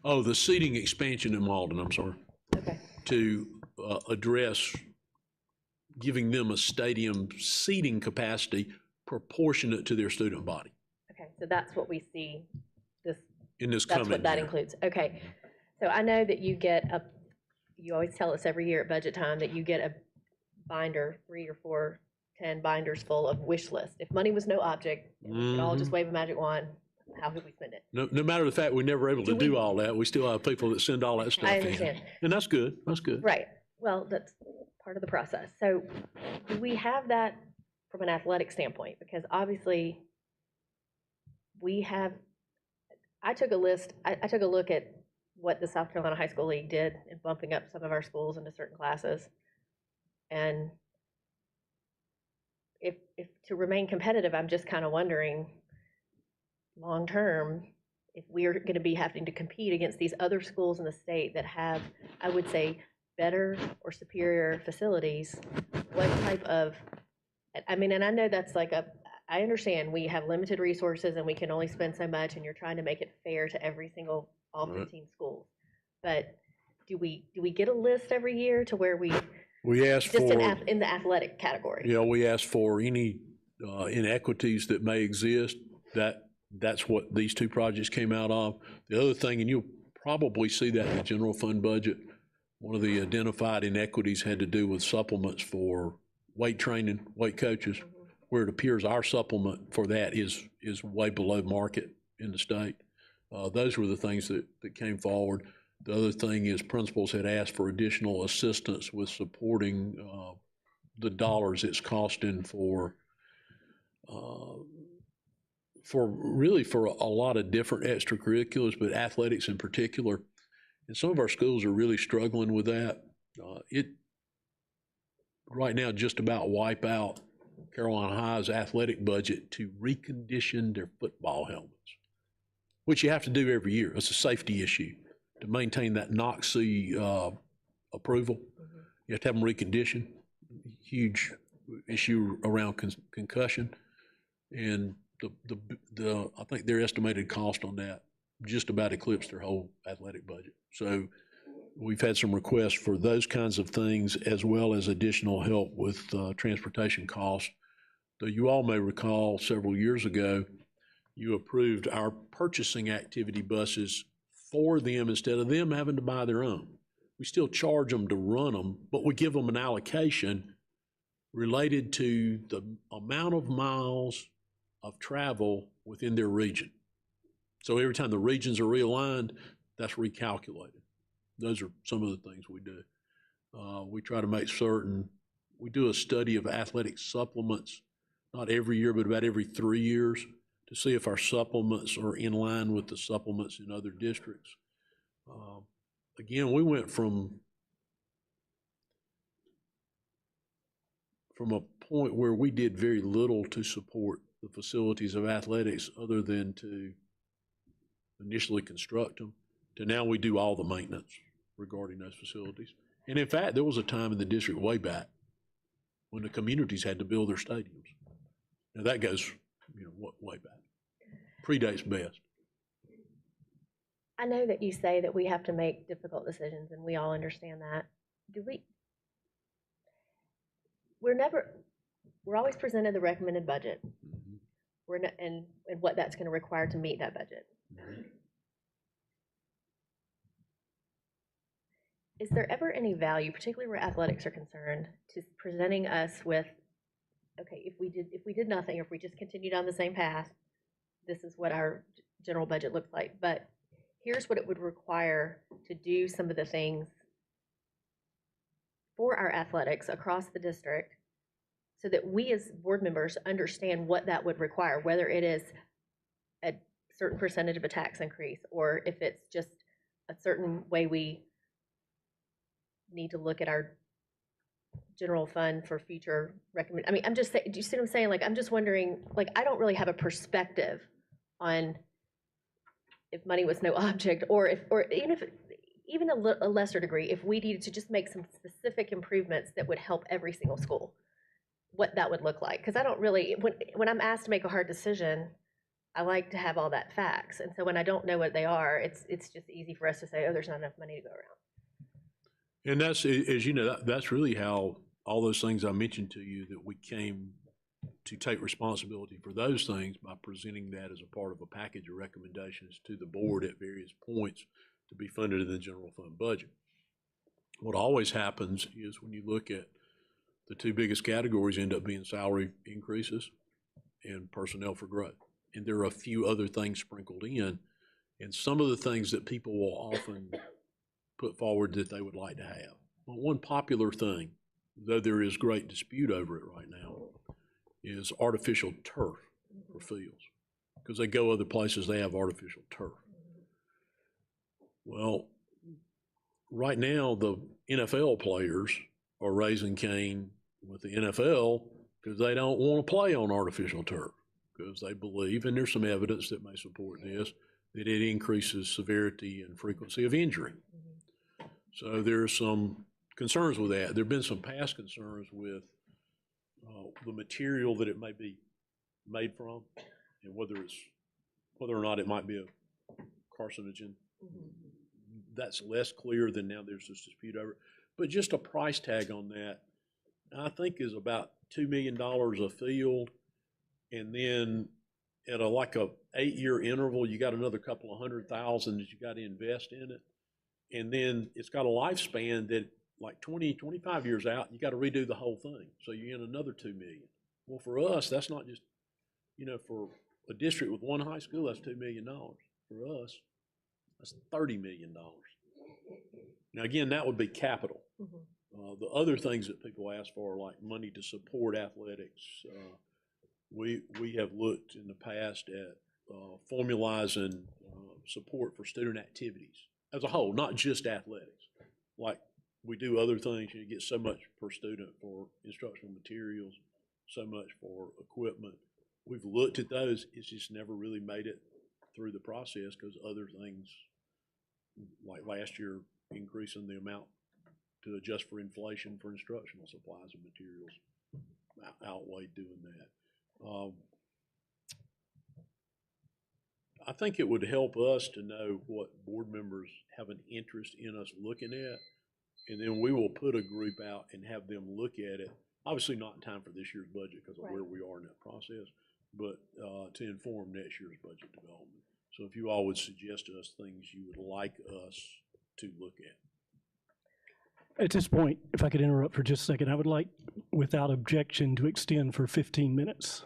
[SPEAKER 6] Oh, the seating expansion in Malden, I'm sorry.
[SPEAKER 15] Okay.
[SPEAKER 6] To address giving them a stadium seating capacity proportionate to their student body
[SPEAKER 15] okay, so that's what we see this,
[SPEAKER 6] in this
[SPEAKER 15] that's
[SPEAKER 6] coming
[SPEAKER 15] what that
[SPEAKER 6] year.
[SPEAKER 15] includes. Okay, so I know that you get you always tell us every year at budget time that you get a binder, 3 or 4, 10 binders full of wish list. If money was no object, and we could all just wave a magic wand, how could we spend it?
[SPEAKER 6] No matter the fact we're never able to do all that, we still have people that send all that stuff
[SPEAKER 15] I
[SPEAKER 6] in.
[SPEAKER 15] understand.
[SPEAKER 6] And that's good, that's good.
[SPEAKER 15] Right, well, that's part of the process. So do we have that from an athletic standpoint? Because obviously, we have, I took a look at what the South Carolina High School League did in bumping up some of our schools into certain classes. And if to remain competitive, I'm just kind of wondering, long-term, if we're going to be having to compete against these other schools in the state that have, I would say, better or superior facilities, what type of, I mean, and I know that's like I understand we have limited resources and we can only spend so much, and you're trying to make it fair to all 15 schools. But do we get a list every year to where we
[SPEAKER 6] ask
[SPEAKER 15] just
[SPEAKER 6] for,
[SPEAKER 15] in the athletic category?
[SPEAKER 6] you know, we ask for any inequities that may exist. That's what these two projects came out of. The other thing, and you'll probably see that in the general fund budget, one of the identified inequities had to do with supplements for weight training, weight coaches, where it appears our supplement for that is way below market in the state. Those were the things that came forward. The other thing is principals had asked for additional assistance with supporting the dollars it's costing for a lot of different extracurriculars, but athletics in particular. And some of our schools are really struggling with that. It right now just about wipe out Carolina High's athletic budget to recondition their football helmets, which you have to do every year. It's a safety issue to maintain that NOC approval. You have to have them reconditioned. Huge issue around concussion, and I think their estimated cost on that just about eclipsed their whole athletic budget. So we've had some requests for those kinds of things, as well as additional help with transportation costs. Though you all may recall several years ago, you approved our purchasing activity buses for them instead of them having to buy their own. We still charge them to run them, but we give them an allocation related to the amount of miles of travel within their region. So every time the regions are realigned, that's recalculated. Those are some of the things we do. We try to make certain, we do a study of athletic supplements, not every year, but about every 3 years, to see if our supplements are in line with the supplements in other districts. Again, we went from a point where we did very little to support the facilities of athletics other than to initially construct them, to now we do all the maintenance regarding those facilities. And in fact, there was a time in the district way back when the communities had to build their stadiums. Now that goes, way back. Predates best.
[SPEAKER 15] I know that you say that we have to make difficult decisions, and we all understand that. We're always presented the recommended budget. And what that's going to require to meet that budget. Is there ever any value, particularly where athletics are concerned, to presenting us with, okay, if we did nothing, or if we just continued on the same path, this is what our general budget looks like, but here's what it would require to do some of the things for our athletics across the district, so that we as board members understand what that would require, whether it is a certain percentage of a tax increase, or if it's just a certain way we need to look at our general fund for future recommend. I mean, I'm just saying, do you see what I'm saying? Like, I'm just wondering, like, I don't really have a perspective on if money was no object, or even a lesser degree, if we needed to just make some specific improvements that would help every single school, what that would look like. Because I don't really, when I'm asked to make a hard decision, I like to have all that facts. And so when I don't know what they are, it's just easy for us to say, oh, there's not enough money to go around.
[SPEAKER 6] And that's, as you know, that's really how all those things I mentioned to you, that we came to take responsibility for those things by presenting that as a part of a package of recommendations to the board at various points to be funded in the general fund budget. What always happens is when you look at the two biggest categories, end up being salary increases and personnel for growth. And there are a few other things sprinkled in, and some of the things that people will often put forward that they would like to have. Well, one popular thing, though there is great dispute over it right now, is artificial turf for fields. Because they go other places, they have artificial turf. Well, right now, the NFL players are raising Cain with the NFL because they don't want to play on artificial turf, because they believe, and there's some evidence that may support this, that it increases severity and frequency of injury. So there's some concerns with that. There have been some past concerns with the material that it may be made from, and whether or not it might be a carcinogen. That's less clear than now. There's this dispute over it. But just a price tag on that, I think, is about $2 million a field, and then at a 8-year interval, you got another couple of $100,000 that you got to invest in it. And then it's got a lifespan that, like 20, 25 years out, you got to redo the whole thing. So you're in another $2 million. Well, for us, that's not just, for a district with one high school, that's $2 million. For us, that's $30 million. Now, again, that would be capital. The other things that people ask for, like money to support athletics, we have looked in the past at formalizing support for student activities as a whole, not just athletics. Like we do other things, you get so much per student for instructional materials, so much for equipment. We've looked at those, it's just never really made it through the process because other things, like last year, increasing the amount to adjust for inflation for instructional supplies and materials outweighed doing that. I think it would help us to know what board members have an interest in us looking at, and then we will put a group out and have them look at it. Obviously not in time for this year's budget because of where we are in that process, but to inform next year's budget development. So if you all would suggest to us things you would like us to look at.
[SPEAKER 8] At this point, if I could interrupt for just a second, I would like, without objection, to extend for 15 minutes.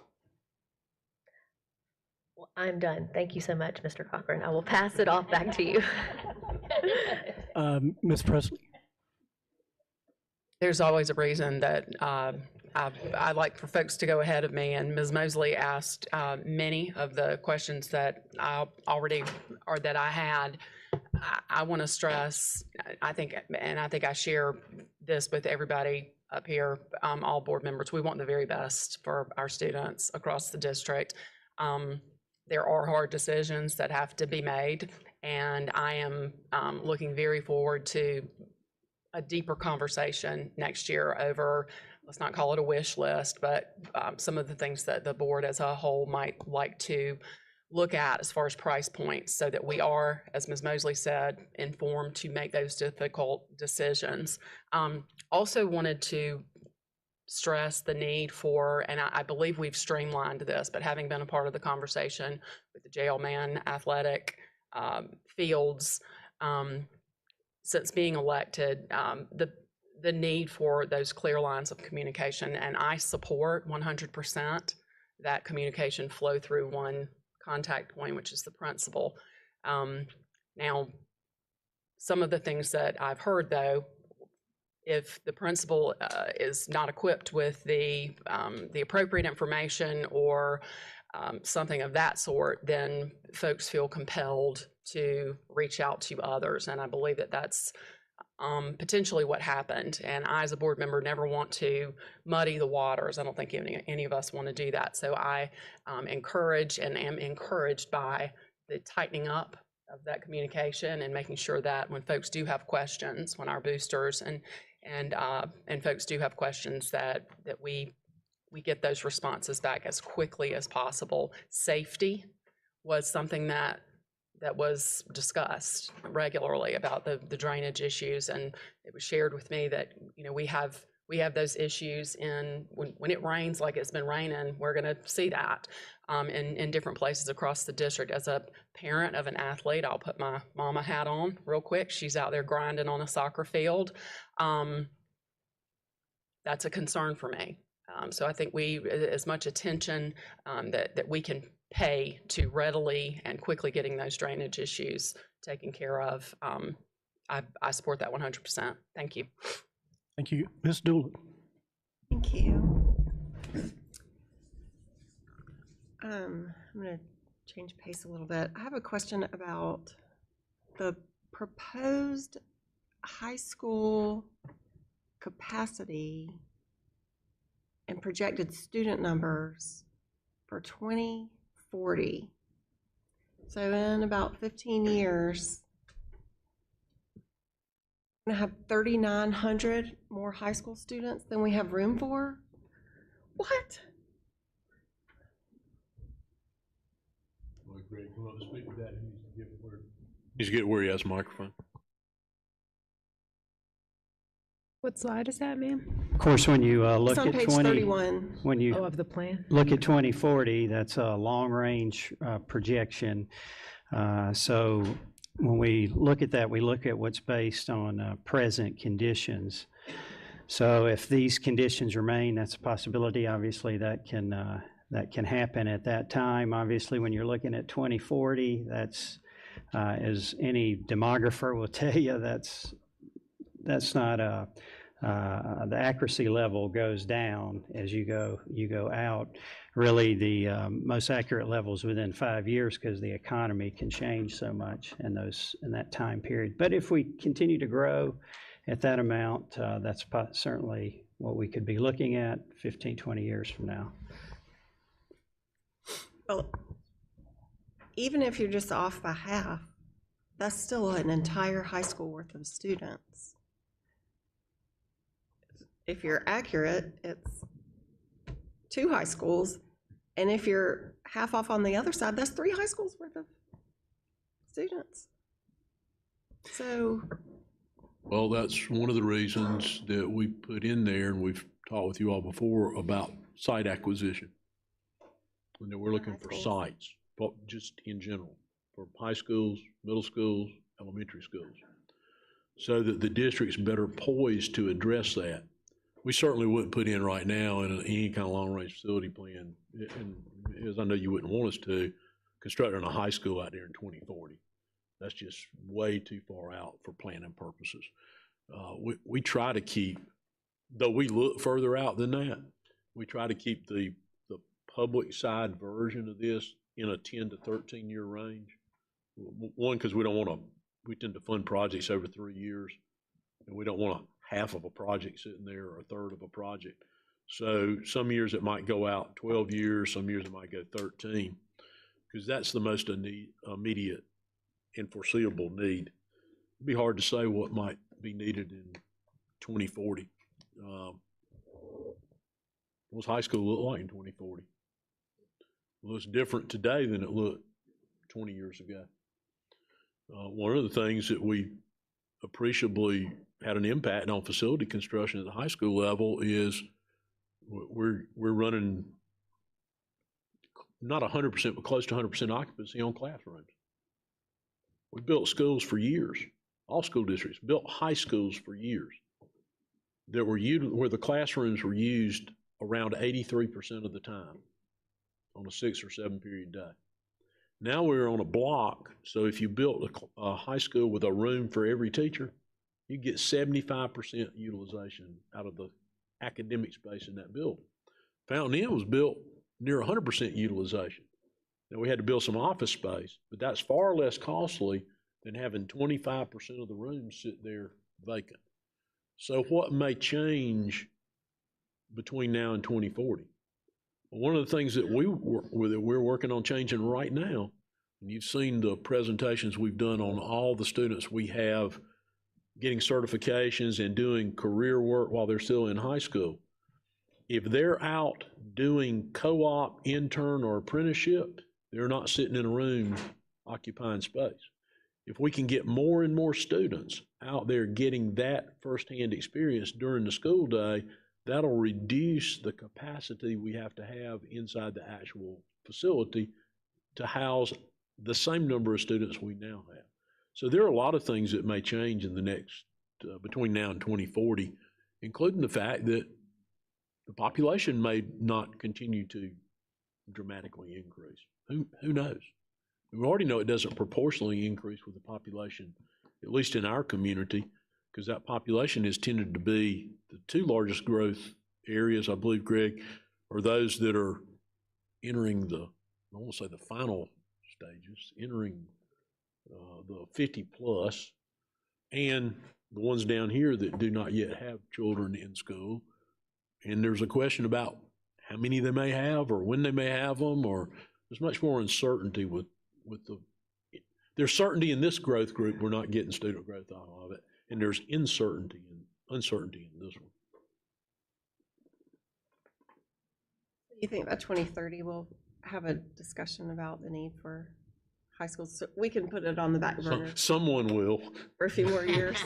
[SPEAKER 15] Well, I'm done. Thank you so much, Mr. Cochran. I will pass it off back to you.
[SPEAKER 8] Ms. Presley?
[SPEAKER 5] There's always a reason that I like for folks to go ahead of me, and Ms. Mosley asked many of the questions that I already, or that I had. I want to stress, I think I share this with everybody up here, all board members, we want the very best for our students across the district. There are hard decisions that have to be made, and I am looking very forward to a deeper conversation next year over, let's not call it a wish list, but some of the things that the board as a whole might like to look at as far as price points, so that we are, as Ms. Mosley said, informed to make those difficult decisions. Also wanted to stress the need for, and I believe we've streamlined this, but having been a part of the conversation with the JLMAN athletic fields, since being elected, the need for those clear lines of communication, and I support 100% that communication flow through one contact point, which is the principal. Now, some of the things that I've heard, though, if the principal is not equipped with the appropriate information or something of that sort, then folks feel compelled to reach out to others, and I believe that that's potentially what happened. And I, as a board member, never want to muddy the waters. I don't think any of us want to do that. So I encourage and am encouraged by the tightening up of that communication and making sure that when folks do have questions, when our boosters and folks do have questions, that we get those responses back as quickly as possible. Safety was something that was discussed regularly about the drainage issues, and it was shared with me that, you know, we have those issues when it rains like it's been raining. We're going to see that in different places across the district. As a parent of an athlete, I'll put my mama hat on real quick. She's out there grinding on a soccer field. That's a concern for me. So I think as much attention that we can pay to readily and quickly getting those drainage issues taken care of, I support that 100%. Thank you.
[SPEAKER 8] Thank you. Ms. Doolin.
[SPEAKER 9] Thank you. I'm going to change pace a little bit. I have a question about the proposed high school capacity and projected student numbers for 2040. So in about 15 years, we're gonna have 3,900 more high school students than we have room for? What?
[SPEAKER 6] Greg, you want to speak to that? He needs to get where he has a microphone.
[SPEAKER 20] What slide is that, ma'am?
[SPEAKER 21] Of course, when you look
[SPEAKER 9] It's on
[SPEAKER 21] at
[SPEAKER 9] page 31.
[SPEAKER 21] when you
[SPEAKER 20] of the plan.
[SPEAKER 21] look at 2040, that's a long-range projection. So when we look at that, we look at what's based on present conditions. So if these conditions remain, that's a possibility. Obviously, that can happen at that time. Obviously, when you're looking at 2040, that's as any demographer will tell you, that's not the accuracy level goes down as you go out. Really, the most accurate level is within 5 years, because the economy can change so much in that time period. But if we continue to grow at that amount, that's certainly what we could be looking at 15, 20 years from now.
[SPEAKER 9] Well, even if you're just off by half, that's still an entire high school worth of students. If you're accurate, it's 2 high schools, and if you're half off on the other side, that's 3 high schools worth of students. So.
[SPEAKER 6] Well, that's one of the reasons that we put in there, and we've talked with you all before about site acquisition. When we're looking for sites, but just in general, for high schools, middle schools, elementary schools, so that the district's better poised to address that. We certainly wouldn't put in right now in any kind of long-range facility plan, and as I know you wouldn't want us to, constructing a high school out there in 2040. That's just way too far out for planning purposes. We try to keep though we look further out than that, we try to keep the public side version of this in a 10 to 13 year range. One, because we don't want to, we tend to fund projects over 3 years, and we don't want half of a project sitting there or a third of a project. So some years it might go out 12 years, some years it might go 13, because that's the most immediate and foreseeable need. It'd be hard to say what might be needed in 2040. What's high school look like in 2040? Well, it's different today than it looked 20 years ago. One of the things that we appreciably had an impact on facility construction at the high school level is we're running not 100%, but close to 100% occupancy on classrooms. We built schools for years. All school districts built high schools for years that were where the classrooms were used around 83% of the time on a 6 or 7 period day. Now we're on a block, so if you built a high school with a room for every teacher, you get 75% utilization out of the academic space in that building. Fountain Inn was built near 100% utilization. Now we had to build some office space, but that's far less costly than having 25% of the rooms sit there vacant. So what may change between now and 2040? Well, one of the things that we're working on changing right now, and you've seen the presentations we've done on all the students we have getting certifications and doing career work while they're still in high school. If they're out doing co-op, intern, or apprenticeship, they're not sitting in a room occupying space. If we can get more and more students out there getting that firsthand experience during the school day, that'll reduce the capacity we have to have inside the actual facility to house the same number of students we now have. So there are a lot of things that may change in the next, between now and 2040, including the fact that the population may not continue to dramatically increase. Who knows? We already know it doesn't proportionally increase with the population, at least in our community, because that population has tended to be the two largest growth areas, I believe, Greg, are those that are entering the, I won't say the final stages, entering the 50 plus, and the ones down here that do not yet have children in school. And there's a question about how many they may have or when they may have them, or there's much more uncertainty with there's certainty in this growth group, we're not getting student growth out of it, and there's uncertainty in this one.
[SPEAKER 9] You think by 2030 we'll have a discussion about the need for high schools? So we can put it on the back burner
[SPEAKER 6] Someone will.
[SPEAKER 9] for a few more years.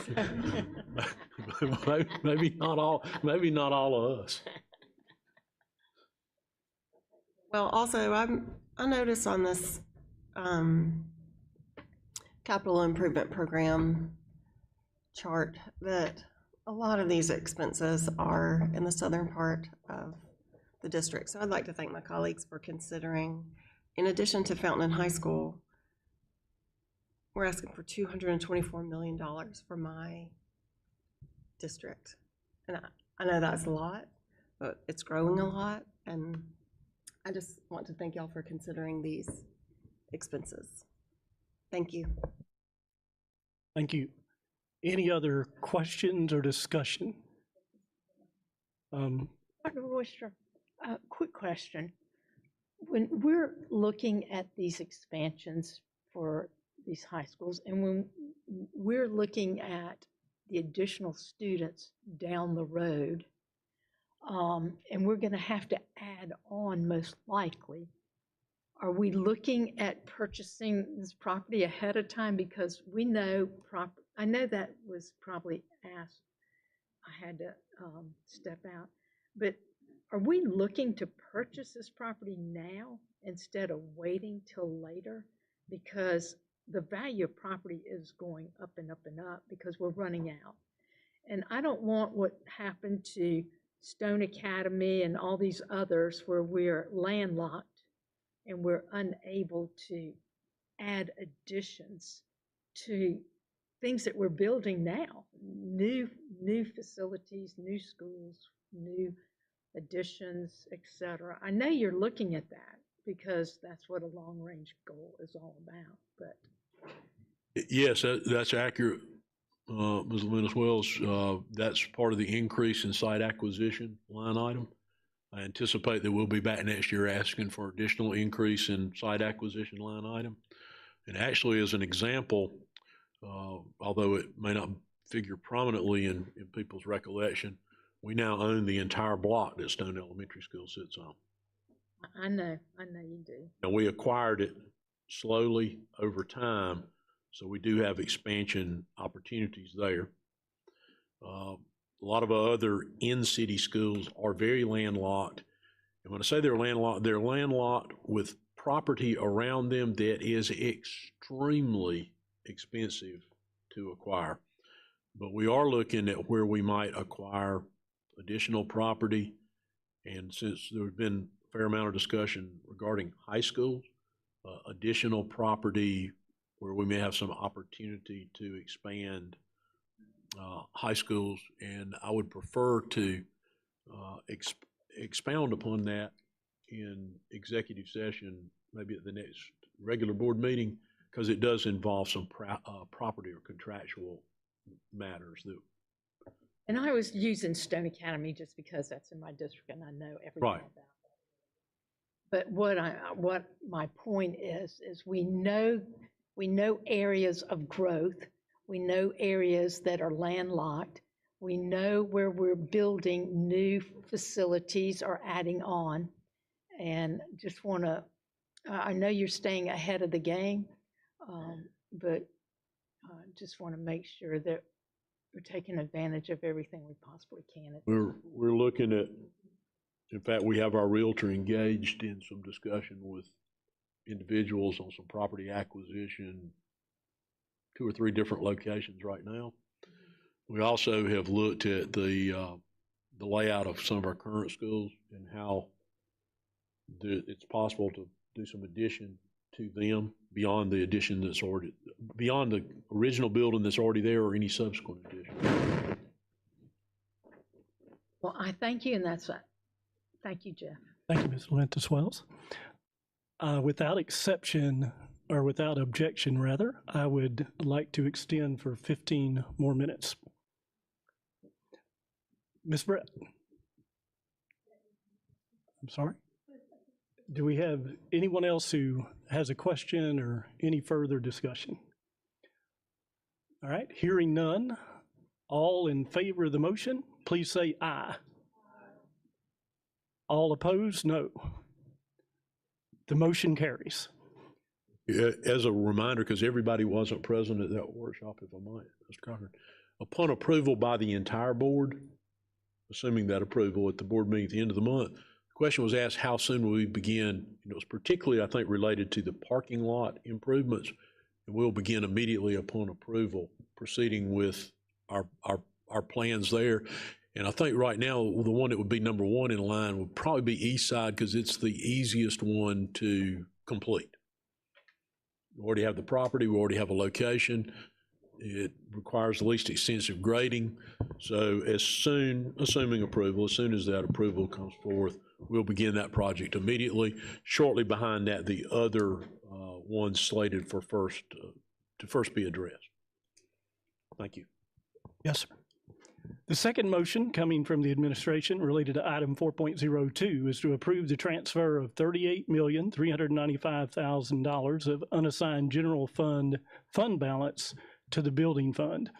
[SPEAKER 6] Maybe not all of us.
[SPEAKER 9] Well, also, I noticed on this capital improvement program chart that a lot of these expenses are in the southern part of the district. So I'd like to thank my colleagues for considering, in addition to Fountain and High School, we're asking for $224 million for my district. And I know that's a lot, but it's growing a lot, and I just want to thank y'all for considering these expenses. Thank you.
[SPEAKER 8] Thank you. Any other questions or discussion?
[SPEAKER 2] Dr. Royster, quick question. When we're looking at these expansions for these high schools, and when we're looking at the additional students down the road, and we're going to have to add on most likely, are we looking at purchasing this property ahead of time? Because we know, I know that was probably asked, I had to step out, but are we looking to purchase this property now instead of waiting till later? Because the value of property is going up and up and up because we're running out. And I don't want what happened to Stone Academy and all these others where we're landlocked and we're unable to add additions to things that we're building now, new facilities, new schools, new additions, et cetera. I know you're looking at that because that's what a long-range goal is all about, but.
[SPEAKER 6] Yes, that's accurate, Ms. Levinus Wells. That's part of the increase in site acquisition line item. I anticipate that we'll be back next year asking for additional increase in site acquisition line item. And actually, as an example, although it may not figure prominently in people's recollection, we now own the entire block that Stone Elementary School sits on.
[SPEAKER 2] I know you do.
[SPEAKER 6] And we acquired it slowly over time, so we do have expansion opportunities there. A lot of our other in-city schools are very landlocked. And when I say they're landlocked with property around them that is extremely expensive to acquire. But we are looking at where we might acquire additional property. And since there's been a fair amount of discussion regarding high schools, additional property where we may have some opportunity to expand high schools. And I would prefer to expound upon that in executive session, maybe at the next regular board meeting, because it does involve some property or contractual matters that.
[SPEAKER 2] And I was using Stone Academy just because that's in my district and I know everything
[SPEAKER 6] Right.
[SPEAKER 2] about it. But what my point is we know areas of growth. We know areas that are landlocked. We know where we're building new facilities or adding on. And just want to, I know you're staying ahead of the game, but just want to make sure that we're taking advantage of everything we possibly can.
[SPEAKER 6] We're looking at, in fact, we have our realtor engaged in some discussion with individuals on some property acquisition, 2 or 3 different locations right now. We also have looked at the layout of some of our current schools and how it's possible to do some addition to them beyond the addition that's already, beyond the original building that's already there or any subsequent addition.
[SPEAKER 2] Well, I thank you, and that's it. Thank you, Jeff.
[SPEAKER 8] Thank you, Ms. Levinus Wells. Without exception, or without objection rather, I would like to extend for 15 more minutes. Ms. Brett? I'm sorry? Do we have anyone else who has a question or any further discussion? All right, hearing none, all in favor of the motion, please say aye. All opposed, no. The motion carries.
[SPEAKER 6] As a reminder, because everybody wasn't present at that workshop, if I might, Mr. Cochran, upon approval by the entire board, assuming that approval at the board meeting at the end of the month, the question was asked, how soon will we begin? It was particularly, I think, related to the parking lot improvements, and we'll begin immediately upon approval, proceeding with our plans there. And I think right now, the one that would be number 1 in line would probably be East Side, because it's the easiest one to complete. We already have the property, we already have a location. It requires the least extensive grading. So as soon, assuming approval, as soon as that approval comes forth, we'll begin that project immediately. Shortly behind that, the other ones slated for to first be addressed. Thank you.
[SPEAKER 8] Yes, sir. The second motion coming from the administration related to item 4.02 is to approve the transfer of $38,395,000 of unassigned general fund balance to the building fund,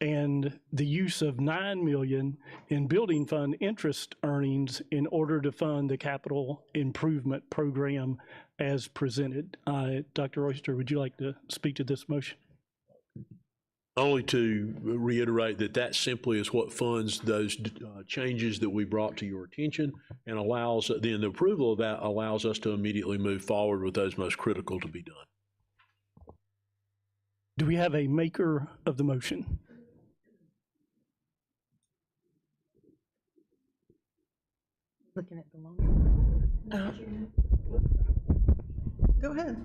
[SPEAKER 8] and the use of $9 million in building fund interest earnings in order to fund the capital improvement program as presented. Dr. Royster, would you like to speak to this motion?
[SPEAKER 6] Only to reiterate that simply is what funds those changes that we brought to your attention, and allows, then the approval of that allows us to immediately move forward with those most critical to be done.
[SPEAKER 8] Do we have a maker of the motion?
[SPEAKER 2] Looking at the loan.
[SPEAKER 9] Go ahead.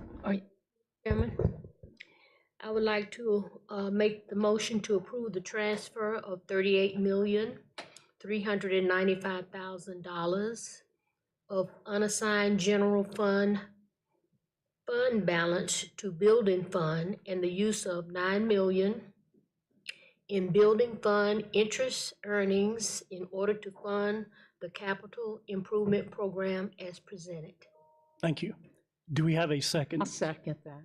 [SPEAKER 1] Chairman?
[SPEAKER 3] I would like to make the motion to approve the transfer of $38,395,000 of unassigned general fund balance to building fund and the use of $9 million in building fund interest earnings in order to fund the capital improvement program as presented.
[SPEAKER 8] Thank you. Do we have a second?
[SPEAKER 2] I'll second that.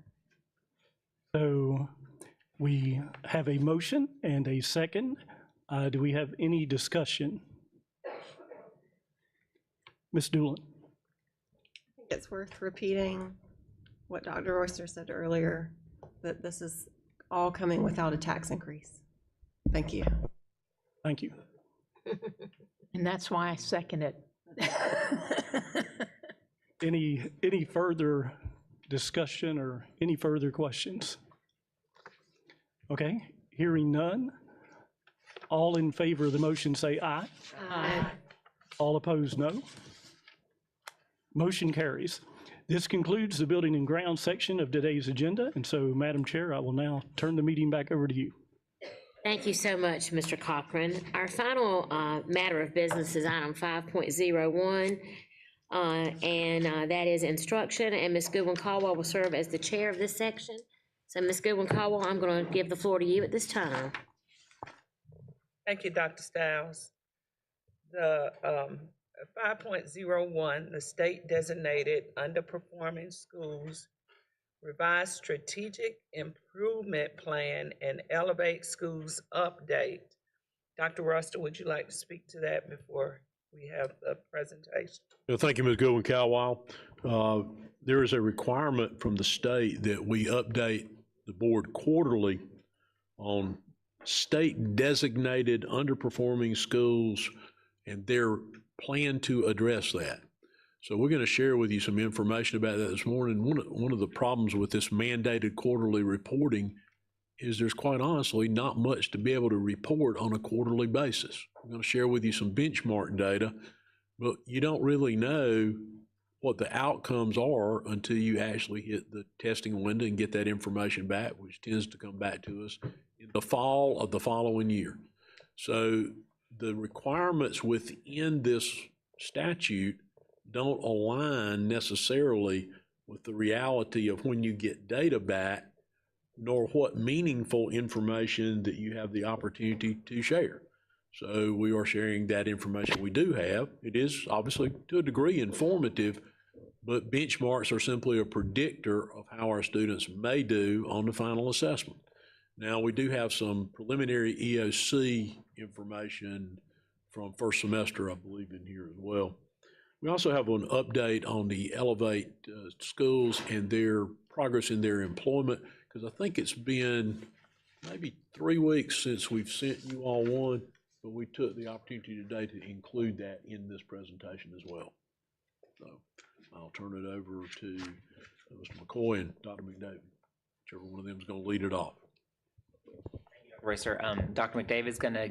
[SPEAKER 8] So we have a motion and a second. Do we have any discussion? Ms. Doolin?
[SPEAKER 9] I think it's worth repeating what Dr. Royster said earlier, that this is all coming without a tax increase. Thank you.
[SPEAKER 8] Thank you.
[SPEAKER 2] And that's why I second it.
[SPEAKER 8] Any further discussion or any further questions? Okay, hearing none. All in favor of the motion say aye.
[SPEAKER 3] Aye.
[SPEAKER 8] All opposed, no. Motion carries. This concludes the Building and Grounds section of today's agenda, and so, Madam Chair, I will now turn the meeting back over to you.
[SPEAKER 1] Thank you so much, Mr. Cochran. Our final matter of business is item 5.01, and that is instruction, and Ms. Goodwin-Caldwell will serve as the chair of this section. So, Ms. Goodwin-Caldwell, I'm going to give the floor to you at this time.
[SPEAKER 17] Thank you, Dr. Stiles. The 5.01, the state designated underperforming schools revised strategic improvement plan and Elevate Schools update. Dr. Royster, would you like to speak to that before we have the presentation?
[SPEAKER 6] Thank you, Ms. Goodwin-Caldwell. There is a requirement from the state that we update the board quarterly on state-designated underperforming schools and their plan to address that. So we're going to share with you some information about that this morning. One of the problems with this mandated quarterly reporting is there's quite honestly not much to be able to report on a quarterly basis. I'm going to share with you some benchmark data, but you don't really know what the outcomes are until you actually hit the testing window and get that information back, which tends to come back to us in the fall of the following year. So the requirements within this statute don't align necessarily with the reality of when you get data back, nor what meaningful information that you have the opportunity to share. So we are sharing that information we do have. It is obviously to a degree informative, but benchmarks are simply a predictor of how our students may do on the final assessment. Now, we do have some preliminary EOC information from first semester, I believe, in here as well. We also have an update on the Elevate schools and their progress in their employment, because I think it's been maybe 3 weeks since we've sent you all one, but we took the opportunity today to include that in this presentation as well. So I'll turn it over to Mr. McCoy and Dr. McDavid, whichever one of them is going to lead it off.
[SPEAKER 22] Royster. Dr. McDavid is going to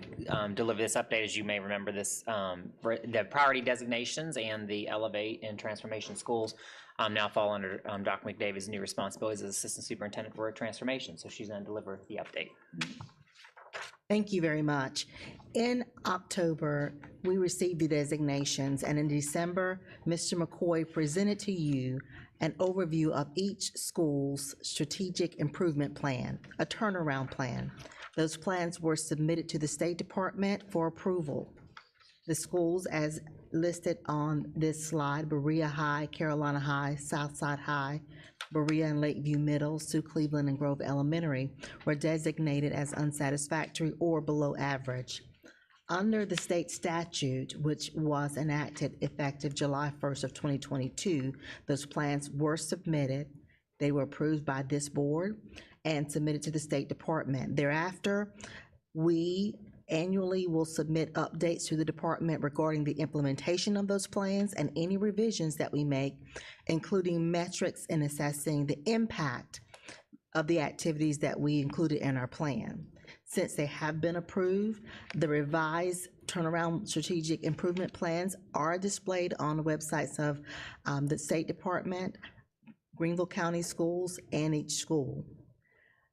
[SPEAKER 22] deliver this update. As you may remember, this the priority designations and the Elevate and Transformation schools now fall under Dr. McDavid's new responsibilities as Assistant Superintendent for Transformation. So she's going to deliver the update.
[SPEAKER 23] Thank you very much. In October, we received the designations, and in December, Mr. McCoy presented to you an overview of each school's strategic improvement plan, a turnaround plan. Those plans were submitted to the State Department for approval. The schools, as listed on this slide, Berea High, Carolina High, Southside High, Berea and Lakeview Middle, Sioux Cleveland and Grove Elementary, were designated as unsatisfactory or below average. Under the state statute, which was enacted effective July 1st of 2022, those plans were submitted. They were approved by this board and submitted to the State Department. Thereafter, we annually will submit updates to the department regarding the implementation of those plans and any revisions that we make, including metrics in assessing the impact of the activities that we included in our plan. Since they have been approved, the revised turnaround strategic improvement plans are displayed on the websites of the State Department, Greenville County Schools, and each school.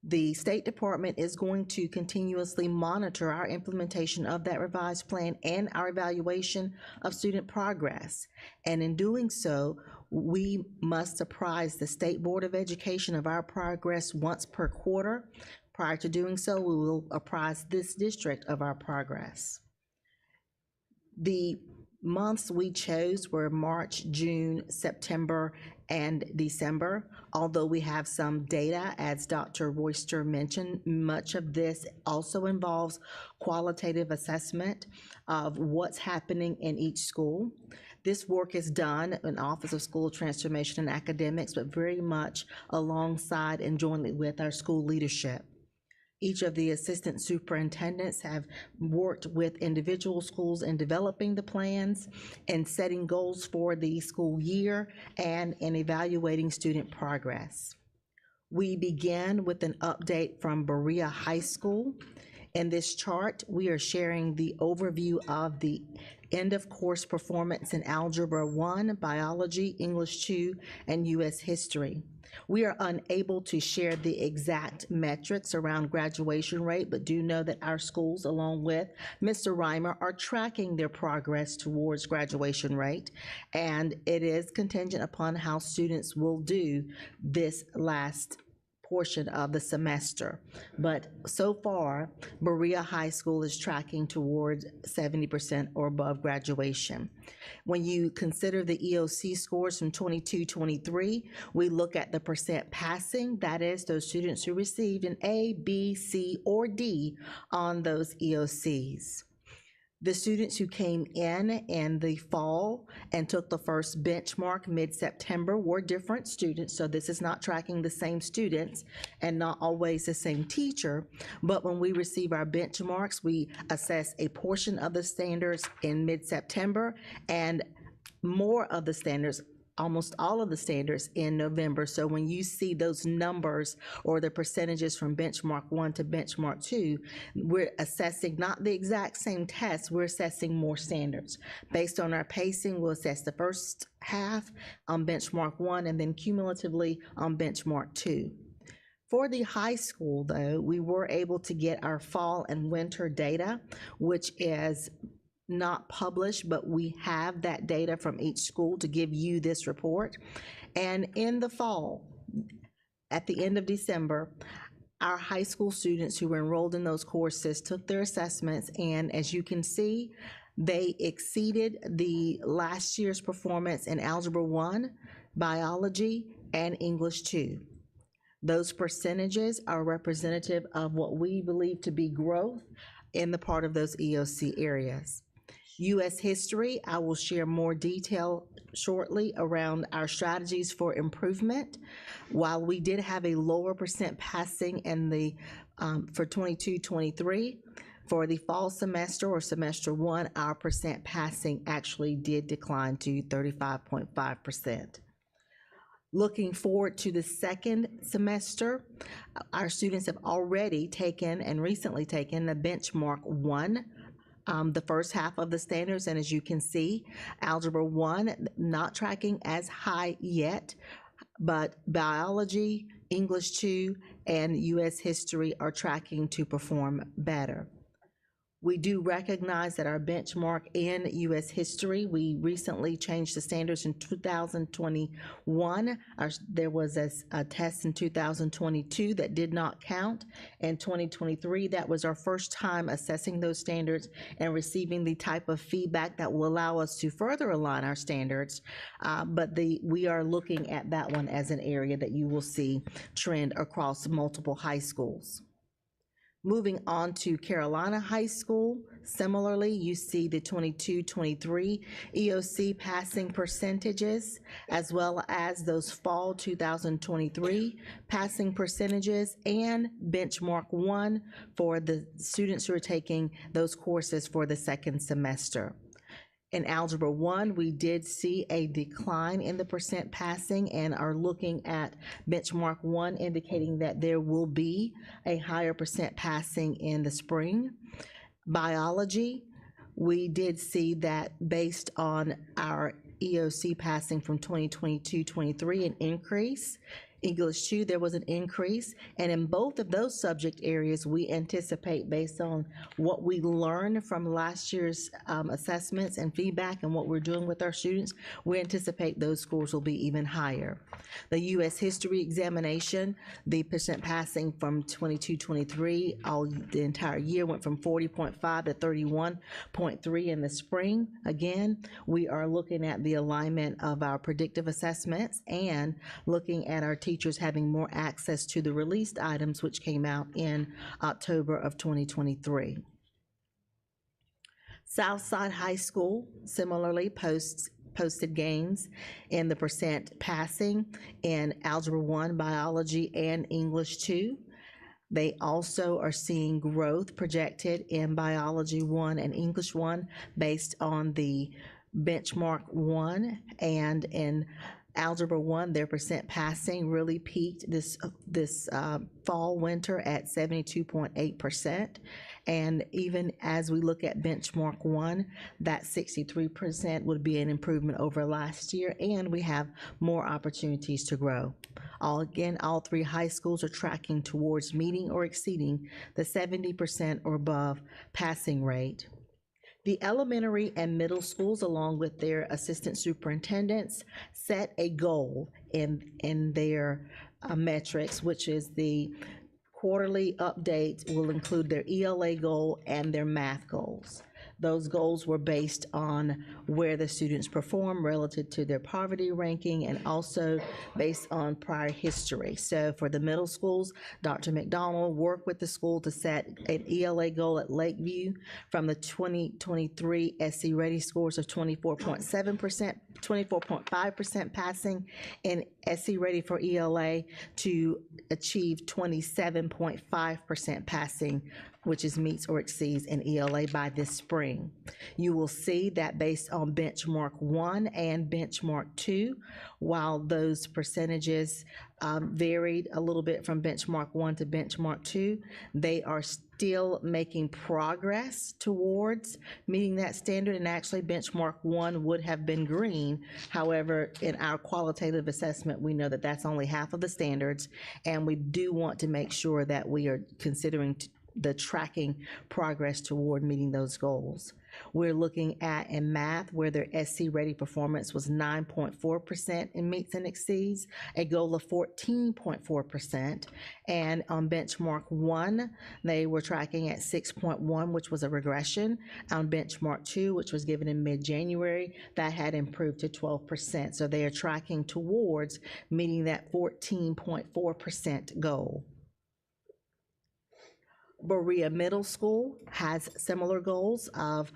[SPEAKER 23] The State Department is going to continuously monitor our implementation of that revised plan and our evaluation of student progress. And in doing so, we must apprise the State Board of Education of our progress once per quarter. Prior to doing so, we will apprise this district of our progress. The months we chose were March, June, September, and December. Although we have some data, as Dr. Royster mentioned, much of this also involves qualitative assessment of what's happening in each school. This work is done in Office of School Transformation and Academics, but very much alongside and jointly with our school leadership. Each of the assistant superintendents have worked with individual schools in developing the plans and setting goals for the school year and in evaluating student progress. We begin with an update from Berea High School. In this chart, we are sharing the overview of the end of course performance in Algebra 1, Biology, English 2, and U.S. History. We are unable to share the exact metrics around graduation rate, but do know that our schools, along with Mr. Reimer, are tracking their progress towards graduation rate, and it is contingent upon how students will do this last portion of the semester. But so far, Berea High School is tracking towards 70% or above graduation. When you consider the EOC scores from 22-23, we look at the percent passing, that is those students who received an A, B, C, or D on those EOCs. The students who came in the fall and took the first benchmark mid-September were different students, so this is not tracking the same students and not always the same teacher, but when we receive our benchmarks, we assess a portion of the standards in mid-September and more of the standards, almost all of the standards, in November. So when you see those numbers or the percentages from benchmark 1 to benchmark 2, we're assessing not the exact same test, we're assessing more standards. Based on our pacing, we'll assess the first half on benchmark 1 and then cumulatively on benchmark 2. For the high school, though, we were able to get our fall and winter data, which is not published, but we have that data from each school to give you this report. And in the fall, at the end of December, our high school students who were enrolled in those courses took their assessments, and as you can see, they exceeded the last year's performance in Algebra 1, Biology, and English 2. Those percentages are representative of what we believe to be growth in the part of those EOC areas. U.S. History, I will share more detail shortly around our strategies for improvement. While we did have a lower percent passing in the for 22-23, for the fall semester or semester 1, our percent passing actually did decline to 35.5%. Looking forward to the second semester, our students have already taken and recently taken the benchmark 1, the first half of the standards, and as you can see, Algebra 1 not tracking as high yet, but Biology, English 2, and U.S. History are tracking to perform better. We do recognize that our benchmark in U.S. History, we recently changed the standards in 2021. There was a test in 2022 that did not count. In 2023, that was our first time assessing those standards and receiving the type of feedback that will allow us to further align our standards. But we are looking at that one as an area that you will see trend across multiple high schools. Moving on to Carolina High School, similarly, you see the 22-23 EOC passing percentages, as well as those fall 2023 passing percentages and benchmark 1 for the students who are taking those courses for the second semester. In Algebra 1, we did see a decline in the percent passing and are looking at benchmark 1, indicating that there will be a higher percent passing in the spring. Biology, we did see that based on our EOC passing from 2022-23, an increase. English 2, there was an increase. And in both of those subject areas, we anticipate, based on what we learned from last year's assessments and feedback and what we're doing with our students, we anticipate those scores will be even higher. The U.S. history examination, the percent passing from 22-23, the entire year went from 40.5 to 31.3 in the spring. Again, we are looking at the alignment of our predictive assessments and looking at our teachers having more access to the released items, which came out in October of 2023. Southside High School similarly posted gains in the percent passing in Algebra 1, Biology, and English 2. They also are seeing growth projected in Biology 1 and English 1 based on the benchmark 1, and in Algebra 1, their percent passing really peaked this fall, winter at 72.8%. And even as we look at benchmark 1, that 63% would be an improvement over last year, and we have more opportunities to grow. All three high schools are tracking towards meeting or exceeding the 70% or above passing rate. The elementary and middle schools, along with their assistant superintendents, set a goal in their metrics, which is the quarterly update will include their ELA goal and their math goals. Those goals were based on where the students perform relative to their poverty ranking and also based on prior history. So for the middle schools, Dr. McDonald worked with the school to set an ELA goal at Lakeview from the 2023 SC Ready scores of 24.5% passing in SC Ready for ELA to achieve 27.5% passing, which is meets or exceeds in ELA by this spring. You will see that based on benchmark 1 and benchmark 2, while those percentages varied a little bit from benchmark 1 to benchmark 2, they are still making progress towards meeting that standard, and actually benchmark 1 would have been green. However, in our qualitative assessment, we know that that's only half of the standards, and we do want to make sure that we are considering the tracking progress toward meeting those goals. We're looking at in math where their SC Ready performance was 9.4% in meets and exceeds, a goal of 14.4%. And on benchmark 1, they were tracking at 6.1, which was a regression. On benchmark 2, which was given in mid-January, that had improved to 12%. So they are tracking towards meeting that 14.4% goal. Berea Middle School has similar goals of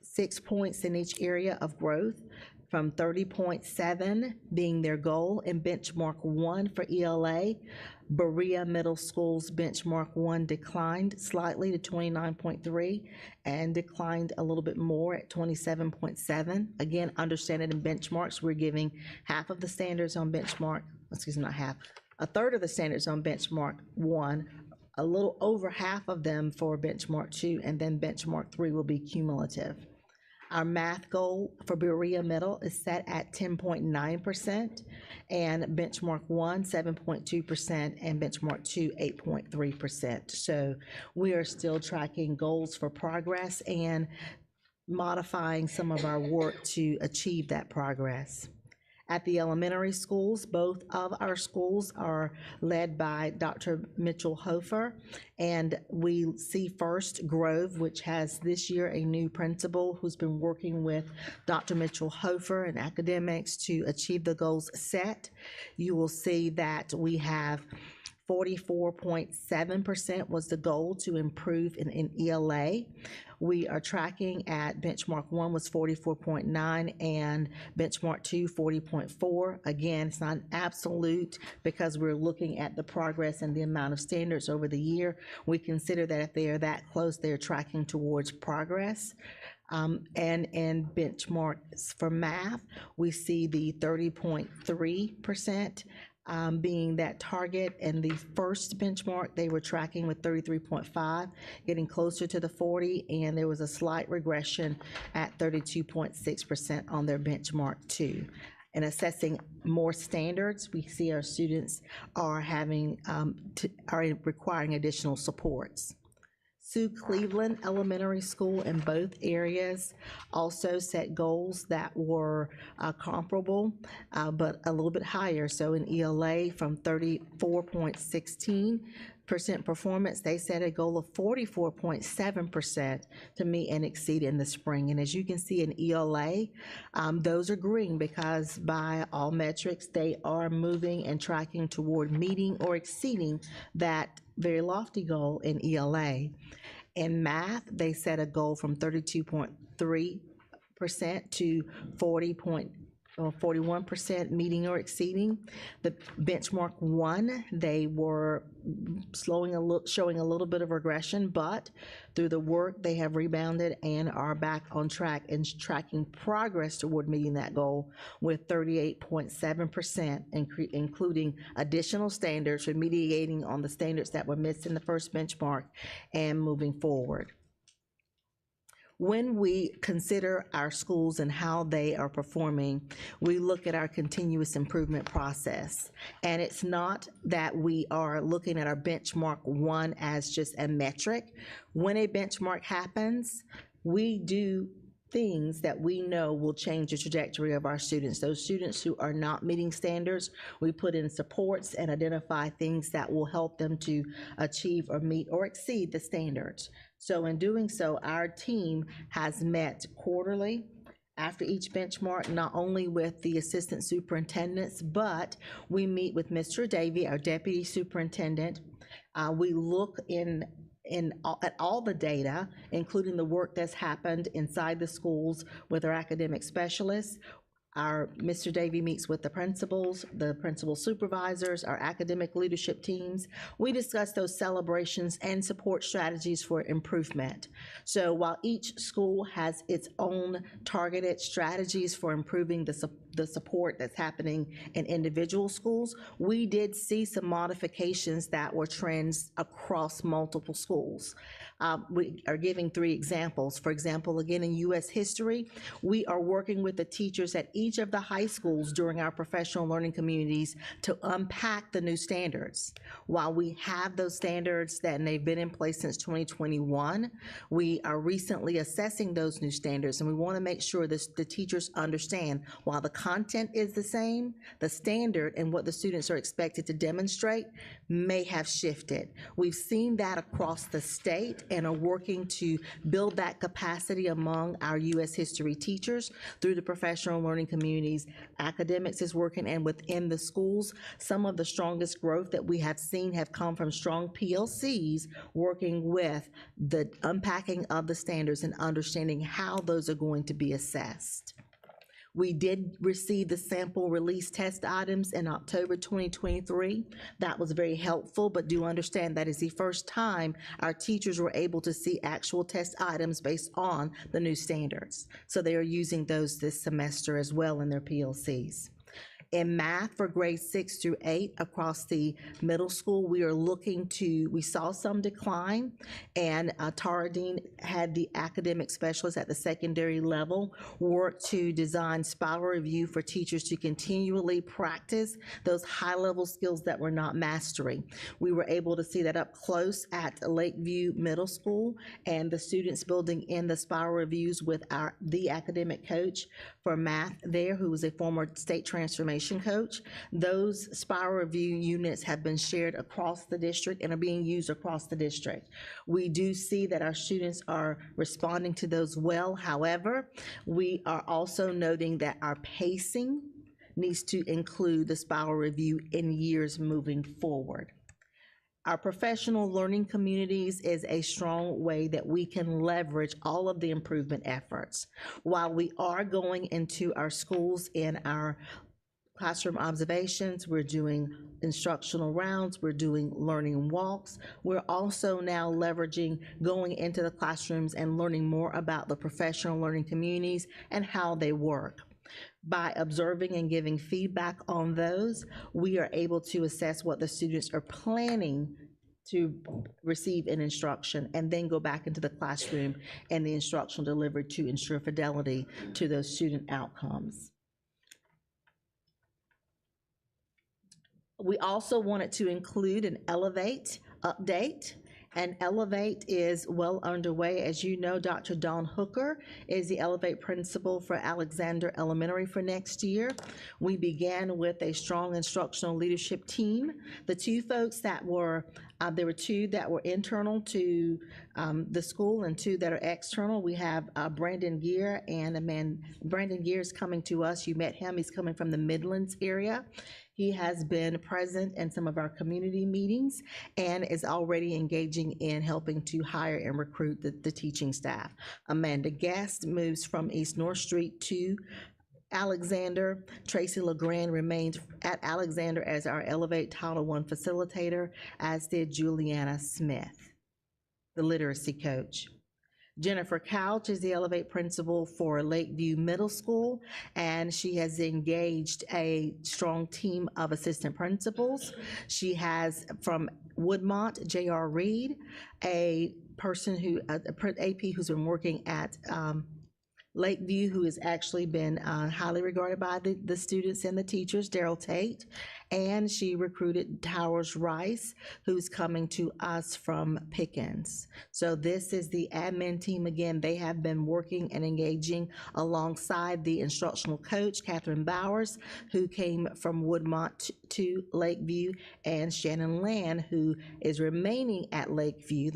[SPEAKER 23] 6 points in each area of growth, from 30.7 being their goal in benchmark 1 for ELA. Berea Middle School's benchmark 1 declined slightly to 29.3 and declined a little bit more at 27.7. Again, understanding in benchmarks, we're giving half of the standards on benchmark, excuse me, not half, a third of the standards on benchmark 1, a little over half of them for benchmark 2, and then benchmark 3 will be cumulative. Our math goal for Berea Middle is set at 10.9%, and benchmark 1, 7.2%, and benchmark 2, 8.3%. So we are still tracking goals for progress and modifying some of our work to achieve that progress. At the elementary schools, both of our schools are led by Dr. Mitchell Hofer, and we see first Grove, which has this year a new principal who's been working with Dr. Mitchell Hofer and academics to achieve the goals set. You will see that we have 44.7% was the goal to improve in ELA. We are tracking at benchmark 1 was 44.9 and benchmark 2, 40.4. Again, it's not an absolute because we're looking at the progress and the amount of standards over the year. We consider that if they are that close, they're tracking towards progress. And in benchmarks for math, we see the 30.3%. Being that target, and the first benchmark they were tracking with 33.5, getting closer to the 40, and there was a slight regression at 32.6% on their benchmark 2. In assessing more standards, we see our students are having, are requiring additional supports. Sue Cleveland Elementary School in both areas also set goals that were comparable, but a little bit higher. So in ELA, from 34.16% performance, they set a goal of 44.7% to meet and exceed in the spring. And as you can see in ELA, those are green because by all metrics, they are moving and tracking toward meeting or exceeding that very lofty goal in ELA. In math, they set a goal from 32.3% to 41% meeting or exceeding. The benchmark 1, they were showing a little bit of regression, but through the work they have rebounded and are back on track and tracking progress toward meeting that goal with 38.7%, including additional standards, remediating on the standards that were missed in the first benchmark and moving forward. When we consider our schools and how they are performing, we look at our continuous improvement process. And it's not that we are looking at our benchmark 1 as just a metric. When a benchmark happens, we do things that we know will change the trajectory of our students. Those students who are not meeting standards, we put in supports and identify things that will help them to achieve or meet or exceed the standards. So in doing so, our team has met quarterly after each benchmark, not only with the assistant superintendents, but we meet with Mr. Davey, our deputy superintendent. We look at all the data, including the work that's happened inside the schools with our academic specialists. Our Mr. Davey meets with the principals, the principal supervisors, our academic leadership teams. We discuss those celebrations and support strategies for improvement. So while each school has its own targeted strategies for improving the support that's happening in individual schools, we did see some modifications that were trends across multiple schools. We are giving 3 examples. For example, again, in U.S. history, we are working with the teachers at each of the high schools during our professional learning communities to unpack the new standards. While we have those standards and they've been in place since 2021, we are recently assessing those new standards, and we want to make sure that the teachers understand while the content is the same, the standard and what the students are expected to demonstrate may have shifted. We've seen that across the state and are working to build that capacity among our U.S. history teachers through the professional learning communities. Academics is working, and within the schools, some of the strongest growth that we have seen have come from strong PLCs working with the unpacking of the standards and understanding how those are going to be assessed. We did receive the sample release test items in October 2023. That was very helpful, but do understand that is the first time our teachers were able to see actual test items based on the new standards. So they are using those this semester as well in their PLCs. In math for grades 6 through 8 across the middle school, we saw some decline, and Tara Dean had the academic specialists at the secondary level work to design spiral review for teachers to continually practice those high-level skills that we're not mastering. We were able to see that up close at Lakeview Middle School, and the students building in the spiral reviews with the academic coach for math there, who was a former state transformation coach. Those spiral review units have been shared across the district and are being used across the district. We do see that our students are responding to those well. However, we are also noting that our pacing needs to include the spiral review in years moving forward. Our professional learning communities is a strong way that we can leverage all of the improvement efforts. While we are going into our schools in our classroom observations, we're doing instructional rounds, we're doing learning walks, we're also now leveraging going into the classrooms and learning more about the professional learning communities and how they work. By observing and giving feedback on those, we are able to assess what the students are planning to receive in instruction and then go back into the classroom and the instructional delivery to ensure fidelity to those student outcomes. We also wanted to include an Elevate update. And Elevate is well underway. As you know, Dr. Dawn Hooker is the Elevate principal for Alexander Elementary for next year. We began with a strong instructional leadership team. The two folks that were, there were two that were internal to the school and two that are external. We have Brandon Gear and Brandon Gear is coming to us. You met him. He's coming from the Midlands area. He has been present in some of our community meetings and is already engaging in helping to hire and recruit the teaching staff. Amanda Guest moves from East North Street to Alexander. Tracy LeGrand remained at Alexander as our Elevate Title I facilitator, as did Juliana Smith, the literacy coach. Jennifer Couch is the Elevate principal for Lakeview Middle School, and she has engaged a strong team of assistant principals. She has from Woodmont, J.R. Reed, a person who, AP who's been working at Lakeview, who has actually been highly regarded by the students and the teachers, Daryl Tate, and she recruited Towers Rice, who's coming to us from Pickens. So this is the admin team. Again, they have been working and engaging alongside the instructional coach, Catherine Bowers, who came from Woodmont to Lakeview, and Shannon Land, who is remaining at Lakeview.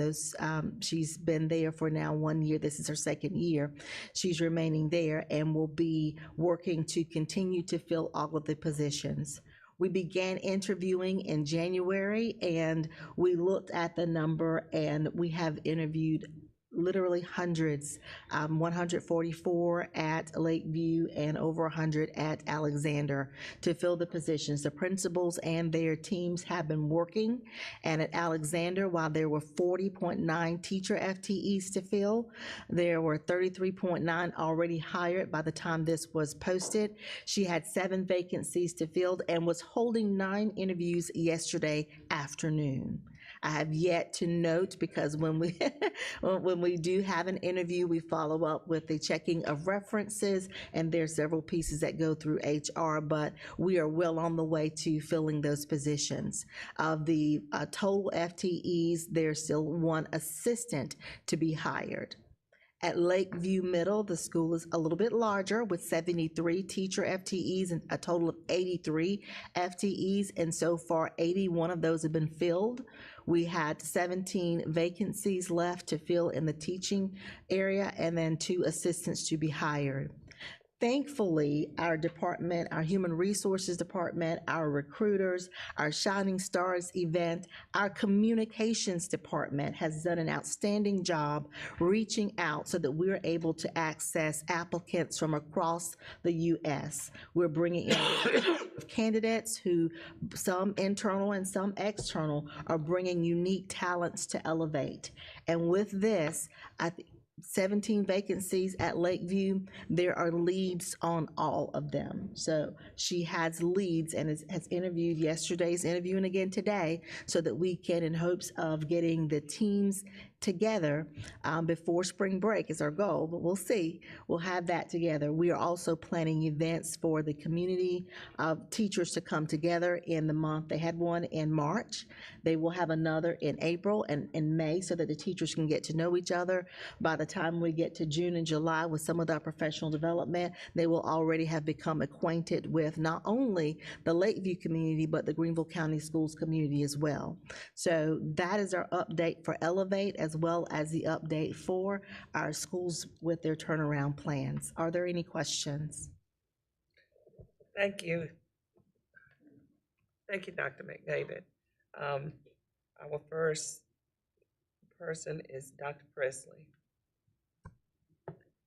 [SPEAKER 23] She's been there for now 1 year. This is her second year. She's remaining there and will be working to continue to fill all of the positions. We began interviewing in January, and we looked at the number, and we have interviewed literally hundreds, 144 at Lakeview and over 100 at Alexander to fill the positions. The principals and their teams have been working, and at Alexander, while there were 40.9 teacher FTEs to fill, there were 33.9 already hired by the time this was posted. She had 7 vacancies to fill and was holding 9 interviews yesterday afternoon. I have yet to note, because when we when we do have an interview, we follow up with the checking of references, and there's several pieces that go through HR, but we are well on the way to filling those positions. Of the total FTEs, there's still 1 assistant to be hired. At Lakeview Middle, the school is a little bit larger with 73 teacher FTEs and a total of 83 FTEs, and so far 81 of those have been filled. We had 17 vacancies left to fill in the teaching area, and then 2 assistants to be hired. Thankfully, our department, our human resources department, our recruiters, our Shining Stars event, our communications department has done an outstanding job reaching out so that we're able to access applicants from across the U.S. We're bringing in candidates who, some internal and some external, are bringing unique talents to Elevate. And with this, 17 vacancies at Lakeview, there are leads on all of them. So she has leads and has interviewed yesterday's interviewing again today, so that we can, in hopes of getting the teams together before spring break is our goal, but we'll see. We'll have that together. We are also planning events for the community of teachers to come together in the month. They had one in March. They will have another in April and in May, so that the teachers can get to know each other. By the time we get to June and July with some of the professional development, they will already have become acquainted with not only the Lakeview community, but the Greenville County Schools community as well. So that is our update for Elevate, as well as the update for our schools with their turnaround plans. Are there any questions?
[SPEAKER 17] Thank you. Thank you, Dr. McDavid. Our first person is Dr. Presley.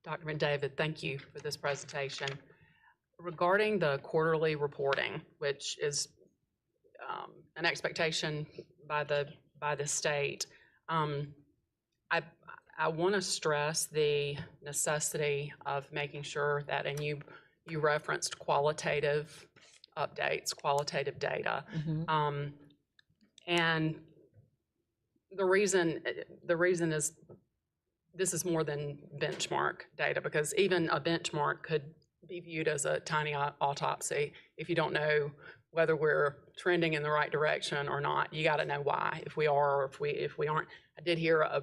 [SPEAKER 5] Dr. McDavid, thank you for this presentation. Regarding the quarterly reporting, which is an expectation by the state, I want to stress the necessity of making sure that, and you referenced qualitative updates, qualitative data. And the reason is this is more than benchmark data, because even a benchmark could be viewed as a tiny autopsy. If you don't know whether we're trending in the right direction or not, you got to know why, if we are or if we aren't. I did hear a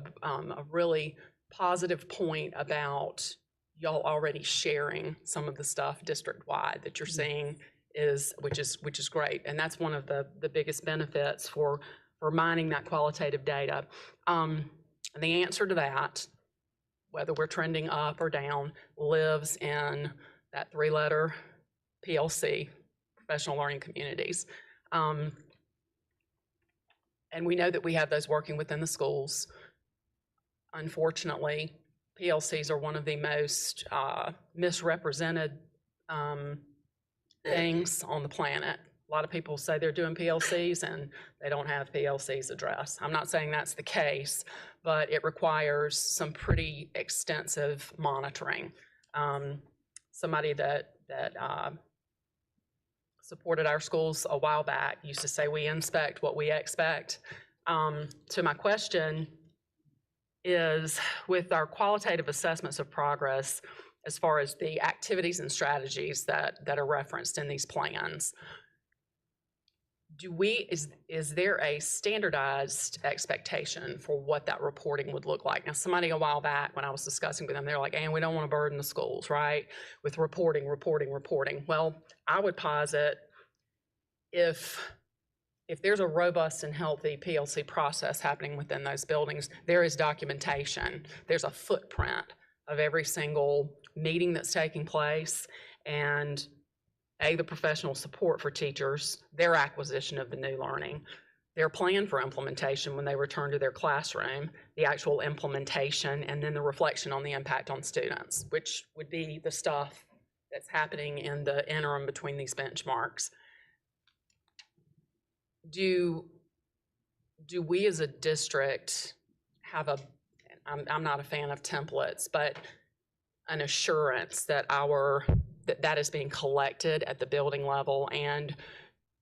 [SPEAKER 5] really positive point about y'all already sharing some of the stuff district-wide that you're seeing which is great. And that's one of the biggest benefits for mining that qualitative data. And the answer to that, whether we're trending up or down, lives in that 3-letter PLC, professional learning communities. And we know that we have those working within the schools. Unfortunately, PLCs are one of the most misrepresented things on the planet. A lot of people say they're doing PLCs and they don't have PLCs addressed. I'm not saying that's the case, but it requires some pretty extensive monitoring. Somebody that supported our schools a while back used to say, we inspect what we expect. So my question is, with our qualitative assessments of progress, as far as the activities and strategies that are referenced in these plans, is there a standardized expectation for what that reporting would look like? Now, somebody a while back, when I was discussing with them, they're like, and we don't want to burden the schools, right, with reporting. Well, I would posit if there's a robust and healthy PLC process happening within those buildings, there is documentation. There's a footprint of every single meeting that's taking place, and the professional support for teachers, their acquisition of the new learning, their plan for implementation when they return to their classroom, the actual implementation, and then the reflection on the impact on students, which would be the stuff that's happening in the interim between these benchmarks. Do we as a district have I'm not a fan of templates, but an assurance that that is being collected at the building level and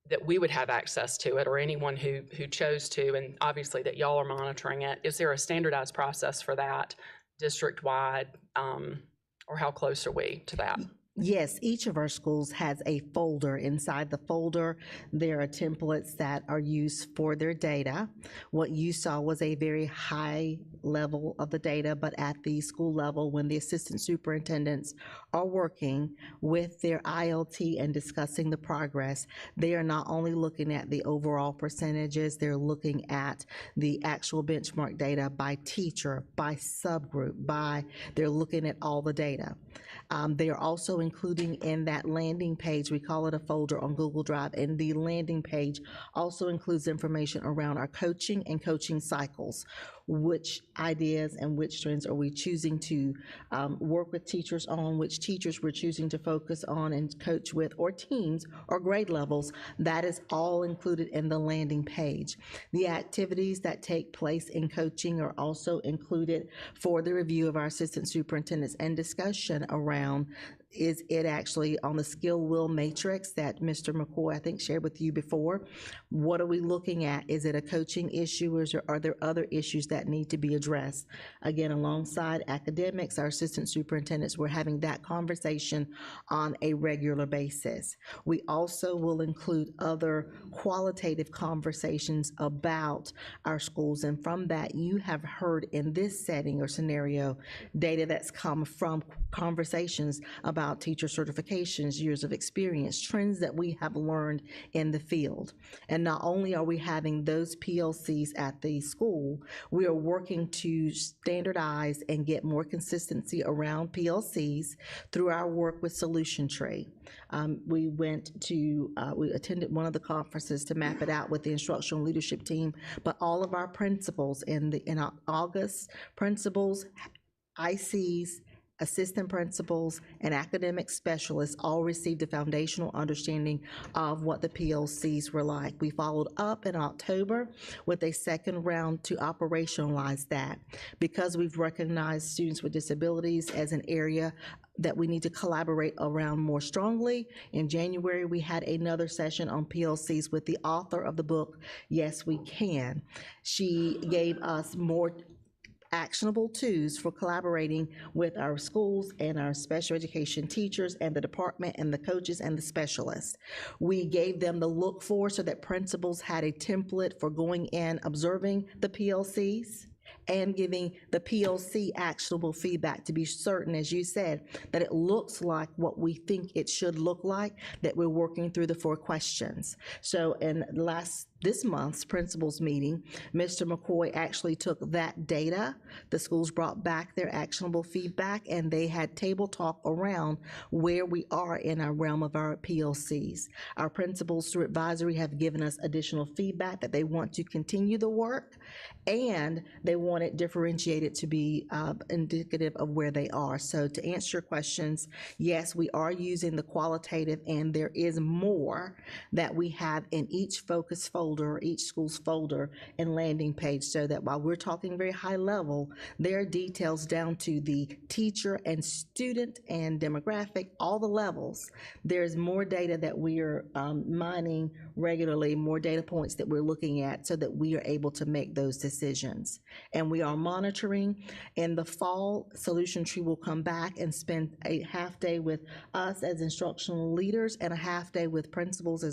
[SPEAKER 5] that we would have access to it, or anyone who chose to, and obviously that y'all are monitoring it? Is there a standardized process for that district-wide, or how close are we to that?
[SPEAKER 23] Yes, each of our schools has a folder. Inside the folder, there are templates that are used for their data. What you saw was a very high level of the data, but at the school level, when the assistant superintendents are working with their ILT and discussing the progress, they are not only looking at the overall percentages, they're looking at the actual benchmark data by teacher, by subgroup, they're looking at all the data. They are also including in that landing page, we call it a folder on Google Drive, and the landing page also includes information around our coaching and coaching cycles. Which ideas and which trends are we choosing to work with teachers on, which teachers we're choosing to focus on and coach with, or teams or grade levels. That is all included in the landing page. The activities that take place in coaching are also included for the review of our assistant superintendents and discussion around, is it actually on the skill will matrix that Mr. McCoy, I think, shared with you before? What are we looking at? Is it a coaching issue, or are there other issues that need to be addressed? Again, alongside academics, our assistant superintendents, we're having that conversation on a regular basis. We also will include other qualitative conversations about our schools, and from that, you have heard in this setting or scenario, data that's come from conversations about teacher certifications, years of experience, trends that we have learned in the field. And not only are we having those PLCs at the school, we are working to standardize and get more consistency around PLCs through our work with Solution Tree. We attended one of the conferences to map it out with the instructional leadership team, but all of our principals in August, principals, ICs, assistant principals, and academic specialists all received a foundational understanding of what the PLCs were like. We followed up in October with a second round to operationalize that. Because we've recognized students with disabilities as an area that we need to collaborate around more strongly. In January, we had another session on PLCs with the author of the book, Yes, We Can. She gave us more actionable tools for collaborating with our schools and our special education teachers and the department and the coaches and the specialists. We gave them the look for so that principals had a template for going in, observing the PLCs, and giving the PLC actionable feedback to be certain, as you said, that it looks like what we think it should look like, that we're working through the 4 questions. So in this month's principals meeting, Mr. McCoy actually took that data. The schools brought back their actionable feedback, and they had table talk around where we are in our realm of our PLCs. Our principals through advisory have given us additional feedback that they want to continue the work, and they want it differentiated to be indicative of where they are. So to answer your questions, yes, we are using the qualitative, and there is more that we have in each focus folder, each school's folder and landing page, so that while we're talking very high level, there are details down to the teacher and student and demographic, all the levels. There's more data that we are mining regularly, more data points that we're looking at so that we are able to make those decisions. And we are monitoring. In the fall, Solution Tree will come back and spend a half day with us as instructional leaders and a half day with principals,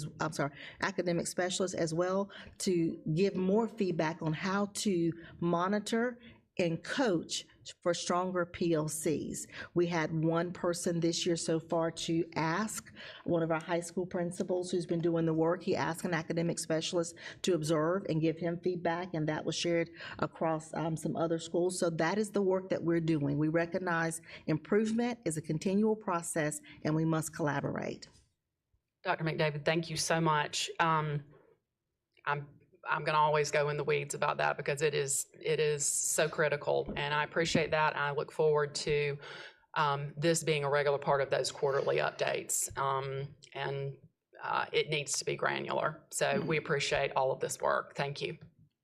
[SPEAKER 23] academic specialists as well, to give more feedback on how to monitor and coach for stronger PLCs. We had one person this year so far to ask, one of our high school principals who's been doing the work, he asked an academic specialist to observe and give him feedback, and that was shared across some other schools. So that is the work that we're doing. We recognize improvement is a continual process, and we must collaborate.
[SPEAKER 5] Dr. McDavid, thank you so much. I'm going to always go in the weeds about that because it is so critical, and I appreciate that. I look forward to this being a regular part of those quarterly updates, and it needs to be granular. So we appreciate all of this work. Thank you.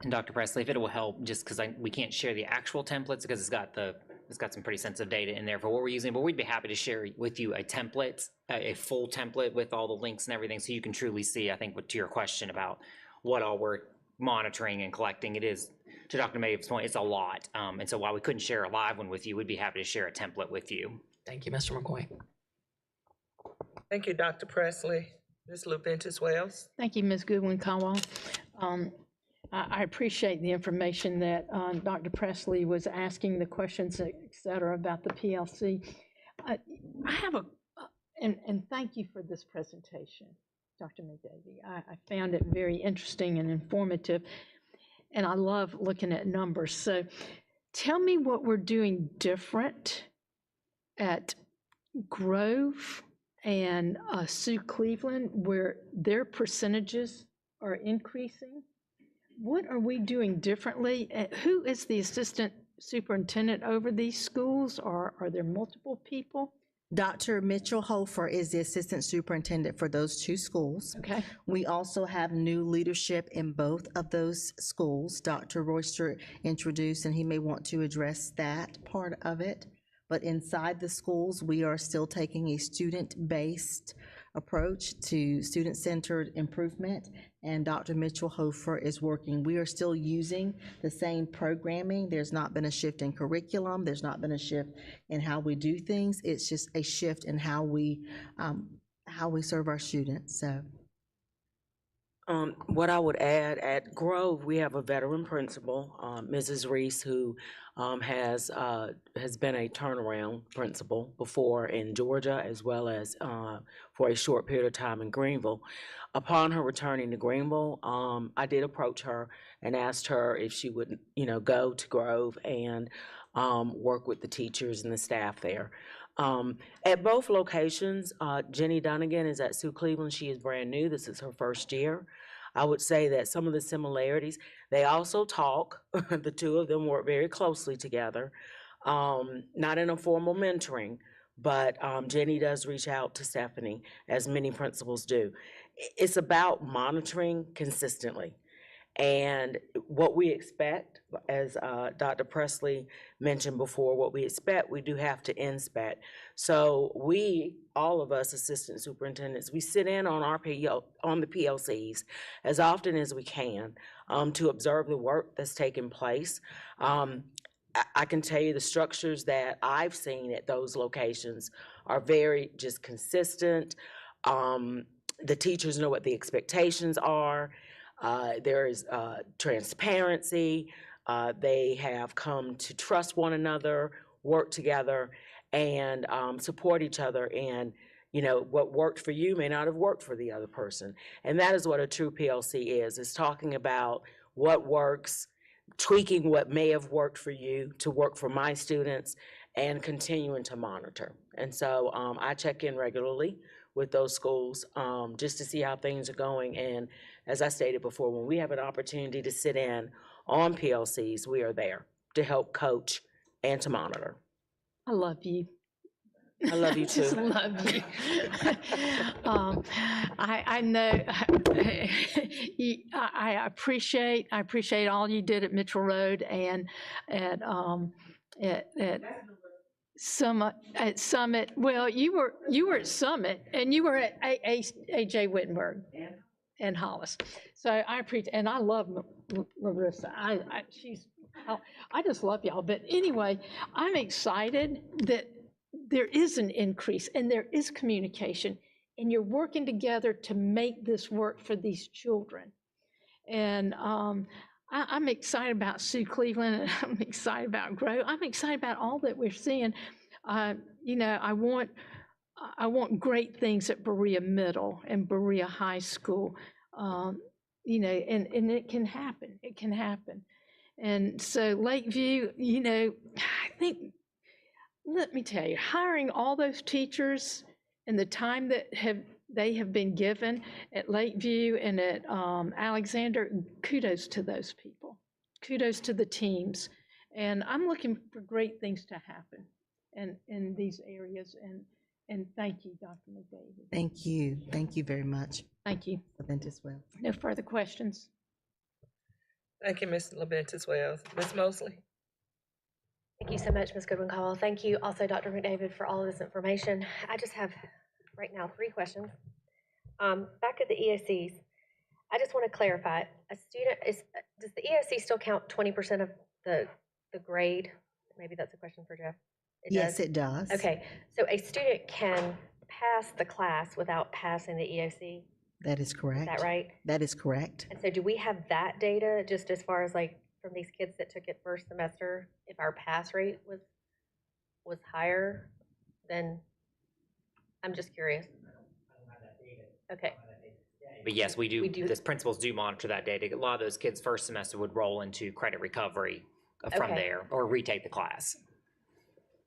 [SPEAKER 22] And Dr. Presley, if it will help, just because we can't share the actual templates because it's got some pretty sensitive data in there for what we're using, but we'd be happy to share with you a template, a full template with all the links and everything, so you can truly see, I think, to your question about what all we're monitoring and collecting. It is, to Dr. May's point, it's a lot. And so while we couldn't share a live one with you, we'd be happy to share a template with you.
[SPEAKER 5] Thank you, Mr. McCoy.
[SPEAKER 17] Thank you, Dr. Presley. Ms. LaVentus Wells.
[SPEAKER 2] Thank you, Ms. Goodwin-Caldwell. I appreciate the information that Dr. Presley was asking, the questions, et cetera, about the PLC. I have and thank you for this presentation, Dr. McDavid. I found it very interesting and informative, and I love looking at numbers. So tell me what we're doing different at Grove and Sue Cleveland, where their percentages are increasing. What are we doing differently? Who is the assistant superintendent over these schools, or are there multiple people?
[SPEAKER 23] Dr. Mitchell Hofer is the assistant superintendent for those 2 schools.
[SPEAKER 2] Okay.
[SPEAKER 23] We also have new leadership in both of those schools. Dr. Royster introduced, and he may want to address that part of it. But inside the schools, we are still taking a student-based approach to student-centered improvement, and Dr. Mitchell Hofer is working. We are still using the same programming. There's not been a shift in curriculum. There's not been a shift in how we do things. It's just a shift in how we serve our students. So.
[SPEAKER 4] What I would add, at Grove, we have a veteran principal, Mrs. Reese, who has been a turnaround principal before in Georgia, as well as for a short period of time in Greenville. Upon her returning to Greenville, I did approach her and asked her if she would, go to Grove and work with the teachers and the staff there. At both locations, Jenny Dunnigan is at Sue Cleveland. She is brand new. This is her first year. I would say that some of the similarities, they also talk. The 2 of them work very closely together, not in a formal mentoring, but Jenny does reach out to Stephanie, as many principals do. It's about monitoring consistently. And what we expect, as Dr. Presley mentioned before, what we expect, we do have to inspect. So we, all of us assistant superintendents, we sit in on on the PLCs as often as we can to observe the work that's taking place. I can tell you the structures that I've seen at those locations are very just consistent. The teachers know what the expectations are. There is transparency. They have come to trust one another, work together, and support each other. And what worked for you may not have worked for the other person. And that is what a true PLC is talking about what works, tweaking what may have worked for you to work for my students, and continuing to monitor. And so I check in regularly with those schools just to see how things are going. And as I stated before, when we have an opportunity to sit in on PLCs, we are there to help coach and to monitor.
[SPEAKER 2] I love you.
[SPEAKER 4] I love you too.
[SPEAKER 2] Just love you. I know. I appreciate all you did at Mitchell Road and at Summit. At Summit. Well, you were at Summit and you were at AJ Wittenberg and Hollis. So I appreciate, and I love Larissa. I just love y'all. But anyway, I'm excited that there is an increase and there is communication and you're working together to make this work for these children. And I'm excited about Sue Cleveland and I'm excited about Grove. I'm excited about all that we're seeing. I want great things at Berea Middle and Berea High School. And it can happen. It can happen. And so Lakeview, I think, let me tell you, hiring all those teachers and the time that they have been given at Lakeview and at Alexander, kudos to those people. Kudos to the teams. And I'm looking for great things to happen in these areas. And thank you, Dr. McDavid.
[SPEAKER 23] Thank you. Thank you very much.
[SPEAKER 2] Thank you.
[SPEAKER 23] As well.
[SPEAKER 2] No further questions.
[SPEAKER 17] Thank you, Ms. LaBentis Wells. Ms. Mosley?
[SPEAKER 15] Thank you so much, Ms. Goodwin-Call. Thank you also, Dr. McDavid, for all of this information. I just have right now 3 questions. Back at the EOCs, I just want to clarify, does the EOC still count 20% of the grade? Maybe that's a question for Jeff.
[SPEAKER 23] Yes, it does.
[SPEAKER 15] Okay, so a student can pass the class without passing the EOC?
[SPEAKER 23] That is correct.
[SPEAKER 15] Is that right?
[SPEAKER 23] That is correct.
[SPEAKER 15] And so do we have that data just as far as from these kids that took it first semester, if our pass rate was higher than, I'm just curious. Okay.
[SPEAKER 22] But yes, we do, the principals do monitor that data. A lot of those kids first semester would roll into credit recovery from there or retake the class.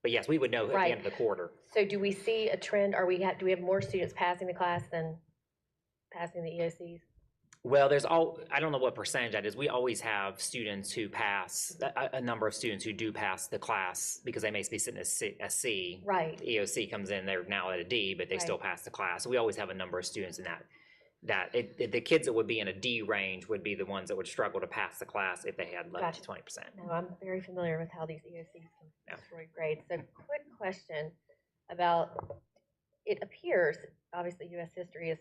[SPEAKER 22] But yes, we would know at the end of the quarter.
[SPEAKER 15] So do we see a trend? Do we have more students passing the class than passing the EOCs?
[SPEAKER 22] Well, I don't know what percentage that is. We always have students who pass, a number of students who do pass the class because they may be sitting at a C.
[SPEAKER 15] Right.
[SPEAKER 22] The EOC comes in, they're now at a D, but they still pass the class. So we always have a number of students in that. The kids that would be in a D range would be the ones that would struggle to pass the class if they had less than 20%.
[SPEAKER 15] No, I'm very familiar with how these EOCs can destroy grades. So quick question about, it appears, obviously U.S. history is,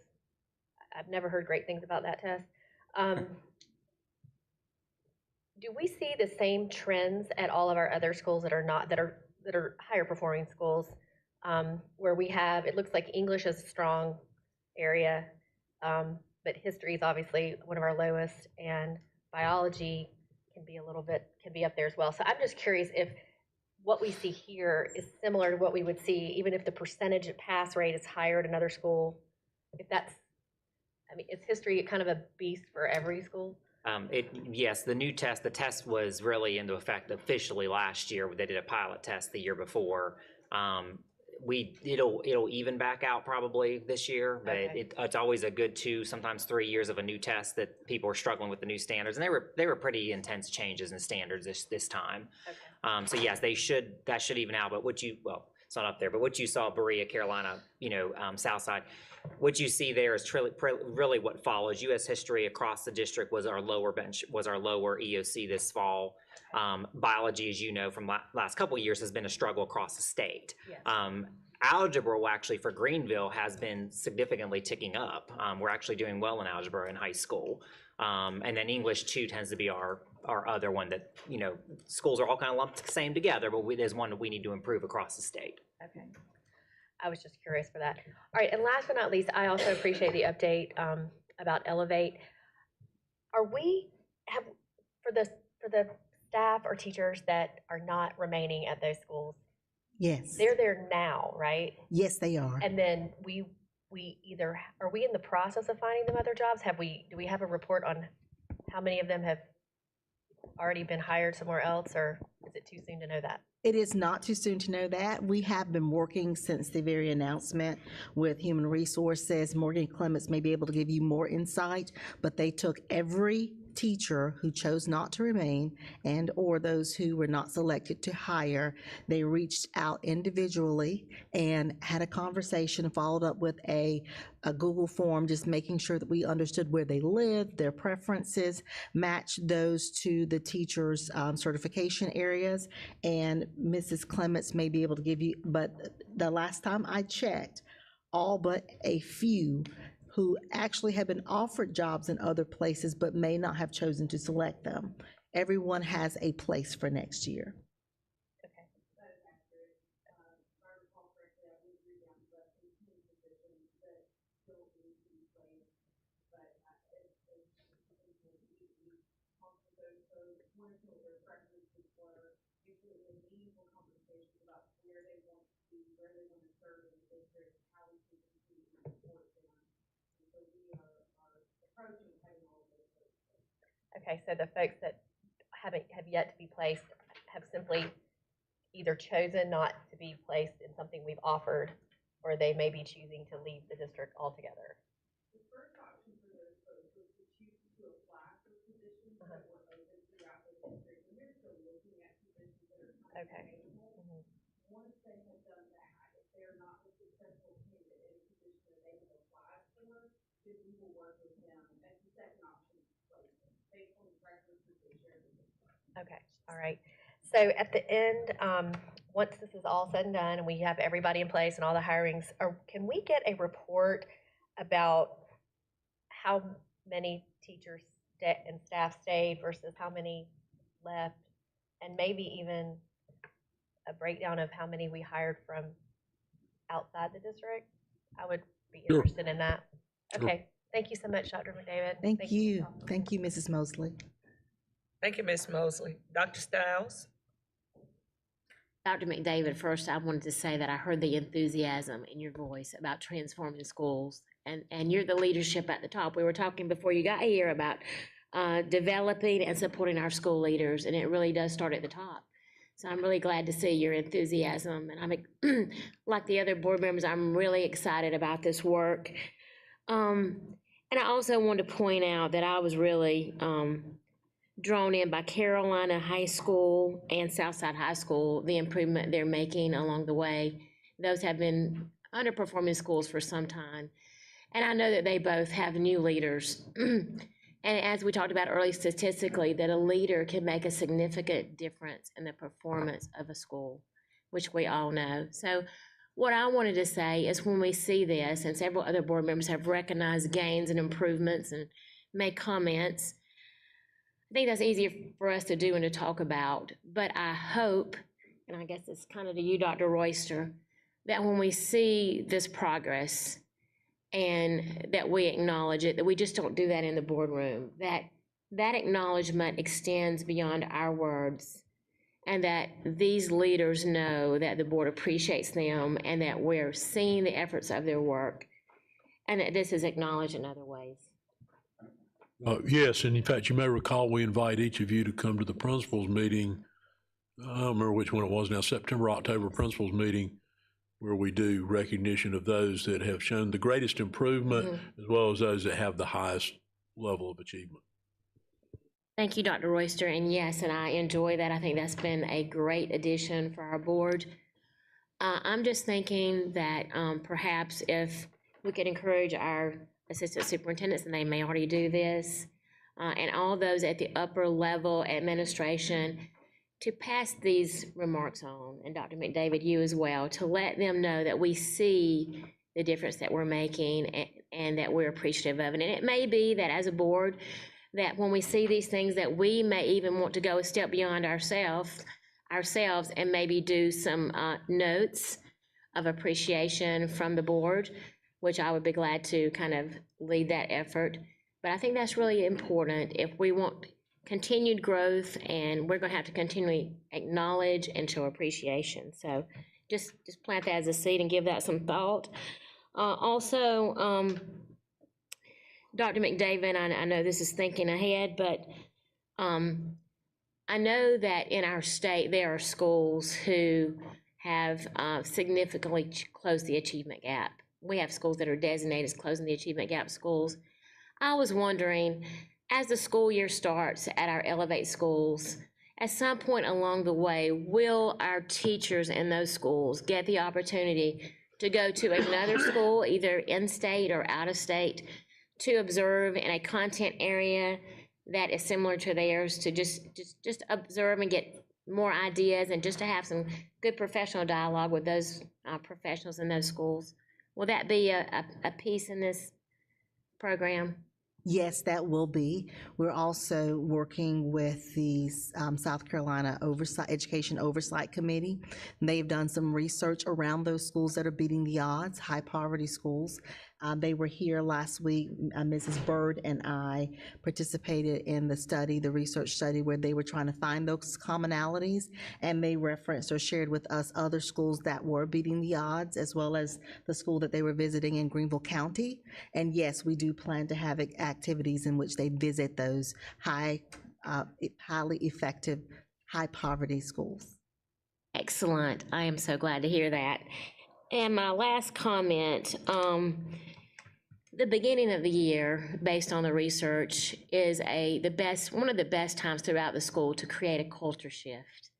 [SPEAKER 15] I've never heard great things about that test. Do we see the same trends at all of our other schools that are higher performing schools, where we have, it looks like English is a strong area, but history is obviously one of our lowest, and biology can be up there as well. So I'm just curious if what we see here is similar to what we would see, even if the percentage pass rate is higher at another school, if that's, is history kind of a beast for every school?
[SPEAKER 22] Yes, the test was really into effect officially last year. They did a pilot test the year before. It'll even back out probably this year, but it's always a good 2, sometimes 3 years of a new test that people are struggling with the new standards, and they were pretty intense changes in standards this time. Okay. So yes, that should even out. But it's not up there. But what you saw, Berea, Carolina, Southside. What you see there is really what follows. U.S. history across the district was our lower EOC this fall. Biology, as you know from last couple of years, has been a struggle across the state. Yes. Algebra, actually, for Greenville has been significantly ticking up. We're actually doing well in algebra in high school. And then English, too, tends to be our our other one that, you know, schools are all kind of lumped the same together, but there's one that we need to improve across the state.
[SPEAKER 15] Okay. I was just curious for that. All right, and last but not least, I also appreciate the update about Elevate. Are we, for the staff or teachers that are not remaining at those schools,
[SPEAKER 23] Yes.
[SPEAKER 15] they're there now, right?
[SPEAKER 23] Yes, they are.
[SPEAKER 15] And then we either, are we in the process of finding them other jobs? Do we have a report on how many of them have already been hired somewhere else, or is it too soon to know that?
[SPEAKER 23] It is not too soon to know that. We have been working since the very announcement with Human Resources. Morgan Clements may be able to give you more insight, but they took every teacher who chose not to remain and or those who were not selected to hire. They reached out individually and had a conversation, followed up with a Google form, just making sure that we understood where they lived, their preferences, matched those to the teachers' certification areas. And Mrs. Clements may be able to give you, but the last time I checked, all but a few who actually have been offered jobs in other places but may not have chosen to select them. Everyone has a place for next year.
[SPEAKER 15] Okay, so the folks that have yet to be placed have simply either chosen not to be placed in something we've offered, or they may be choosing to leave the district altogether. Okay. Mhm. Once they have done that, if they're not a successful candidate in a position that they have applied for, then we will work with them as the second option based on the preferences they share. Okay, all right. So at the end, once this is all said and done and we have everybody in place and all the hirings, can we get a report about how many teachers and staff stayed versus how many left, and maybe even a breakdown of how many we hired from outside the district? I would be
[SPEAKER 6] Sure.
[SPEAKER 15] interested in that.
[SPEAKER 6] Sure.
[SPEAKER 15] Okay, thank you so much, Dr. McDavid.
[SPEAKER 23] Thank you. Thank you, Mrs. Mosley.
[SPEAKER 17] Thank you, Ms. Mosley. Dr. Stiles?
[SPEAKER 1] Dr. McDavid, first I wanted to say that I heard the enthusiasm in your voice about transforming schools, and you're the leadership at the top. We were talking before you got here about developing and supporting our school leaders, and it really does start at the top. So I'm really glad to see your enthusiasm, and I'm like the other board members, I'm really excited about this work. And I also wanted to point out that I was really drawn in by Carolina High School and Southside High School, the improvement they're making along the way. Those have been underperforming schools for some time. And I know that they both have new leaders. And as we talked about earlier, statistically, that a leader can make a significant difference in the performance of a school, which we all know. So what I wanted to say is when we see this, and several other board members have recognized gains and improvements and made comments, I think that's easier for us to do and to talk about. But I hope, and I guess it's kind of to you, Dr. Royster, that when we see this progress, and that we acknowledge it, that we just don't do that in the boardroom, that acknowledgement extends beyond our words, and that these leaders know that the board appreciates them and that we're seeing the efforts of their work, and that this is acknowledged in other ways.
[SPEAKER 6] Yes, and in fact, you may recall we invite each of you to come to the principals meeting. I don't remember which one it was now, September, October principals meeting, where we do recognition of those that have shown the greatest improvement, as well as those that have the highest level of achievement.
[SPEAKER 1] Thank you, Dr. Royster, and yes, and I enjoy that. I think that's been a great addition for our board. I'm just thinking that perhaps if we could encourage our assistant superintendents, and they may already do this, and all those at the upper level administration, to pass these remarks on, and Dr. McDavid, you as well, to let them know that we see the difference that we're making and that we're appreciative of it. And it may be that as a board, that when we see these things, that we may even want to go a step beyond ourselves and maybe do some notes of appreciation from the board, which I would be glad to kind of lead that effort. But I think that's really important if we want continued growth, and we're going to have to continually acknowledge and show appreciation. So just plant that as a seed and give that some thought. Also, Dr. McDavid, I know this is thinking ahead, but I know that in our state there are schools who have significantly closed the achievement gap. We have schools that are designated as closing the achievement gap schools. I was wondering, as the school year starts at our Elevate schools, at some point along the way, will our teachers in those schools get the opportunity to go to another school, either in-state or out-of-state, to observe in a content area that is similar to theirs, to just observe and get more ideas, and just to have some good professional dialogue with those professionals in those schools? Will that be a piece in this program?
[SPEAKER 23] Yes, that will be. We're also working with the South Carolina Education Oversight Committee. They've done some research around those schools that are beating the odds, high poverty schools. They were here last week. Mrs. Bird and I participated in the study, the research study, where they were trying to find those commonalities, and they referenced or shared with us other schools that were beating the odds, as well as the school that they were visiting in Greenville County. And yes, we do plan to have activities in which they visit those highly effective, high poverty schools.
[SPEAKER 1] Excellent. I am so glad to hear that. And my last comment, the beginning of the year, based on the research, is one of the best times throughout the school to create a culture shift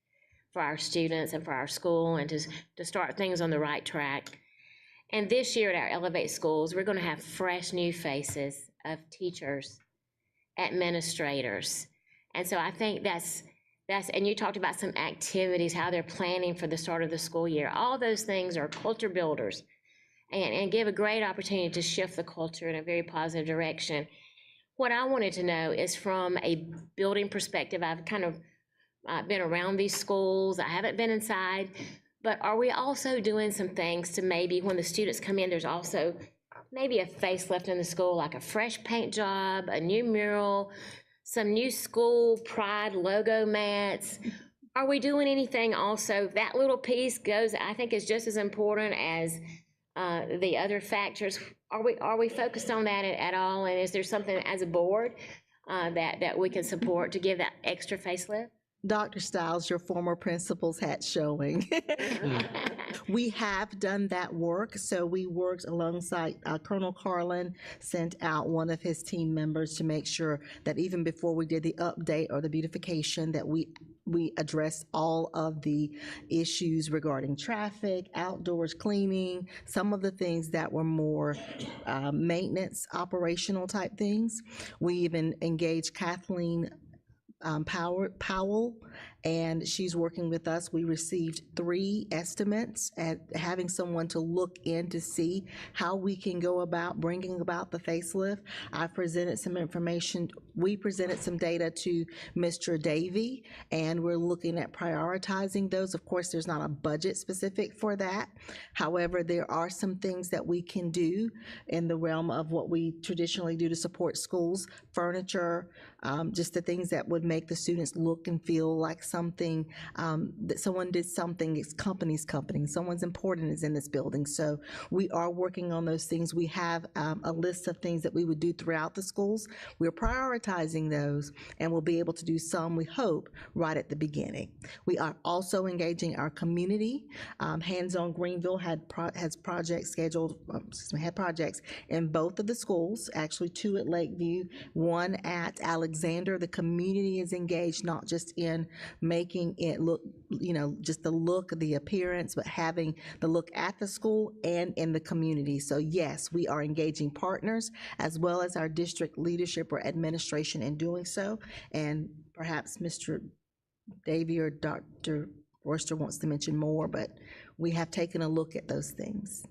[SPEAKER 1] for our students and for our school, and to start things on the right track. And this year at our Elevate schools, we're going to have fresh new faces of teachers, administrators. And so I think that's, and you talked about some activities, how they're planning for the start of the school year. All those things are culture builders and give a great opportunity to shift the culture in a very positive direction. What I wanted to know is, from a building perspective, I've kind of been around these schools. I haven't been inside, but are we also doing some things to maybe when the students come in, there's also maybe a facelift in the school, like a fresh paint job, a new mural, some new school pride logo mats? Are we doing anything also? That little piece goes, I think, is just as important as the other factors. Are we focused on that at all? And is there something as a board that we can support to give that extra facelift?
[SPEAKER 23] Dr. Stiles, your former principal's hat showing. We have done that work. So we worked alongside Colonel Carlin, sent out one of his team members to make sure that even before we did the update or the beautification, that we addressed all of the issues regarding traffic, outdoors cleaning, some of the things that were more maintenance, operational type things. We even engaged Kathleen Powell, and she's working with us. We received 3 estimates at having someone to look in to see how we can go about bringing about the facelift. I presented some information. We presented some data to Mr. Davey, and we're looking at prioritizing those. Of course, there's not a budget specific for that. However, there are some things that we can do in the realm of what we traditionally do to support schools, furniture, just the things that would make the students look and feel like something, that someone did something, it's company's company, someone's important is in this building. So we are working on those things. We have a list of things that we would do throughout the schools. We're prioritizing those, and we'll be able to do some, we hope, right at the beginning. We are also engaging our community. Hands on Greenville has projects scheduled, had projects in both of the schools, actually 2 at Lakeview, 1 at Alexander. The community is engaged, not just in making it look, just the look, the appearance, but having the look at the school and in the community. So yes, we are engaging partners as well as our district leadership or administration in doing so. And perhaps Mr. Davey or Dr. Royster wants to mention more, but we have taken a look at those things.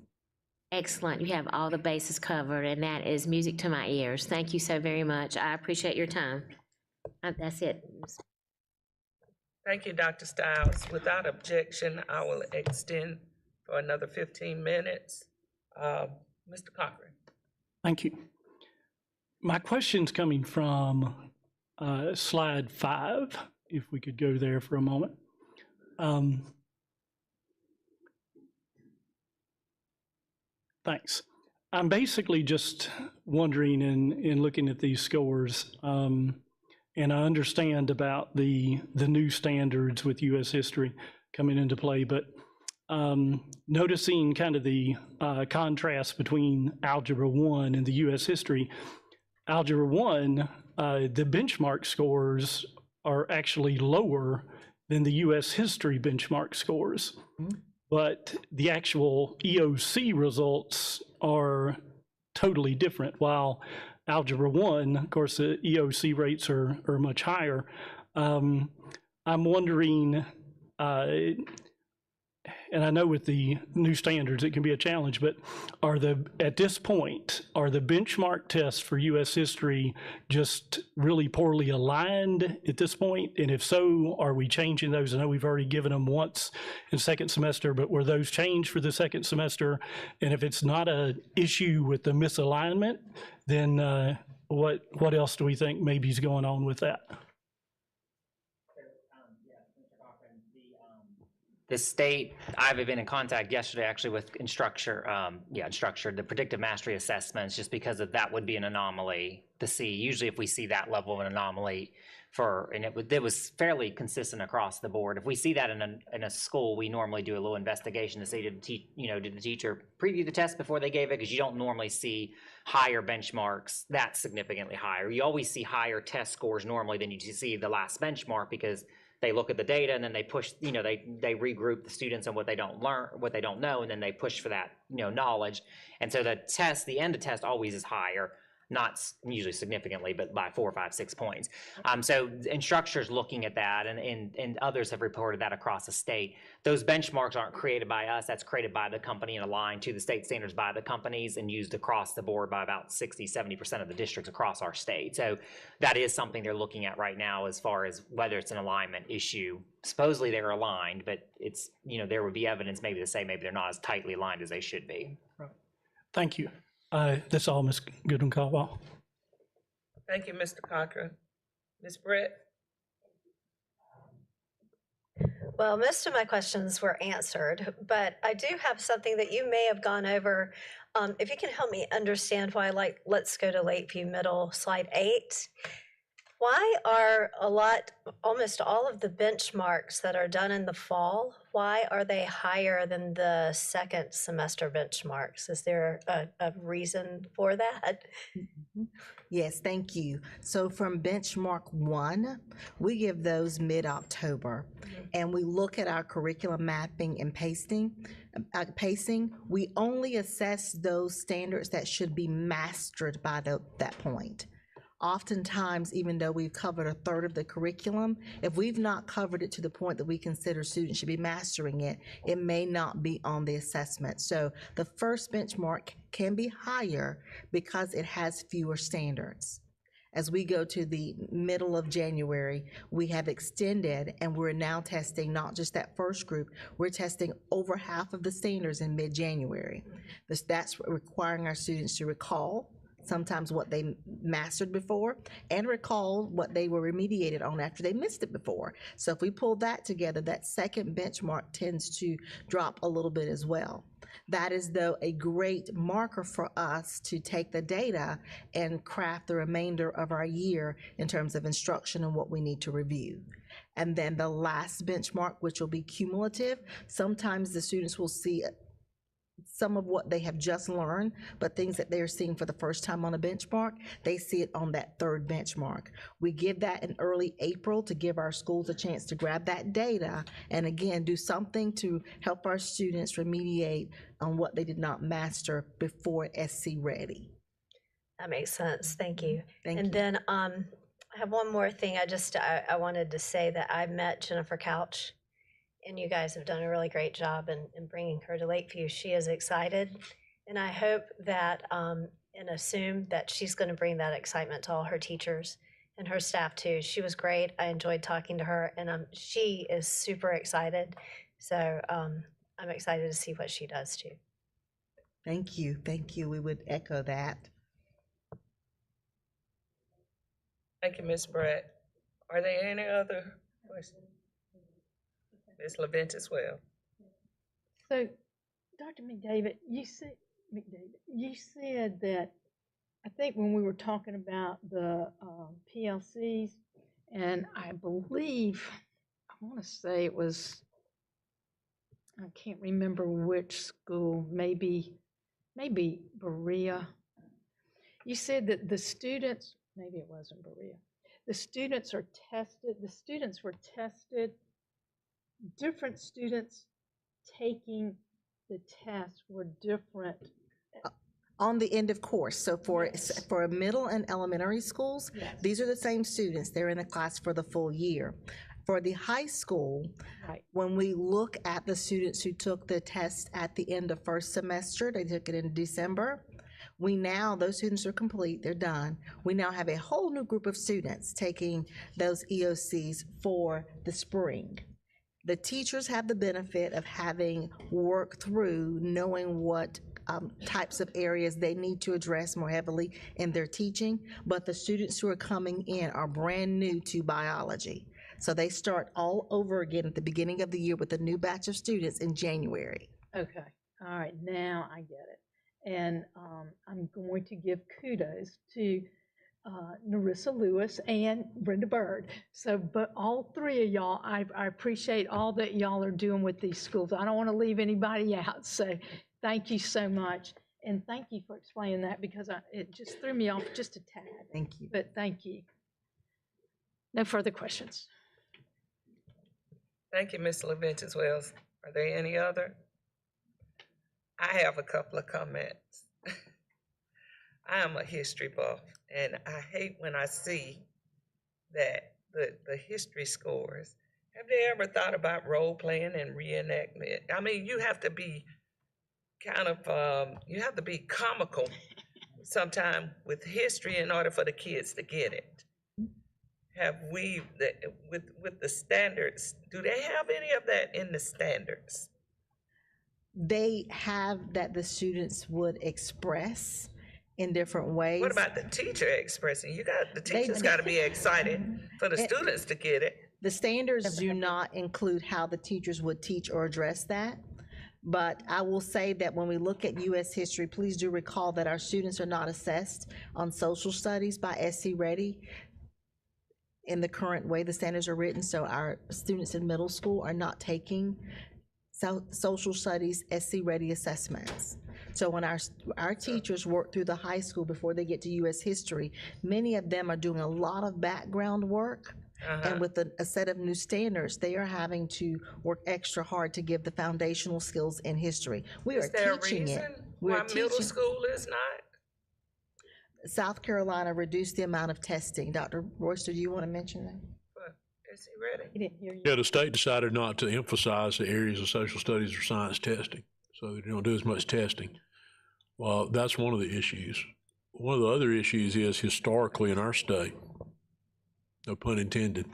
[SPEAKER 1] Excellent. You have all the bases covered, and that is music to my ears. Thank you so very much. I appreciate your time. That's it.
[SPEAKER 17] Thank you, Dr. Stiles. Without objection, I will extend for another 15 minutes. Mr. Cochran.
[SPEAKER 8] Thank you. My question's coming from slide 5, if we could go there for a moment. Thanks. I'm basically just wondering in looking at these scores, and I understand about the new standards with U.S. history coming into play, but noticing kind of the contrast between Algebra 1 and the U.S. history, Algebra 1, the benchmark scores are actually lower than the U.S. history benchmark scores. But the actual EOC results are totally different. While Algebra 1, of course, the EOC rates are much higher. I'm wondering, and I know with the new standards it can be a challenge, but at this point, are the benchmark tests for U.S. history just really poorly aligned at this point? And if so, are we changing those? I know we've already given them once in second semester, but were those changed for the second semester? And if it's not an issue with the misalignment, then what else do we think maybe is going on with that?
[SPEAKER 22] The state, I've been in contact yesterday actually with Instructure, the predictive mastery assessments, just because that would be an anomaly to see. Usually if we see that level of an anomaly and it was fairly consistent across the board. If we see that in a school, we normally do a little investigation to see, did the teacher preview the test before they gave it? Because you don't normally see higher benchmarks that significantly higher. You always see higher test scores normally than you see the last benchmark, because they look at the data and then they push, they regroup the students on what they don't learn, what they don't know, and then they push for that, knowledge. And so the end of test always is higher, not usually significantly, but by 4, 5, 6 points. So Instructure's looking at that, and others have reported that across the state. Those benchmarks aren't created by us, that's created by the company and aligned to the state standards by the companies and used across the board by about 60-70% of the districts across our state. So that is something they're looking at right now as far as whether it's an alignment issue. Supposedly they're aligned, but it's, there would be evidence maybe to say maybe they're not as tightly aligned as they should be.
[SPEAKER 8] Right. Thank you. That's all, Ms. Goodwin-Caldwell.
[SPEAKER 17] Thank you, Mr. Cochran. Ms. Brett?
[SPEAKER 7] Well, most of my questions were answered, but I do have something that you may have gone over. If you can help me understand why, let's go to Lakeview Middle, slide 8. Why are almost all of the benchmarks that are done in the fall, why are they higher than the second semester benchmarks? Is there a reason for that?
[SPEAKER 23] Yes, thank you. So from benchmark 1, we give those mid-October, and we look at our curriculum mapping and pacing. We only assess those standards that should be mastered by that point. Oftentimes, even though we've covered a third of the curriculum, if we've not covered it to the point that we consider students should be mastering it, it may not be on the assessment. So the first benchmark can be higher because it has fewer standards. As we go to the middle of January, we have extended, and we're now testing not just that first group, we're testing over half of the standards in mid-January. That's requiring our students to recall sometimes what they mastered before and recall what they were remediated on after they missed it before. So if we pull that together, that second benchmark tends to drop a little bit as well. That is, though, a great marker for us to take the data and craft the remainder of our year in terms of instruction and what we need to review. And then the last benchmark, which will be cumulative, sometimes the students will see some of what they have just learned, but things that they're seeing for the first time on a benchmark, they see it on that third benchmark. We give that in early April to give our schools a chance to grab that data and again, do something to help our students remediate on what they did not master before SC ready.
[SPEAKER 7] That makes sense, thank you.
[SPEAKER 23] Thank you.
[SPEAKER 7] Then I have one more thing. I wanted to say that I met Jennifer Couch, and you guys have done a really great job in bringing her to Lakeview. She is excited And I hope that, and assume that she's going to bring that excitement to all her teachers and her staff too. She was great. I enjoyed talking to her, and she is super excited. So I'm excited to see what she does too.
[SPEAKER 23] Thank you. Thank you. We would echo that.
[SPEAKER 17] Thank you, Ms. Brett. Are there any other questions? Ms. Levent as well.
[SPEAKER 2] So, Dr. McDavid, you said that, I think when we were talking about the PLCs, and I believe, I want to say it was, I can't remember which school, maybe Berea. You said that the students, maybe it wasn't Berea, the students were tested, different students taking the test were different.
[SPEAKER 23] On the end of course. So for middle and elementary schools, these are the same students. They're in the class for the full year. For the high school, when we look at the students who took the test at the end of first semester, they took it in December. Those students are complete, they're done. We now have a whole new group of students taking those EOCs for the spring. The teachers have the benefit of having worked through knowing what types of areas they need to address more heavily in their teaching, but the students who are coming in are brand new to biology. So they start all over again at the beginning of the year with a new batch of students in January.
[SPEAKER 2] Okay, all right, now I get it. And I'm going to give kudos to Narissa Lewis and Brenda Bird. So, but all three of y'all, I appreciate all that y'all are doing with these schools. I don't want to leave anybody out, so thank you so much. And thank you for explaining that, because it just threw me off just a tad.
[SPEAKER 23] Thank you.
[SPEAKER 2] But thank you. No further questions.
[SPEAKER 17] Thank you, Ms. Levent as well. Are there any other? I have a couple of comments. I am a history buff, and I hate when I see that the history scores. Have they ever thought about role playing and reenactment? I mean, you have to be you have to be comical sometime with history in order for the kids to get it. Have we, with the standards, do they have any of that in the standards?
[SPEAKER 23] They have that the students would express in different ways.
[SPEAKER 17] What about the teacher expressing? The teachers got to be excited for the students to get it.
[SPEAKER 23] The standards do not include how the teachers would teach or address that. But I will say that when we look at U.S. history, please do recall that our students are not assessed on social studies by SC Ready in the current way the standards are written. So our students in middle school are not taking social studies SC Ready assessments. So when our teachers work through the high school before they get to U.S. history, many of them are doing a lot of background work. And with a set of new standards, they are having to work extra hard to give the foundational skills in history. We are teaching it.
[SPEAKER 17] Why middle school is not?
[SPEAKER 23] South Carolina reduced the amount of testing. Dr. Royster, do you want to mention that?
[SPEAKER 17] Is he ready?
[SPEAKER 2] He didn't hear you.
[SPEAKER 6] Yeah, the state decided not to emphasize the areas of social studies or science testing, so they don't do as much testing. Well, that's one of the issues. One of the other issues is historically in our state, no pun intended,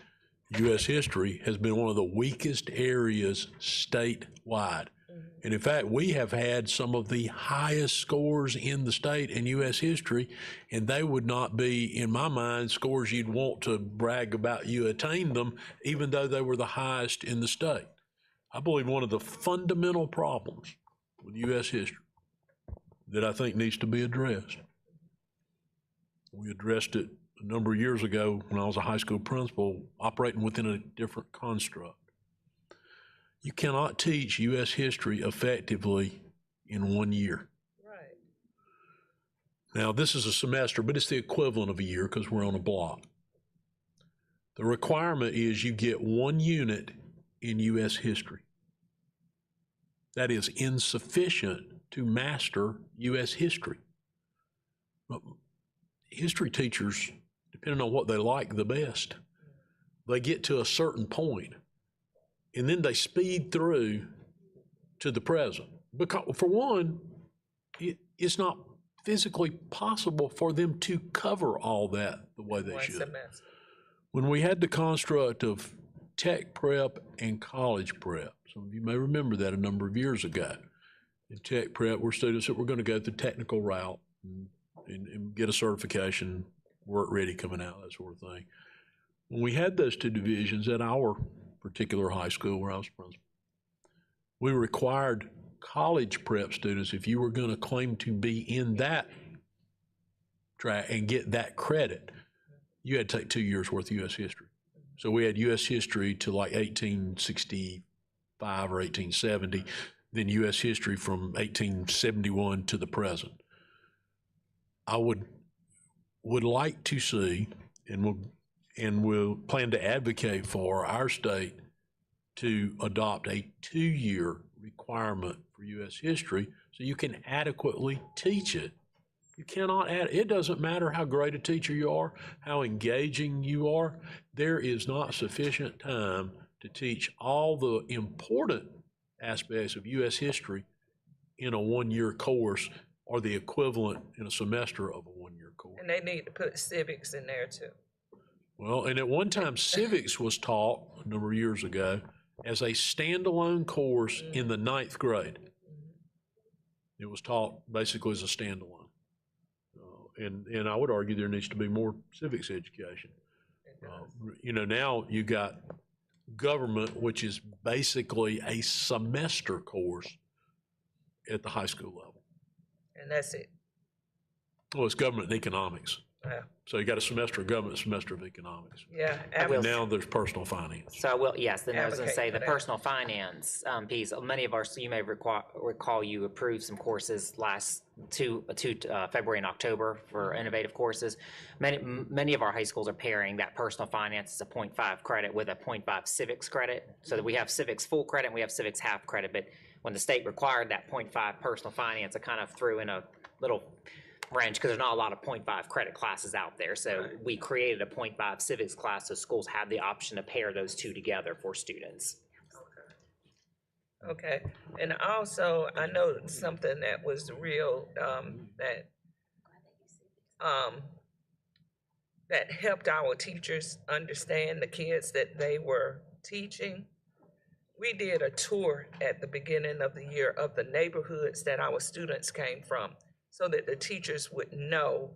[SPEAKER 6] U.S. history has been one of the weakest areas statewide. And in fact, we have had some of the highest scores in the state in U.S. history, and they would not be, in my mind, scores you'd want to brag about you attained them, even though they were the highest in the state. I believe one of the fundamental problems with U.S. history that I think needs to be addressed. We addressed it a number of years ago when I was a high school principal, operating within a different construct. You cannot teach U.S. history effectively in 1 year.
[SPEAKER 17] Right.
[SPEAKER 6] Now, this is a semester, but it's the equivalent of a year because we're on a block. The requirement is you get 1 unit in U.S. history. That is insufficient to master U.S. history. But history teachers, depending on what they like the best, they get to a certain point, and then they speed through to the present. Because, for one, it's not physically possible for them to cover all that the way they
[SPEAKER 17] One
[SPEAKER 6] should.
[SPEAKER 17] semester.
[SPEAKER 6] When we had the construct of tech prep and college prep, some of you may remember that a number of years ago. In tech prep, were students that were going to go the technical route and get a certification, work ready coming out, that sort of thing. When we had those two divisions at our particular high school where I was principal, we required college prep students, if you were going to claim to be in that track and get that credit, you had to take 2 years worth of U.S. history. So we had U.S. history to like 1865 or 1870, then U.S. history from 1871 to the present. I would like to see, and we'll plan to advocate for our state to adopt a 2-year requirement for U.S. history so you can adequately teach it. You cannot add, it doesn't matter how great a teacher you are, how engaging you are, there is not sufficient time to teach all the important aspects of U.S. history in a 1-year course or the equivalent in a semester of a 1-year course.
[SPEAKER 17] And they need to put civics in there too.
[SPEAKER 6] Well, and at one time, civics was taught a number of years ago as a standalone course in the 9th grade. It was taught basically as a standalone. And I would argue there needs to be more civics education. You know, now you got government, which is basically a semester course at the high school level.
[SPEAKER 17] And that's it.
[SPEAKER 6] Well, it's government and economics.
[SPEAKER 17] Yeah.
[SPEAKER 6] So you got a semester of government, a semester of economics.
[SPEAKER 17] Yeah.
[SPEAKER 6] And now there's personal finance.
[SPEAKER 22] So I will, yes, then I was gonna
[SPEAKER 17] Advocate
[SPEAKER 22] say
[SPEAKER 17] for
[SPEAKER 22] the
[SPEAKER 17] that.
[SPEAKER 22] personal finance piece, many of our, so you may recall you approved some courses last February and October for innovative courses. Many of our high schools are pairing that personal finance as a 0.5 credit with a 0.5 civics credit, so that we have civics full credit and we have civics half credit, but when the state required that 0.5 personal finance, it kind of threw in a little wrench because there's not a lot of 0.5 credit classes out there. So we created a 0.5 civics class so schools have the option to pair those two together for students.
[SPEAKER 17] Okay, and also, I know something that was real, that helped our teachers understand the kids that they were teaching. We did a tour at the beginning of the year of the neighborhoods that our students came from, so that the teachers would know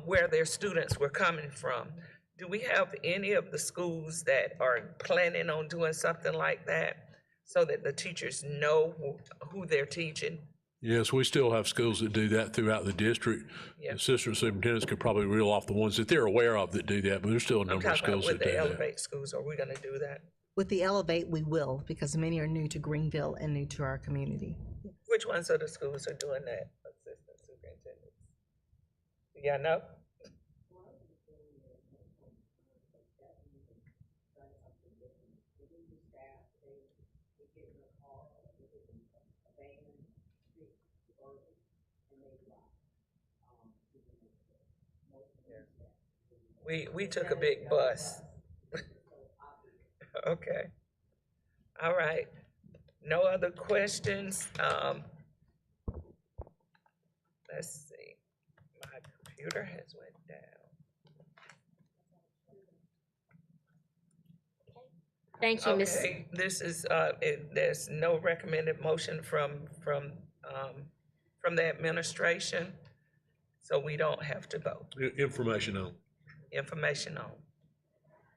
[SPEAKER 17] where their students were coming from. Do we have any of the schools that are planning on doing something like that so that the teachers know who they're teaching?
[SPEAKER 6] Yes, we still have schools that do that throughout the district.
[SPEAKER 17] Yeah.
[SPEAKER 6] Assistant superintendents could probably reel off the ones that they're aware of that do that, but there's still a
[SPEAKER 17] I'm
[SPEAKER 6] number of
[SPEAKER 17] talking about
[SPEAKER 6] schools
[SPEAKER 17] with
[SPEAKER 6] that do
[SPEAKER 17] the
[SPEAKER 6] that.
[SPEAKER 17] Elevate schools, are we gonna do that?
[SPEAKER 23] With the Elevate, we will, because many are new to Greenville and new to our community.
[SPEAKER 17] Which ones of the schools are doing that, assistant superintendents? Do y'all know? We took a big bus. Okay. All right. No other questions? Let's see. My computer has went down.
[SPEAKER 1] Thank you, Ms.
[SPEAKER 17] Okay, this is, there's no recommended motion from the administration, so we don't have to vote.
[SPEAKER 6] Information on.
[SPEAKER 17] Information on.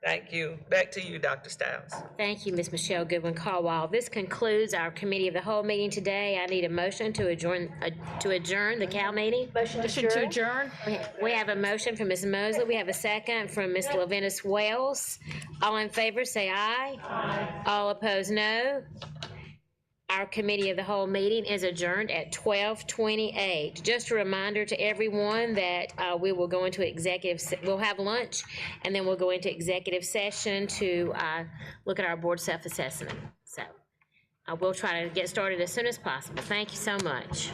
[SPEAKER 17] Thank you. Back to you, Dr. Stiles.
[SPEAKER 1] Thank you, Ms. Michelle Goodwin-Caldwell. This concludes our committee of the whole meeting today. I need a motion to adjourn the Cal meeting.
[SPEAKER 15] Motion to adjourn?
[SPEAKER 1] We have a motion from Ms. Mosley. We have a second from Ms. Levinas Wells. All in favor, say aye. Aye. All opposed, no. Our committee of the whole meeting is adjourned at 12:28. Just a reminder to everyone that we will go into we'll have lunch, and then we'll go into executive session to look at our board self-assessment. So we'll try to get started as soon as possible. Thank you so much.